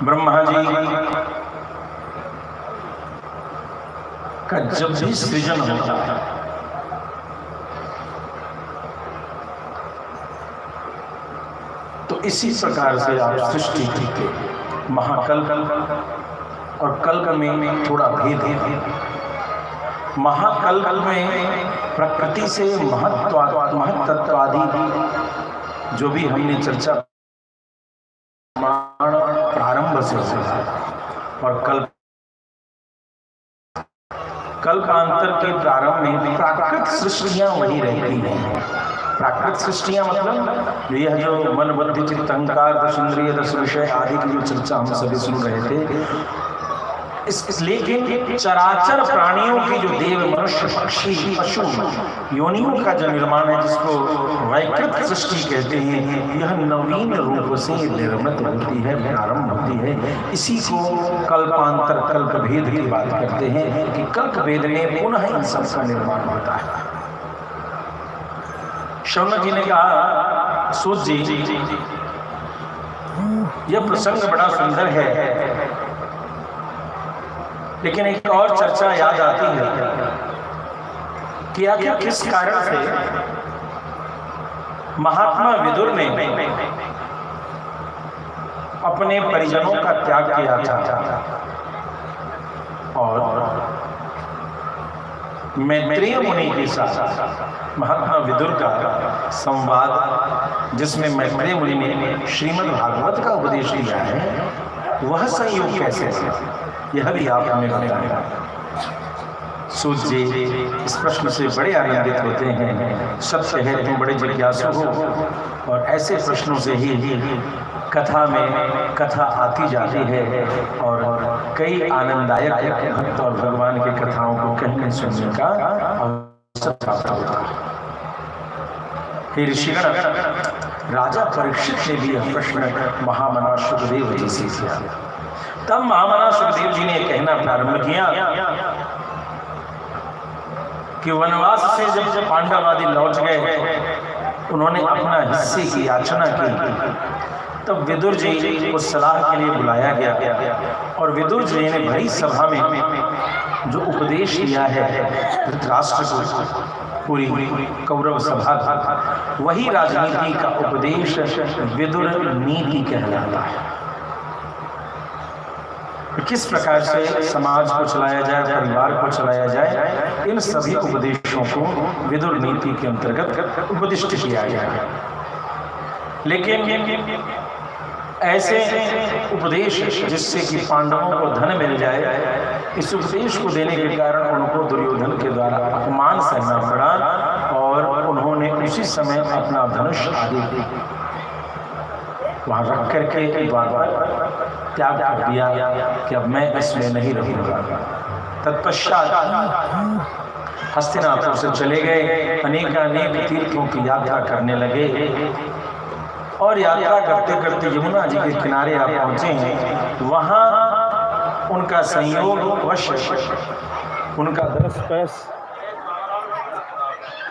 Speaker 1: ब्रह्मा जी का जब भी सृजन होता है तो इसी प्रकार से आप सृष्टि के महाकल्प और कल्प में थोड़ा भेद है। महाकल्प में प्रकृति से महत्त्वादि जो भी हमने चर्चा प्रारंभ से और कल्पांतर के प्रारंभ में प्राकृत सृष्टियां वही रहती हैं। प्राकृत सृष्टियां मतलब यह जो मन बुद्धि चित्त अहंकार 10 इंद्रिय 10 विषय आदि की जो चर्चा हम सभी सुन रहे थे, लेकिन चराचर प्राणियों की जो देव मनुष्य पक्षी पशु योनियों का जो निर्माण है, जिसको वैकृत सृष्टि कहते हैं, यह नवीन रूप से निर्मित होती है, प्रारंभ होती है। इसी को कल्पांतर कल्प भेद की बात करते हैं कि कल्प भेद में पुनः इन सब का निर्माण होता है। शौनक जी ने कहा, सूत जी यह प्रसंग बड़ा सुंदर है, लेकिन एक और चर्चा याद आती है कि आखिर किस कारण से महात्मा विदुर ने अपने परिजनों का त्याग किया था और मैत्रेय मुनि के साथ महात्मा विदुर का संवाद, जिसमें मैत्रेय मुनि ने श्रीमद् भागवत का उपदेश दिया है, वह संयोग कैसे है, यह भी आप हमें बताएं। सूत जी इस प्रश्न से बड़े आनंदित होते हैं। सत्य है तुम बड़े जिज्ञासु हो, और ऐसे प्रश्नों से ही कथा में कथा आती जाती है और कई आनंददायक भक्त और भगवान की कथाओं को कहने सुनने का अवसर प्राप्त होता है। हे ऋषिगण, राजा परीक्षित ने भी यह प्रश्न महामना सुखदेव जी से किया। तब महामना सुखदेव जी ने कहना प्रारंभ किया कि वनवास से जब पांडव आदि लौट गए, उन्होंने अपना हिस्से की याचना की, तब विदुर जी को सलाह के लिए बुलाया गया और विदुर जी ने भरी सभा में जो उपदेश दिया है धृतराष्ट्र को, पूरी कौरव सभा का, वही राजनीति का उपदेश विदुर नीति कहलाता है। किस प्रकार से समाज को चलाया जाए, परिवार को चलाया जाए, इन सभी उपदेशों को विदुर नीति के अंतर्गत उपदिष्ट किया गया है। लेकिन ऐसे उपदेश जिससे कि पांडवों को धन मिल जाए, इस उपदेश को देने के कारण उनको दुर्योधन के द्वारा अपमान सहना पड़ा और उन्होंने उसी समय अपना धनुष आदि वहां रख करके द्वार त्याग कर दिया कि अब मैं इसमें नहीं रहूंगा। तत्पश्चात हस्तिनापुर से चले गए, अनेक तीर्थों की यात्रा करने लगे और यात्रा करते करते यमुना जी के किनारे आप पहुंचे हैं। वहां उनका संयोग वश उनका दरस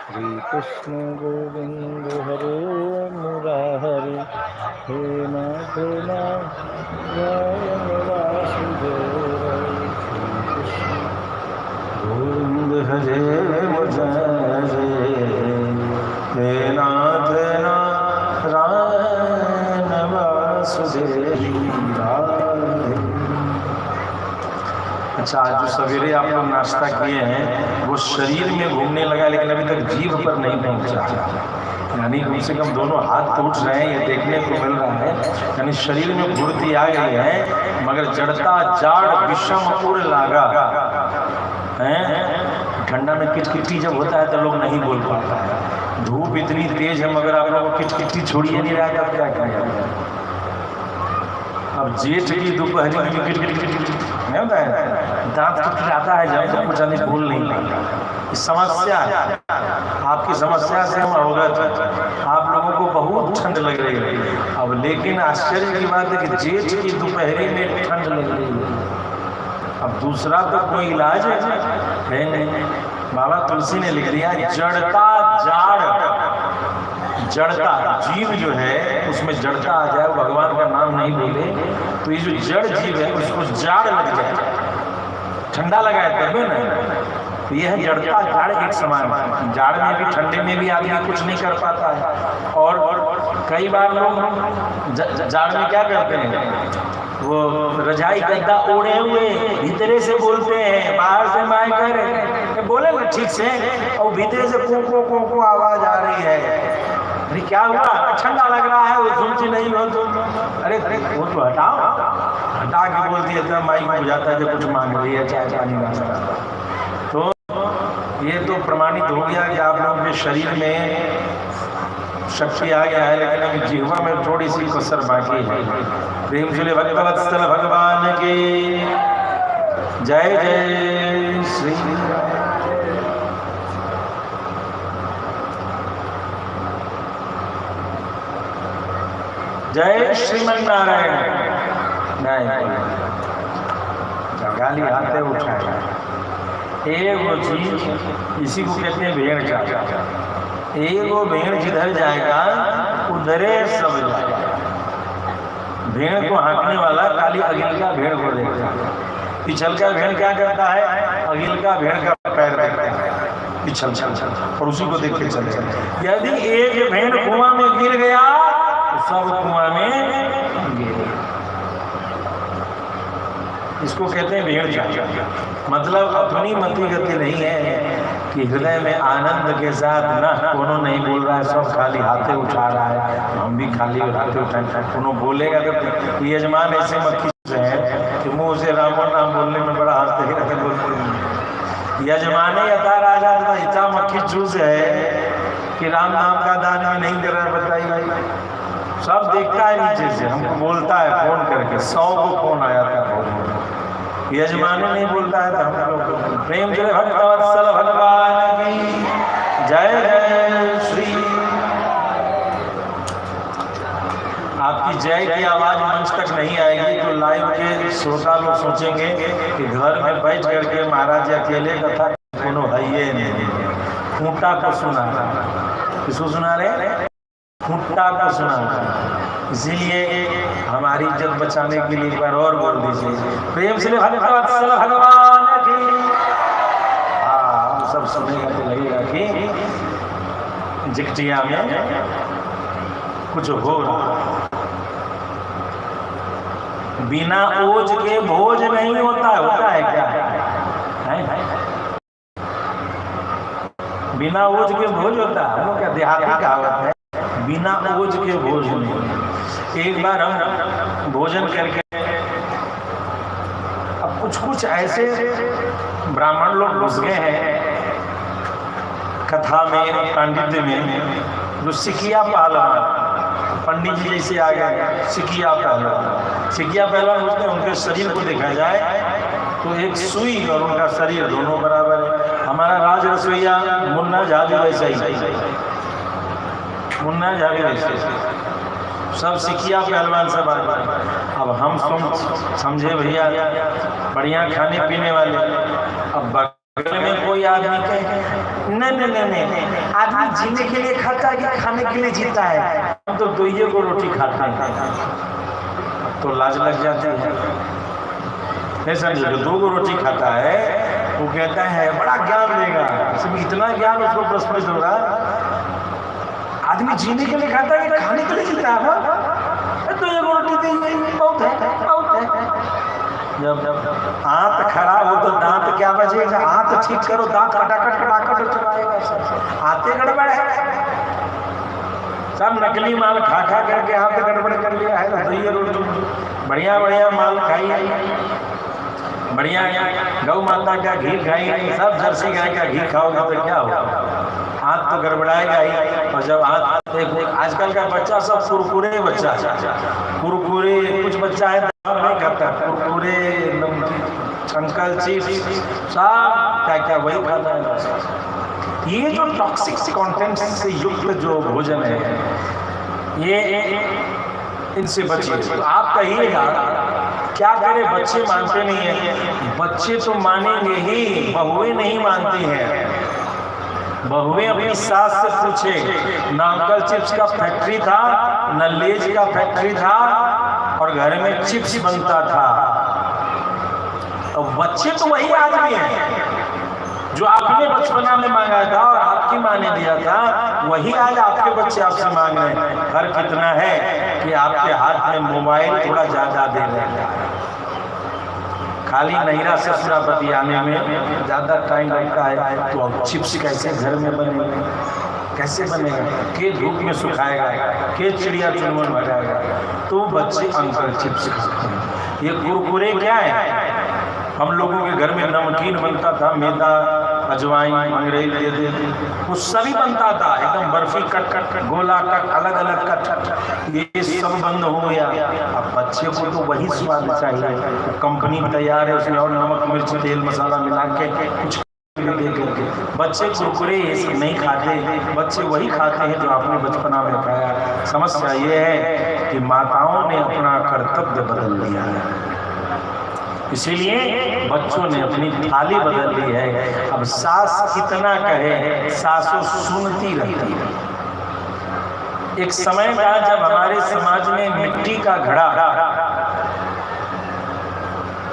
Speaker 2: श्री कृष्ण गोविंद हरे मुरारी, हे नाथ नारायण वासुदेव,
Speaker 1: गोविंद हरे मुरारी, हे नाथ नारायण वासुदेव। अच्छा, आज जो सवेरे आप लोग नाश्ता किए हैं वो शरीर में घूमने लगा, लेकिन अभी तक जीभ पर नहीं पहुंचा। यानी कम से कम दोनों हाथ तो उठ रहे हैं, ये देखने को मिल रहा है। यानी शरीर में फुर्ती आ गई है, मगर जड़ता जाड़ विषम उड़ लागा है। ठंडा में किटकिटी जब होता है तो लोग नहीं बोल पाता है। धूप इतनी तेज है मगर आप लोगों को किटकिटी छोड़िए नहीं रहा था, क्या करें। अब जेठ की दोपहर नहीं होता है, दांत खटखटाता है जब तक कुछ आदमी बोल नहीं पाता। समस्या है, आपकी समस्या से हम अवगत हैं। आप लोगों को बहुत ठंड लग रही है अब, लेकिन आश्चर्य की बात है कि जेठ की दोपहरी में ठंड लग रही है। अब दूसरा तो कोई इलाज है नहीं। बाबा तुलसी ने लिख दिया, जड़ता जाड़, जड़ता जीव जो है उसमें जड़ता आ जाए, भगवान का नाम नहीं बोले तो ये जो जड़ जीव है उसको जाड़ लग जाए, ठंडा लगाए तब ना। तो यह जड़ता जाड़ एक समान है। जाड़ में भी ठंडे में भी आदमी कुछ नहीं कर पाता है। और कई बार लोग जाड़ में क्या करते हैं, वो रजाई गद्दा ओढ़े हुए भीतरे से बोलते हैं, बाहर से माय कर बोले ना ठीक से, और भीतरे से को आवाज आ रही है। अरे क्या हुआ, ठंडा लग रहा है, वो सुनती नहीं हो तो अरे वो तो हटा के बोलती है, तो माइक हो जाता है जब कुछ मांग रही है, चाय पानी मांगता। तो ये तो प्रमाणित हो गया कि आप लोगों के शरीर में शक्ति आ गया है, लेकिन अभी जिह्वा में थोड़ी सी कसर बाकी है। प्रेम से भक्तवत्सल भगवान की जय जय श्री। जय श्रीमन्नारायण। गाली हाथे उठाए। एक वो चीज इसी को कहते हैं भेड़ का। एक वो भेड़ जिधर जाएगा उधरे सब जाएगा। भेड़ को हाँकने वाला काली अगिल का भेड़ को देखता है। पिछल का भेड़ क्या करता है? अगिल का भेड़ का पैर देखता है, पिछल और उसी को देख के चलेगा। यदि एक भेड़ कुआं में गिर गया तो सब कुआं में गिर। इसको कहते हैं भेड़ जाएगा। मतलब अपनी मति गति नहीं है कि हृदय में आनंद के साथ ना कोनो नहीं बोल रहा है, सब खाली हाथे उठा रहा है, हम भी खाली हाथे उठाए। कोनो बोलेगा तो यजमान ऐसे मक्खी है कि मुंह से राम नाम बोलने में बड़ा हंसते रहते बोलते। यजमाने यथा राजा था, इतना मक्खी चूस है कि राम नाम का दान में नहीं कर रहा है। बताइए भाई, सब देखता है नीचे से, हमको बोलता है फोन करके। 100 को फोन आया था, यजमाने नहीं बोलता है। तो हम लोग प्रेम से भक्तवत्सल भगवान की जय जय श्री। आपकी जय की आवाज मंच तक नहीं आएगी तो लाइव के श्रोता लोग सोचेंगे कि घर में बैठ करके महाराज अकेले कथा कोनो है ये नहीं। खूंटा को सुना, किसको सुना रहे? खूंटा को सुना। इसीलिए हमारी इज्जत बचाने के लिए एक बार और बोल दीजिए, प्रेम से भक्तवत्सल भगवान की। हम सब सुनेगा तो लगेगा कि जिक्टिया में कुछ हो रहा। बिना ओज के भोज नहीं होता है। होता है क्या? है? बिना ओज के भोज होता है। हम लोग क्या देहाती कहावत है, बिना ओज के भोज नहीं। एक बार हम भोजन करके, अब कुछ ऐसे ब्राह्मण लोग घुस गए हैं कथा में, पांडित्य में, जो सिकिया पहलवान, पंडित जी जैसे आ गए सिकिया पहलवान। सिकिया पहलवान होते हैं, उनके शरीर को देखा जाए तो एक सुई और उनका शरीर दोनों बराबर है। हमारा राज रसोईया मुन्ना झा भी वैसा ही, मुन्ना झा भी वैसे, सब सिकिया पहलवान सब आए। अब हम समझे भैया बढ़िया खाने पीने वाले। अब बगल में कोई आदमी कहे नहीं, आदमी जीने के लिए खाता है कि खाने के लिए जीता है? हम तो 2 को रोटी खाता है। तो लाज लग जाती है। नहीं समझे, जो 2 को रोटी खाता है वो कहता है बड़ा ज्ञान देगा, इतना ज्ञान उसको प्रस्फुटित होगा। आदमी जीने के लिए खाता है कि खाने के लिए जीता है? तो ये रोटी दी बहुत है, बहुत है। जब आंत खराब हो तो दांत क्या बचेगा? आंत ठीक करो, दांत खटाखट चबाएगा। आंतें गड़बड़ है, सब नकली माल खा करके आंत गड़बड़ कर लिया है। तो ये रोटी बढ़िया माल खाइए, बढ़िया गौ माता का घी खाइए, सब जर्सी गाय का घी खाओगे तो क्या होगा? हाथ तो गड़बड़ाएगा ही। और जब हाथ, आजकल का बच्चा सब कुरकुरे बच्चा, कुरकुरे, कुछ बच्चा है नहीं खाता, कुरकुरे, अंकल चिप्स, सब क्या वही खाता है। ये जो टॉक्सिक कंटेंट से युक्त जो भोजन है, ये इनसे बचिए। तो आप कहिएगा क्या करे? बच्चे मानते नहीं है। बच्चे तो मानेंगे ही, बहुएं नहीं मानती हैं। बहुएं अपनी सास से पूछे, न अंकल चिप्स का फैक्ट्री था, न लेज का फैक्ट्री था, और घर में चिप्स बनता था। और बच्चे तो वही आदमी हैं जो आपने बचपना में मांगा था और आपकी माँ ने दिया था, वही आज आपके बच्चे आपसे मांग रहे हैं। फर्क इतना है कि आपके हाथ में मोबाइल थोड़ा ज्यादा दे रहे हैं। खाली नैरा ससुरापति आने में ज्यादा टाइम लगता है, तो अब चिप्स कैसे घर में बनेगा? कैसे बनेगा? के धूप में सुखाएगा, के चिड़िया चुनवन भगाएगा? तो बच्चे अंकल चिप्स खाते हैं। ये कुरकुरे क्या है? हम लोगों के घर में नमकीन बनता था, मैदा अजवाइन, अंग्रेज दे दे, वो सभी बनता था एकदम बर्फी कट कट कट, गोला कट, अलग अलग कट, ये सब बंद हो गया। अब बच्चे को तो वही स्वाद चाहिए, कंपनी तैयार है, उसमें और नमक मिर्च तेल मसाला मिला के कुछ बच्चे कुरकुरे ये सब नहीं खाते, बच्चे वही खाते हैं जो आपने बचपना में खाया। समस्या ये है कि माताओं ने अपना कर्तव्य बदल लिया है, इसीलिए बच्चों ने अपनी थाली बदल ली है। अब सास कितना कहे, सासों सुनती रहती है। एक समय था जब हमारे समाज में मिट्टी का घड़ा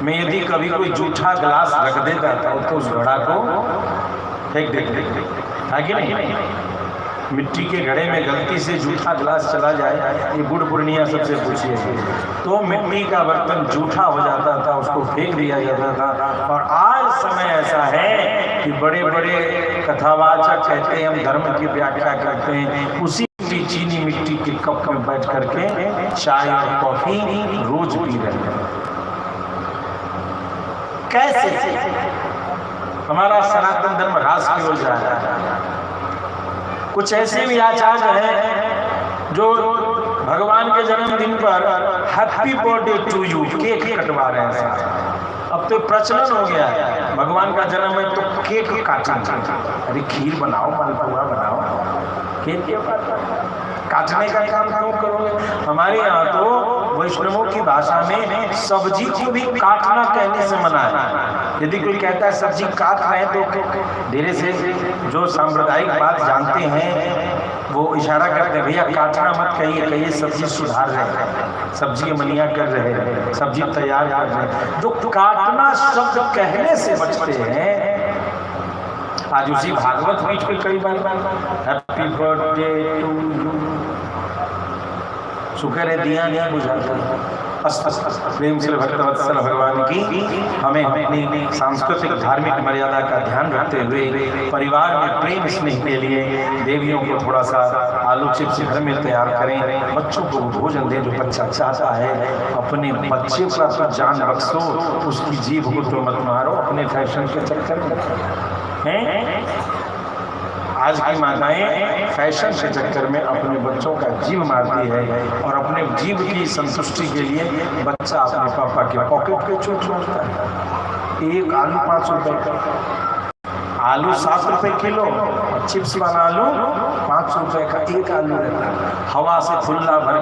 Speaker 1: में यदि कभी कोई जूठा गिलास रख देता था तो उस घड़ा को फेंक देते था कि नहीं। मिट्टी के घड़े में गलती से जूठा गिलास चला जाए, ये गुड़ पूर्णिया सबसे पूछिए, तो मिट्टी का बर्तन जूठा हो जाता था, उसको फेंक दिया जाता था। और आज समय ऐसा है कि बड़े बड़े कथावाचक कहते हैं, हम धर्म की व्याख्या करते हैं, उसी चीनी मिट्टी के कप में बैठ करके चाय और कॉफी रोज पी रहे हैं। कैसे हमारा सनातन धर्म ह्रास की ओर जा रहा है। कुछ ऐसे भी आचार्य हैं जो भगवान के जन्मदिन पर happy birthday to you cake कटवा रहे हैं। अब तो प्रचलन हो गया है, भगवान का जन्म है तो केक काटना। अरे खीर बनाओ, मालपुआ बनाओ, केक क्यों काटने का काम क्यों करोगे? हमारे यहाँ तो वैष्णवों की भाषा में सब्जी को भी काटना कहने से मना है। यदि कोई कहता है सब्जी काट रहे हैं तो धीरे से जो सांप्रदायिक बात जानते हैं वो इशारा करते हैं, भैया काटना मत कहिए, कहिए सब्जी सुधार रहे हैं, सब्जी मनिया कर रहे हैं, सब्जी तैयार कर रहे हैं। जो काटना शब्द कहने से बचते हैं, आज उसी भागवत बीच में कई बार हैप्पी बर्थडे टू यू, शुक्र है दिया नहीं बुझाता। प्रेम से भक्तवत्सल भगवान की हमें अपनी सांस्कृतिक धार्मिक मर्यादा का ध्यान रखते हुए परिवार में प्रेम स्नेह के लिए देवियों को थोड़ा सा आलू चिप्स घर में तैयार करें, बच्चों को भोजन दें जो बच्चा चाहता है। अपने बच्चे का तो जान बख्शो, उसकी जीभ को तो मत मारो अपने फैशन के चक्कर में हैं। आज की माताएं फैशन के चक्कर में अपने बच्चों का जीव मारती है और अपने जीव की संतुष्टि के लिए बच्चा अपने पापा के पॉकेट पे चोट मारता है। एक आलू 5 रुपए का, आलू 7 रुपए किलो, चिप्स वाला आलू 5 रुपए का एक आलू रहता है। हवा से खुला भर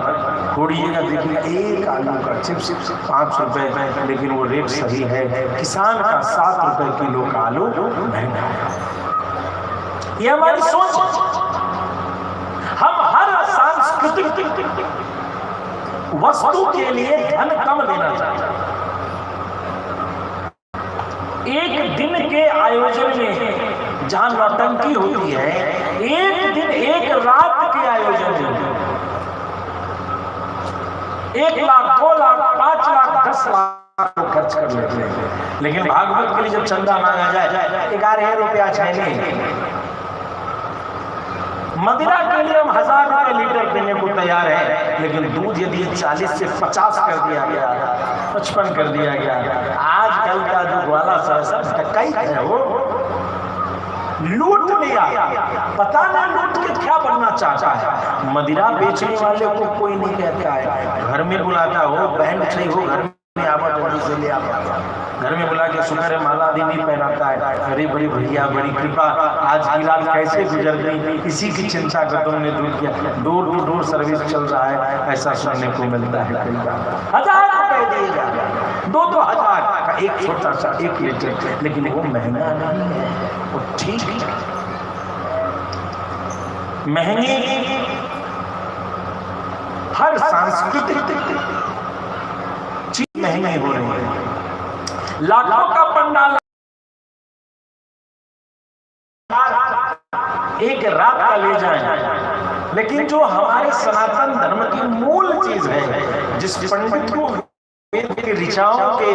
Speaker 1: खोड़िएगा देखिएगा एक आलू का चिप्स 5 रुपए, लेकिन वो रेट सही है। किसान का 7 रुपए किलो का आलू महंगा है। ये हमारी सोच, हम हर सांस्कृतिक वस्तु के लिए धन कम देना चाहते हैं। एक दिन के आयोजन में जहां नौटंकी होती है, एक दिन एक रात के आयोजन में 1 लाख 2 लाख 5 लाख 10 लाख खर्च कर लेते हैं। लेकिन भागवत के लिए जब चंदा मांगा जाए 11 रुपया चाहिए। मदिरा के लिए हम 1000 रुपए लीटर देने को तैयार है, लेकिन दूध यदि 40 से 50 कर दिया गया, 55 कर दिया गया, आजकल का दूध वाला सब टकाई है, वो लूट लिया। पता ना लूट के क्या बनना चाहता है। मदिरा बेचने वाले को कोई नहीं कहता है, घर में बुलाता हो, बहन सही हो घर में आवा जल्दी से ले आता, घर में बुला के सुनहरे माला आदि नहीं पहनाता है। अरे बड़ी भैया बड़ी कृपा, आज की रात कैसे गुजर गई, इसी की चिंता का तुमने दूर किया। डोर सर्विस चल रहा है, ऐसा सुनने को मिलता है। 1000 रुपए दिएगा, 2-2 हजार का एक छोटा सा 1 लीटर, लेकिन वो महंगा नहीं है, वो ठीक है। महंगे हर सांस्कृतिक चीज महंगी हो रही है। लाखों का पंडाल एक रात का ले जाएं, लेकिन जो हमारे सनातन धर्म की मूल चीज है, जिस पंडित को वेद के ऋचाओं के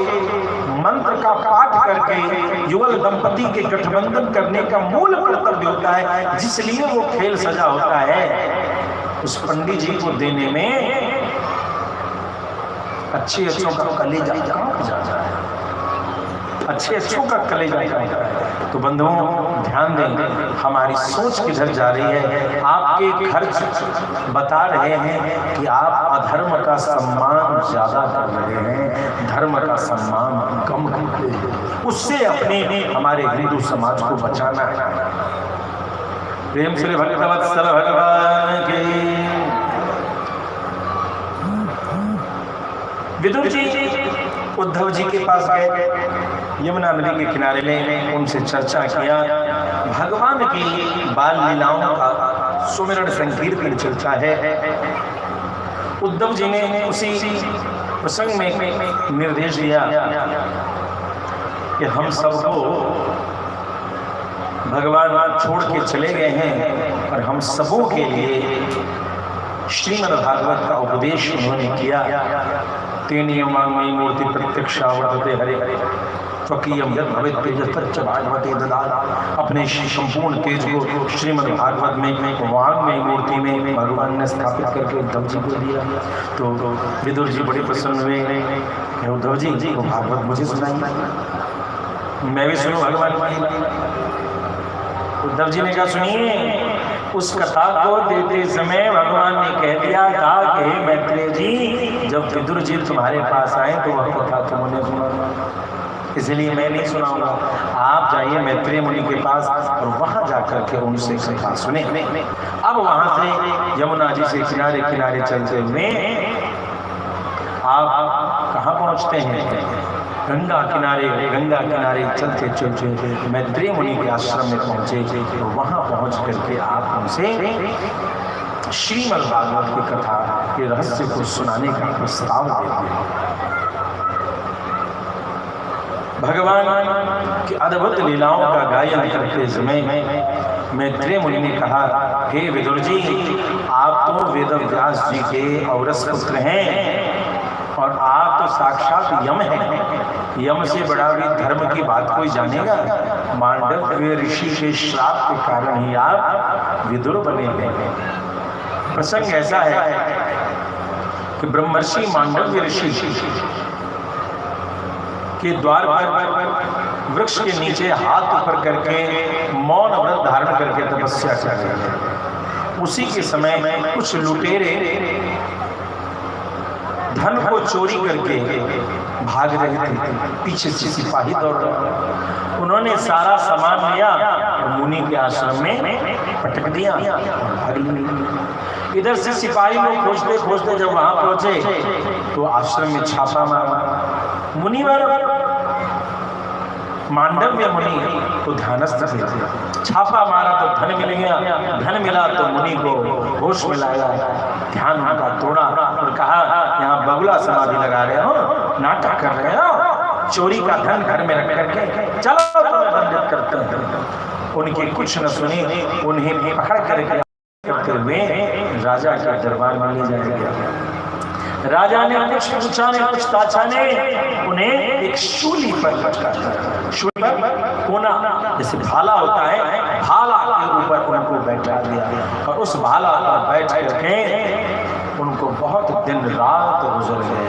Speaker 1: मंत्र का पाठ करके युगल दंपति के गठबंधन करने का मूल कर्तव्य होता है, जिसलिए वो खेल सजा होता है, उस पंडित जी को देने में अच्छे अच्छों का कलेजा कहाँ जाता है। अच्छे अच्छों का कलेजा काटता है। तो बंधुओं ध्यान दें, हमारी सोच किधर जा रही है। आपके खर्च बता रहे हैं कि आप अधर्म का सम्मान ज्यादा कर रहे हैं, धर्म का सम्मान कम कर रहे हैं। उससे अपने हमारे हिंदू समाज को बचाना है। प्रेम श्री भक्तवत्सल भगवान की। विदुर जी उद्धव जी के पास गए, यमुना नदी के किनारे में उनसे चर्चा किया। भगवान की बाल लीलाओं का सुमिरन संकीर्तन चलता है। उद्धव जी ने उसी प्रसंग में निर्देश दिया कि हम सबको भगवान छोड़ के चले गए हैं और हम सबों के लिए श्रीमद् भागवत का उपदेश उन्होंने किया। तेनियमांगमयी मूर्ति प्रत्यक्षावर्तते हरे स्वकीयम यद भवेत् तेजस्तच्च भागवते ददात्। अपने संपूर्ण तेज को श्रीमद् भागवत में वांगमयी मूर्ति में भगवान ने स्थापित करके उद्धव जी को दिया। तो विदुर जी बड़े प्रसन्न हुए। उद्धव जी वो भागवत मुझे सुनाइए, मैं भी सुनूं भगवान की। उद्धव जी ने कहा सुनिए, उस कथा को देते समय भगवान ने कह दिया था कि मैत्रेय जी जब विदुर जी तुम्हारे पास आए तो वह कथा तुमने सुना, इसलिए मैं नहीं सुनाऊंगा। आप जाइए मैत्रेय मुनि के पास और वहां जाकर के उनसे कथा सुने। अब वहां से यमुना जी से किनारे किनारे चलते हुए आप कहाँ पहुंचते हैं? गंगा किनारे चलते चलते मैत्रेय मुनि के आश्रम में पहुंचे। तो वहां पहुंच करके आप उनसे श्रीमद् भागवत की कथा के रहस्य को सुनाने का प्रस्ताव देते। भगवान की अद्भुत लीलाओं का गायन करते समय मैत्रेय मुनि ने कहा, हे विदुर जी, आप तो वेद व्यास जी के औरस पुत्र हैं और आप तो साक्षात यम हैं। यम से बड़ा भी धर्म की बात कोई जानेगा? मांडव्य ऋषि के श्राप के कारण ही आप विदुर बने हैं। प्रसंग ऐसा है कि ब्रह्मर्षि मांडव्य ऋषि के द्वार पर वृक्ष के नीचे हाथ ऊपर करके मौन व्रत धारण करके तपस्या कर रहे थे। उसी के समय में कुछ लुटेरे धन को चोरी करके भाग रहे थे। पीछे से सिपाही दौड़ रहे। उन्होंने सारा सामान लिया और मुनि के आश्रम में पटक दिया और भाग लिए। इधर से सिपाही लोग खोजते खोजते जब वहां पहुंचे तो आश्रम में छापा मारा। मुनिवर मांडव्य मुनि तो ध्यानस्थ थे। छापा मारा तो धन मिल गया, धन मिला तो मुनि को होश में लाया, ध्यान उनका तोड़ा और कहा, यहाँ बगुला समाधि लगा रहे हो, नाटक कर रहे हो, चोरी का धन घर में रख करके चलो तुम्हें दंडित करते हैं। उनकी कुछ न सुनी, उन्हें पकड़ करके करते हुए राजा के दरबार में ले जाया गया। राजा ने कुछ पूछा ने कुछ ताछा ने उन्हें एक शूली पर लटका। शूली पर कोना जैसे भाला होता है, भाला के ऊपर उनको बैठा दिया और उस भाला पर बैठ करके उनको बहुत दिन रात गुजर गए।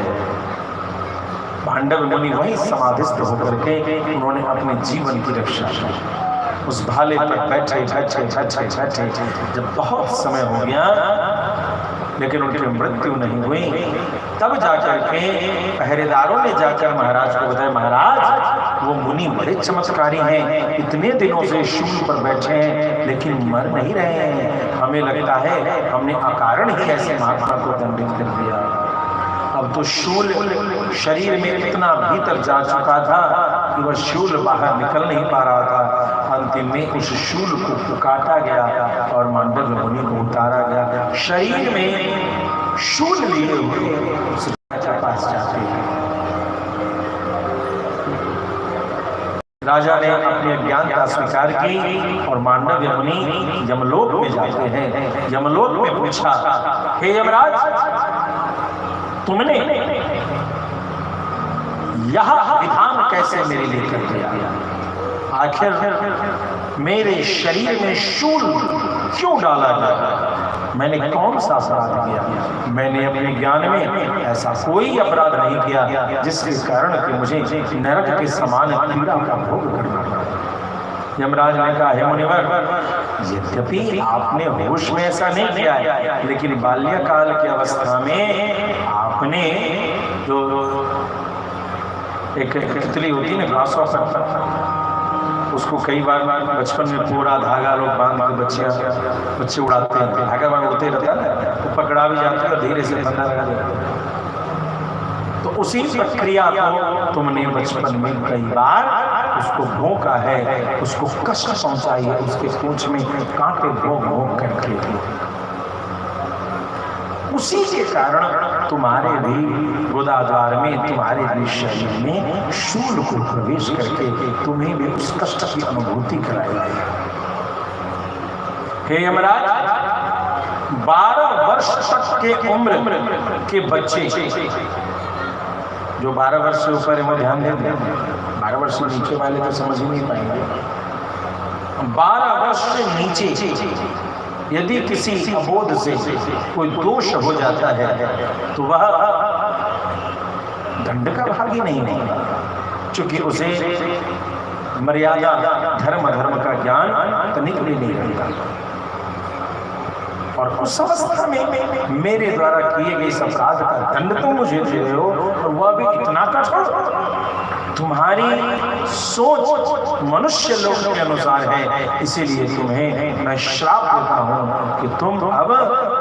Speaker 1: पांडव मुनि वहीं समाधिस्थ होकर के उन्होंने अपने जीवन की रक्षा की। उस भाले पर बैठे बैठे बैठे बैठे जब बहुत समय हो गया लेकिन उनकी मृत्यु नहीं हुई, तब जाकर के पहरेदारों ने जाकर महाराज को बताया, महाराज वो मुनि बड़े चमत्कारी हैं, इतने दिनों से शूल पर बैठे हैं लेकिन मर नहीं रहे हैं। हमें लगता है हमने अकारण ही ऐसे महात्मा को दंडित कर दिया। अब तो शूल शरीर में इतना भीतर जा चुका था कि वह शूल बाहर निकल नहीं पा रहा था। अंतिम में उस शूल को काटा गया और मांडव्य मुनि को उतारा गया। शरीर में शूल लिए हुए उस राजा पास जाते हैं। राजा ने अपनी अज्ञानता स्वीकार की और मांडव्य मुनि यमलोक में जाते हैं। यमलोक में पूछा, हे यमराज, तुमने यह विधान कैसे मेरे लिए कर दिया? आखिर मेरे शरीर में शूल क्यों डाला गया? मैंने कौन सा अपराध किया? मैंने अपने ज्ञान में ऐसा कोई अपराध नहीं किया जिसके कारण कि मुझे नरक के समान पीड़ा का भोग करना पड़ा। यमराज ने कहा, हे मुनिवर, यद्यपि आपने होश में ऐसा नहीं किया है, लेकिन बाल्यकाल की अवस्था में आपने जो एक तितली होती है ना, घासों पर, उसको कई बार बचपन में पूरा धागा लोग बांध के बच्चे उड़ाते हैं, धागा बार उड़ते रहता है तो पकड़ा भी जाता है और धीरे से फंदा लगा देता है। तो उसी प्रक्रिया को तुमने बचपन में कई बार उसको भोंका है, उसको कष्ट पहुंचाई है, उसके पूंछ में कांटे भोंक भोंक करके। उसी के कारण तुम्हारे भी गोदाद्वार में, तुम्हारे भी शरीर में शूल को प्रवेश करके तुम्हें भी उस कष्ट की अनुभूति कराई। हे यमराज, 12 वर्ष तक के उम्र के बच्चे, जो 12 वर्ष से ऊपर है वो ध्यान देते हैं, 12 वर्ष से नीचे वाले तो समझ ही नहीं पाएंगे। 12 वर्ष से नीचे यदि किसी अबोध से कोई दोष हो जाता है तो वह दंड का भागी नहीं होगा, क्योंकि उसे मर्यादा धर्म का ज्ञान तनिक भी नहीं रहता। और उस अवस्था में मेरे द्वारा किए गए इस अपराध का दंड तो मुझे दे रहे हो, और वह भी कितना कठोर। तुम्हारी सोच मनुष्य लोक के अनुसार है, इसीलिए तुम्हें मैं श्राप देता हूं कि तुम अब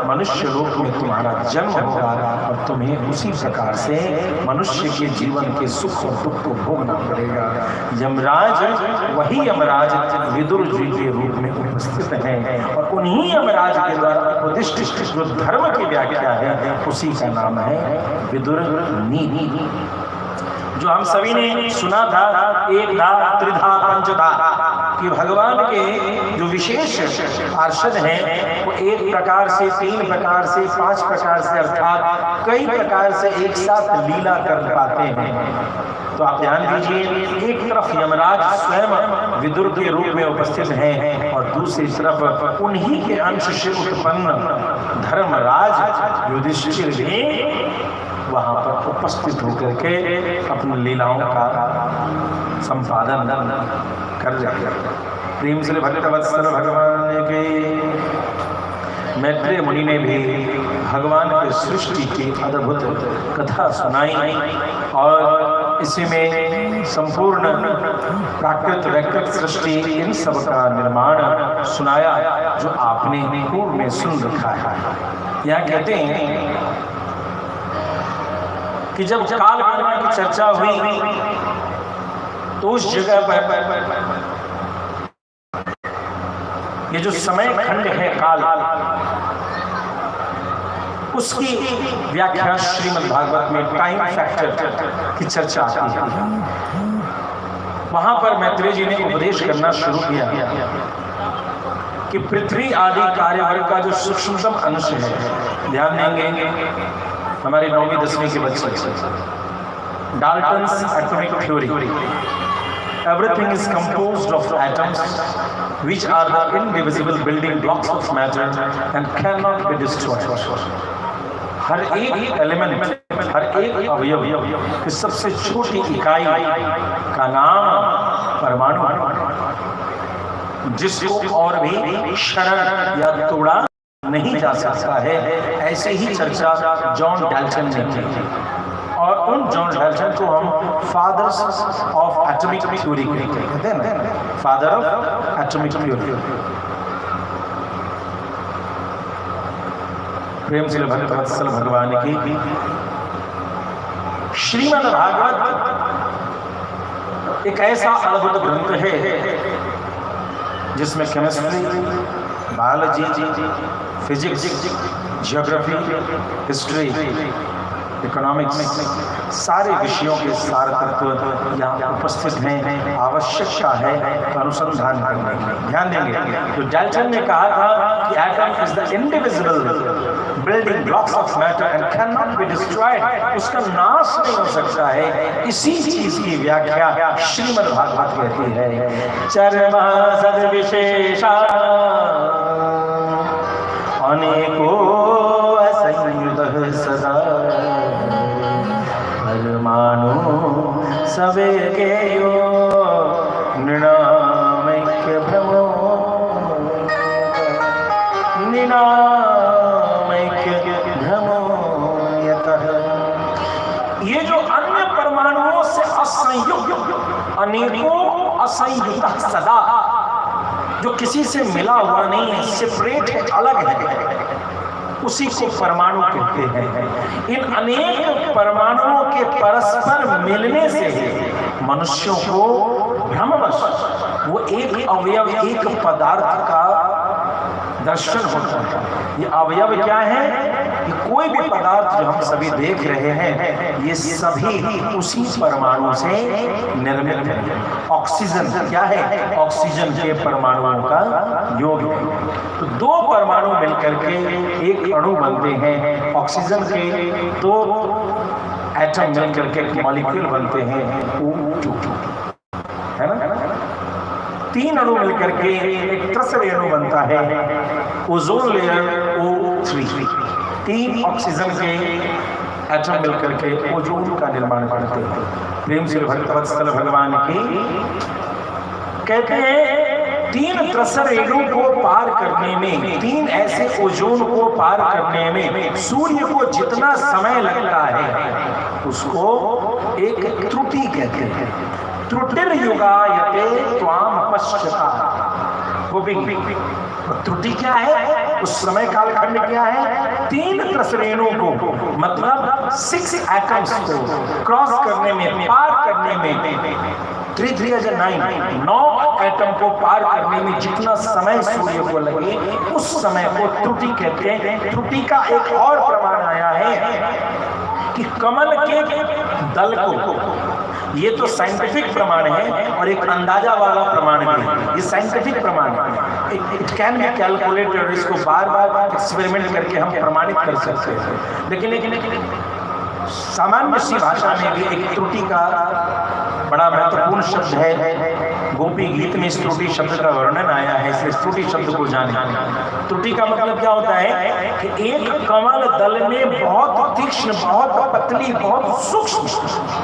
Speaker 1: मनुष्य लोक में तुम्हारा जन्म होगा और तुम्हें उसी प्रकार से मनुष्य के जीवन के सुख और दुख को भोगना पड़ेगा। यमराज वही यमराज विदुर जी के रूप में उपस्थित हैं, और उन्हीं यमराज के द्वारा उपदिष्ट जो धर्म की व्याख्या है उसी का नाम है विदुर नीति, जो हम सभी ने सुना था। एक धा त्रिधा पंचधा कि भगवान के जो विशेष पार्षद हैं वो एक प्रकार से, 3 प्रकार से, 5 प्रकार से, अर्थात कई प्रकार से एक साथ लीला कर पाते हैं। तो आप ध्यान दीजिए, एक तरफ यमराज स्वयं विदुर के रूप में उपस्थित हैं और दूसरी तरफ उन्हीं के अंश से उत्पन्न धर्मराज युधिष्ठिर भी वहां पर उपस्थित होकर के अपनी लीलाओं का संपादन कर रहे हैं। प्रेम से भक्तवत्सल भगवान के मैत्रेय मुनि ने भी भगवान के सृष्टि की अद्भुत कथा सुनाई, और इसी में संपूर्ण प्राकृत वैकृत सृष्टि इन सब का निर्माण सुनाया, जो आपने पूर्व में सुन रखा है। यहाँ कहते हैं कि जब काल गणना की चर्चा हुई तो उस जगह पर ये जो समय खंड है काल, उसकी व्याख्या श्रीमद् भागवत में टाइम फैक्टर की चर्चा आती है। वहां पर मैत्रेय जी ने उपदेश करना शुरू किया कि पृथ्वी आदि कार्यवर्ग का जो सूक्ष्मतम अंश है, ध्यान देंगे हमारे 9वीं 10वीं के बच्चे, Dalton's atomic theory, everything is composed of atoms which are the indivisible building blocks of matter and cannot be destroyed. हर एक एलिमेंट, हर एक अवयव की सबसे छोटी इकाई का नाम परमाणु, जिसको और भी क्षरण या तोड़ा नहीं जा सकता है। ऐसे ही चर्चा जॉन डाल्टन ने की, और उन जॉन डाल्टन को हम फादर्स ऑफ एटॉमिक थ्योरी कहते हैं ना, फादर ऑफ एटॉमिक थ्योरी। प्रेम से भक्तवत्सल भगवान की श्रीमद् भागवत एक ऐसा अद्भुत ग्रंथ है जिसमें chemistry, biology, physics, geography, history, economics, सारे विषयों के सार तत्व यहाँ उपस्थित हैं। आवश्यकता है तो अनुसंधान करने की। ध्यान देंगे, तो डाल्टन ने कहा था कि atom is the indivisible building blocks of matter and can not be destroyed, उसका नाश नहीं हो सकता है। इसी चीज की व्याख्या श्रीमद् भागवत कहती है। चरमा सद विशेषा अनेको असंयुतः सदा परमाणु सबे गेयो नृणामैक्य भ्रमो नृणामैक्य भ्रमो यतः। ये जो अन्य परमाणुओं से असंयुक्त, अनेकों असंयुतः सदा, जो किसी से मिला हुआ नहीं है, सेपरेट है, अलग है, उसी को परमाणु कहते हैं। इन अनेक परमाणुओं के परस्पर मिलने से मनुष्यों को भ्रमवश वो एक अवयव, एक पदार्थ का दर्शन होता है। ये अवयव क्या है? ये कोई भी पदार्थ जो हम सभी देख रहे हैं, ये सभी उसी परमाणु से निर्मित है। ऑक्सीजन क्या है? ऑक्सीजन के परमाणुओं का योग है। तो दो परमाणु मिलकर के एक अणु बनते हैं। ऑक्सीजन के दो एटम मिलकर के मॉलिक्यूल बनते हैं, O2, है ना? तीन अणु मिलकर के एक त्रिसरी अणु बनता है, ओजोन लेयर O3। तीन ऑक्सीजन के एटम मिलकर के ओजोन का निर्माण करते हैं। प्रेम से भक्तवत्सल भगवान की कहते हैं, तीन त्रिसर रेणु को पार करने में, तीन ऐसे ओजोन को पार करने में सूर्य को जितना समय लगता है उसको एक त्रुटि कहते हैं। त्रुटिर्युगायते त्वाम पश्यता। त्रुटि क्या है? उस समय कालखंड क्या है? तीन त्रिसरेणु को, मतलब 6 एटम्स को क्रॉस करने में, पार करने में, 3 3 9, 9 एटम को पार करने में जितना समय सूर्य को लगे, उस समय को त्रुटि कहते हैं। त्रुटि का एक और प्रमाण आया है कि कमल के दल को, ये तो साइंटिफिक प्रमाण है और एक अंदाजा वाला प्रमाण भी है। ये साइंटिफिक प्रमाण है, इट कैन बी कैलकुलेटेड, इसको बार बार एक्सपेरिमेंट करके हम प्रमाणित कर सकते हैं। लेकिन सामान्य सी भाषा में भी एक त्रुटि का बड़ा महत्वपूर्ण शब्द है। गोपी गीत में इस त्रुटि शब्द का वर्णन आया है, इसलिए त्रुटि शब्द को जाने। त्रुटि का मतलब क्या होता है कि एक कमल दल में बहुत तीक्ष्ण, बहुत पतली, बहुत सूक्ष्म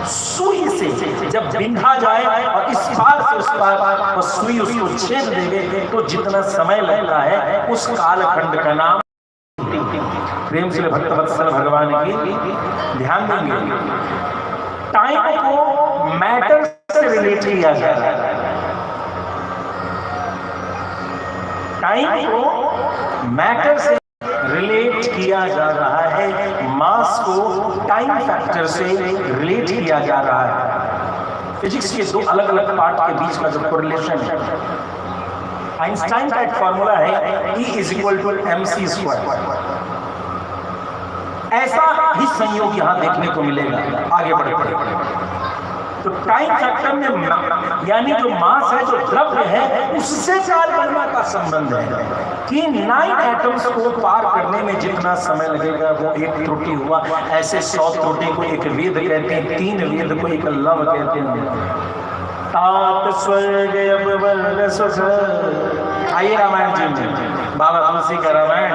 Speaker 1: सुई से जब बिंधा जाए और इस पार से उस पार और सुई उसको छेद देवे, तो जितना समय लगता है उस कालखंड का नाम। प्रेम से भक्तवत्सल भगवान की ध्यान देंगे, टाइम को मैटर से रिलेट किया जा रहा है। टाइम को मैटर से रिलेट किया जा रहा है, मास को टाइम फैक्टर से रिलेट किया जा रहा है। फिजिक्स के दो अलग अलग पार्ट के बीच का जो कोरिलेशन है, आइंस्टाइन का एक फॉर्मूला है E = mc²। ऐसा ही संयोग यहां देखने को मिलेगा। आगे बढ़ते तो टाइम फैक्टर में यानी जो मास है, जो द्रव्य है, उससे कालगणना का संबंध है कि 9 एटम्स को पार करने में जितना समय लगेगा वो एक त्रुटि हुआ। ऐसे 100 त्रुटि को एक वेद कहते हैं, 3 वेद को एक लव कहते हैं। तात स्वर्ग अपवर्ग सुख। आइए रामायण जी में, बाबा तुलसी का रामायण।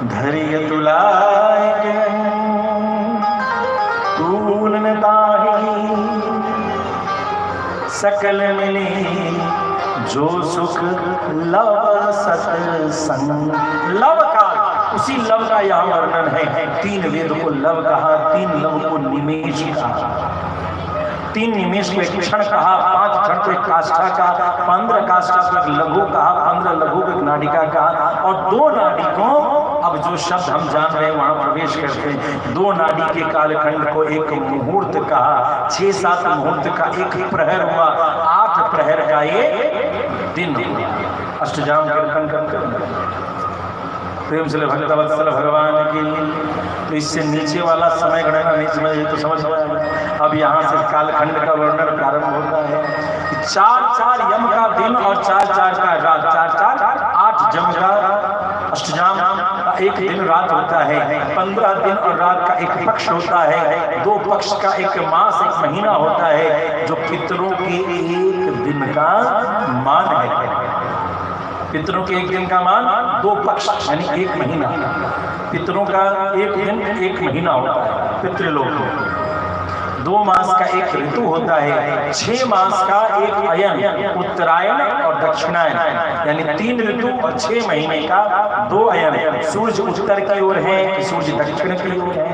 Speaker 1: धरिय तुलाय तूल न ताहि सकल मिली जो सुख लव सत्संग। लव का, उसी लव का यहाँ वर्णन है। 3 वेद को लव कहा, 3 लव को निमेष कहा, 3 निमेष को एक क्षण कहा, 5 क्षण को एक काष्ठा कहा, 15 काष्ठा को एक लघु कहा, 15 लघु को एक नाडिका कहा, और 2 नाडी को, अब जो शब्द हम जान रहे हैं वहां प्रवेश करते हैं, 2 नाडी के कालखंड को एक मुहूर्त कहा, 6-7 मुहूर्त का एक प्रहर हुआ, 8 प्रहर का एक दिन हुआ। अष्टजाम कीर्तन करते प्रेम से भक्तवत्सल भगवान की। तो इससे नीचे वाला समय गणना नहीं समझ तो समझ में। अब यहाँ से कालखंड का वर्णन प्रारंभ होता है। 4-4 यम का दिन और 4-4 का रात, 4-4 8 जम का अष्टजाम का एक दिन रात होता है। 15 दिन और रात का एक पक्ष होता है। 2 पक्ष का एक मास, एक महीना होता है, जो पितरों के एक दिन का मान है। पितरों के एक दिन का मान 2 पक्ष यानी 1 महीना। पितरों का एक दिन 1 महीना होता है पितृलोक में। 2 मास का एक ऋतु होता है, 6 मास का एक अयन, उत्तरायण और दक्षिणायन, यानी 3 ऋतु और 6 महीने का 2 अयन। सूर्य उत्तर की ओर है, सूर्य दक्षिण की ओर है।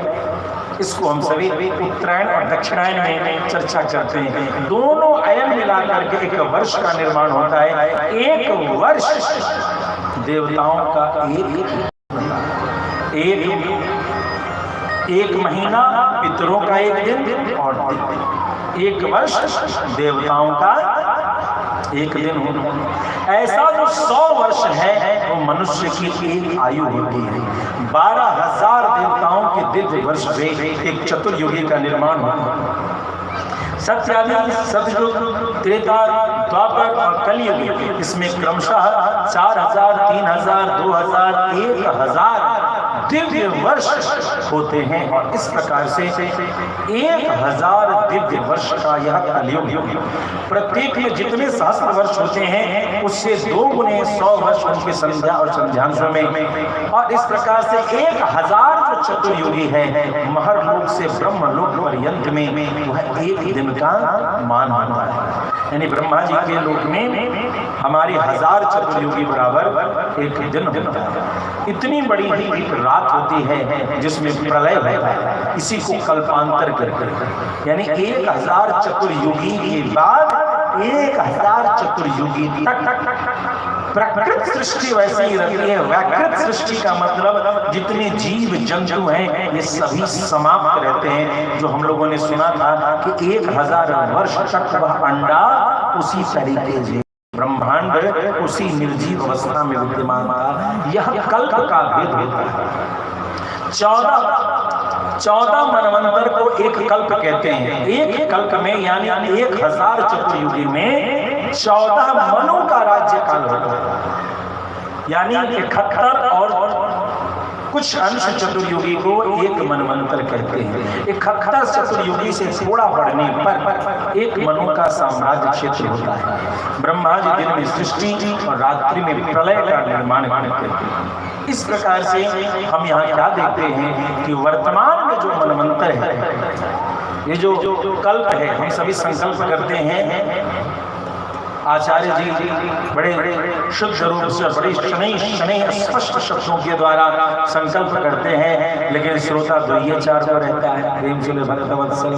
Speaker 1: इसको हम सभी उत्तरायण और दक्षिणायन में चर्चा करते हैं। दोनों अयन मिलाकर के एक वर्ष का निर्माण होता है। एक वर्ष देवताओं का एक महीना पितरों का एक दिन और एक वर्ष देवताओं का एक दिन होता। ऐसा जो 100 वर्ष है वो मनुष्य की एक आयु होती है। 12,000 देवताओं के दिव्य वर्ष से एक चतुर्युगी का निर्माण होता है। सत्यादि, सतयुग, त्रेता, द्वापर और कलियुग, इसमें क्रमशः 4,000, 3,000, 2,000, 1,000 दिव्य वर्ष होते हैं। और इस प्रकार से 1,000 दिव्य वर्ष का यह कलियुग, प्रत्येक में जितने सहस्त्र वर्ष होते हैं उससे 2 गुने 100 वर्ष उनके संध्या और संध्यांशों में। और इस प्रकार से 1,000 जो चतुर्युगी है महर्लोक से ब्रह्मलोक पर्यंत में वह एक दिन का मान होता है। यानी ब्रह्मा जी के लोक में हमारी 1000 चतुर्युगी बराबर एक दिन होता है। इतनी बड़ी एक रात होती है जिसमें प्रलय होता है। इसी को कल्पांतर करके, यानी 1,000 चतुर्युगी के बाद 1,000 चतुर्युगी तक प्रकृत सृष्टि वैसी ही रहती है। वैकृत सृष्टि का मतलब जितने जीव जंतु हैं ये सभी समाप्त रहते हैं। जो हम लोगों ने सुना था कि 1,000 वर्ष तक वह अंडा उसी तरीके से ब्रह्मांड उसी निर्जीव अवस्था में विद्यमान था। यह कल्प का भेद होता है। 14 मनवंतर को एक कल्प कहते हैं। एक कल्प में यानी 1,000 चतुर्युगी में 14 मनु का राज्य काल होता है। यानी 71 और कुछ अंश चतुर्युगी को एक मनवंतर कहते हैं। 71 चतुर्युगी से थोड़ा बढ़ने पर एक मनु का साम्राज्य क्षेत्र होता है। ब्रह्मा जी दिन में सृष्टि और रात्रि में प्रलय का निर्माण करते हैं। इस प्रकार से हम यहाँ क्या देखते हैं कि वर्तमान में जो मनवंतर है, ये जो कल्प है, हम सभी संकल्प करते हैं। आचार्य जी बड़े शुद्ध रूप से बड़ी शनै स्पष्ट शब्दों के द्वारा संकल्प करते हैं, लेकिन श्रोता द्वैयाचार को रहता है। प्रेम से भक्तवत्सल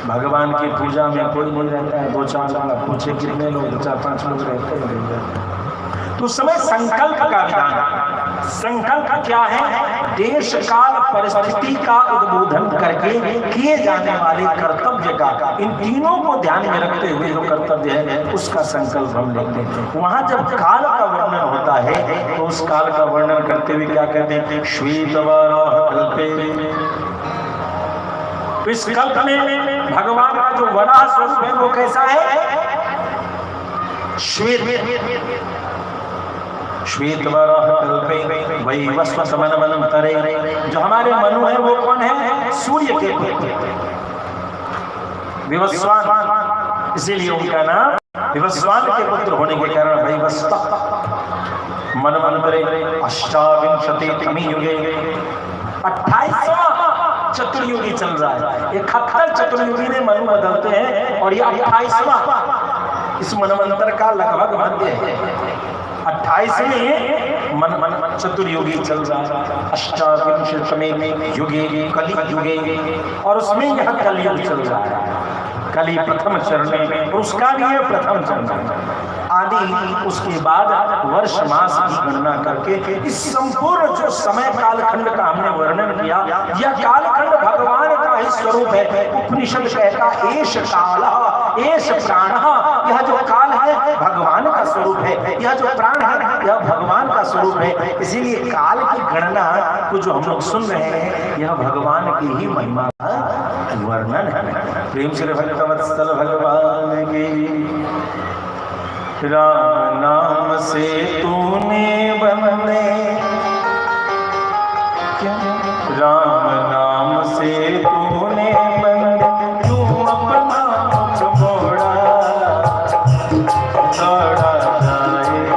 Speaker 1: भगवान की पूजा में कोई नहीं रहता है। 2-4 लोग पूछे कितने लोग, 4-5 लोग रहते हैं। तो समय संकल्प का विधान, संकल्प क्या है? देश काल परिस्थिति का उद्बोधन करके किए जाने वाले कर्तव्य का, इन तीनों को ध्यान में रखते हुए जो कर्तव्य है उसका संकल्प हम लेते हैं। वहां जब काल का वर्णन होता है तो उस काल का वर्णन करते हुए क्या कहते हैं? श्वेतवराह कल्पे। तो इस कल्प में भगवान का जो वराह स्वरूप है वो कैसा है? श्वेतवराह कल्पे वही वस्वत मनवंतरे। जो हमारे मनु है वो कौन है? सूर्य के पुत्र विवस्वान, इसीलिए उनका नाम विवस्वान के पुत्र होने के कारण वैवस्वत मनवंतरे। 28वें युगे 28वां चतुर्युगी चल रहा है। 71 चतुर्युगी में मनु बदलते हैं और ये 28वां इस मनवंतर का लगभग मध्य है। 28वें मन चतुर्युगी चल रहा है। 28वें युगे कलि युगे, और उसमें यह कलयुग चल रहा है। कली प्रथम चरण में, उसका भी है प्रथम चरण आदि। उसके बाद वर्ष मास की गणना करके इस संपूर्ण जो समय कालखंड का हमने वर्णन किया, यह कालखंड भगवान का ही स्वरूप है। उपनिषद कहता एष काल एष प्राण, यह जो काल है भगवान का स्वरूप है, यह जो प्राण है यह भगवान का स्वरूप है। इसीलिए काल की गणना को जो हम लोग सुन रहे हैं यह भगवान की ही महिमा का वर्णन है। प्रेम से भक्तवत्सल भगवान की। राम नाम से तूने बंदे, राम नाम से तूने बंदे, तू अपना मोड़ा, दौड़ा जाए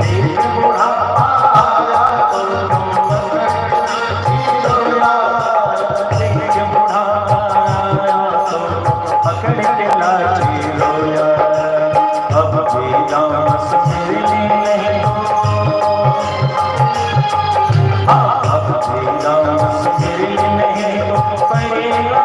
Speaker 1: देख बुढ़ापा आया तो तुम रोया, देख बुढ़ापा आया तो पकड़ के लाठी रोया। अब भी दाम सुमिरनी नहीं अब भी दाम सुमिरनी नहीं तो पड़ेगा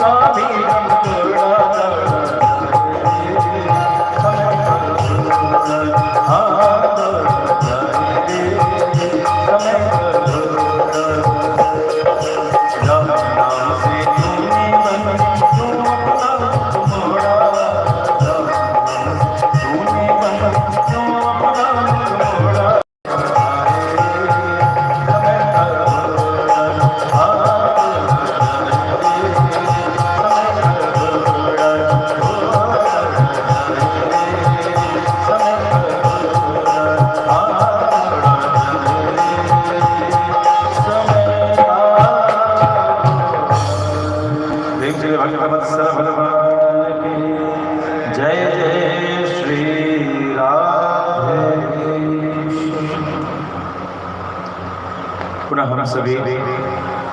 Speaker 1: का भी रंग जोड़ा भगवत्सल भगवान की जय जय श्री राधे। पुनः हम सभी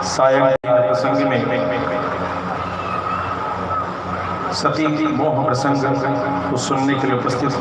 Speaker 1: सायंकाल प्रसंग में सती मोह प्रसंग को सुनने के लिए उपस्थित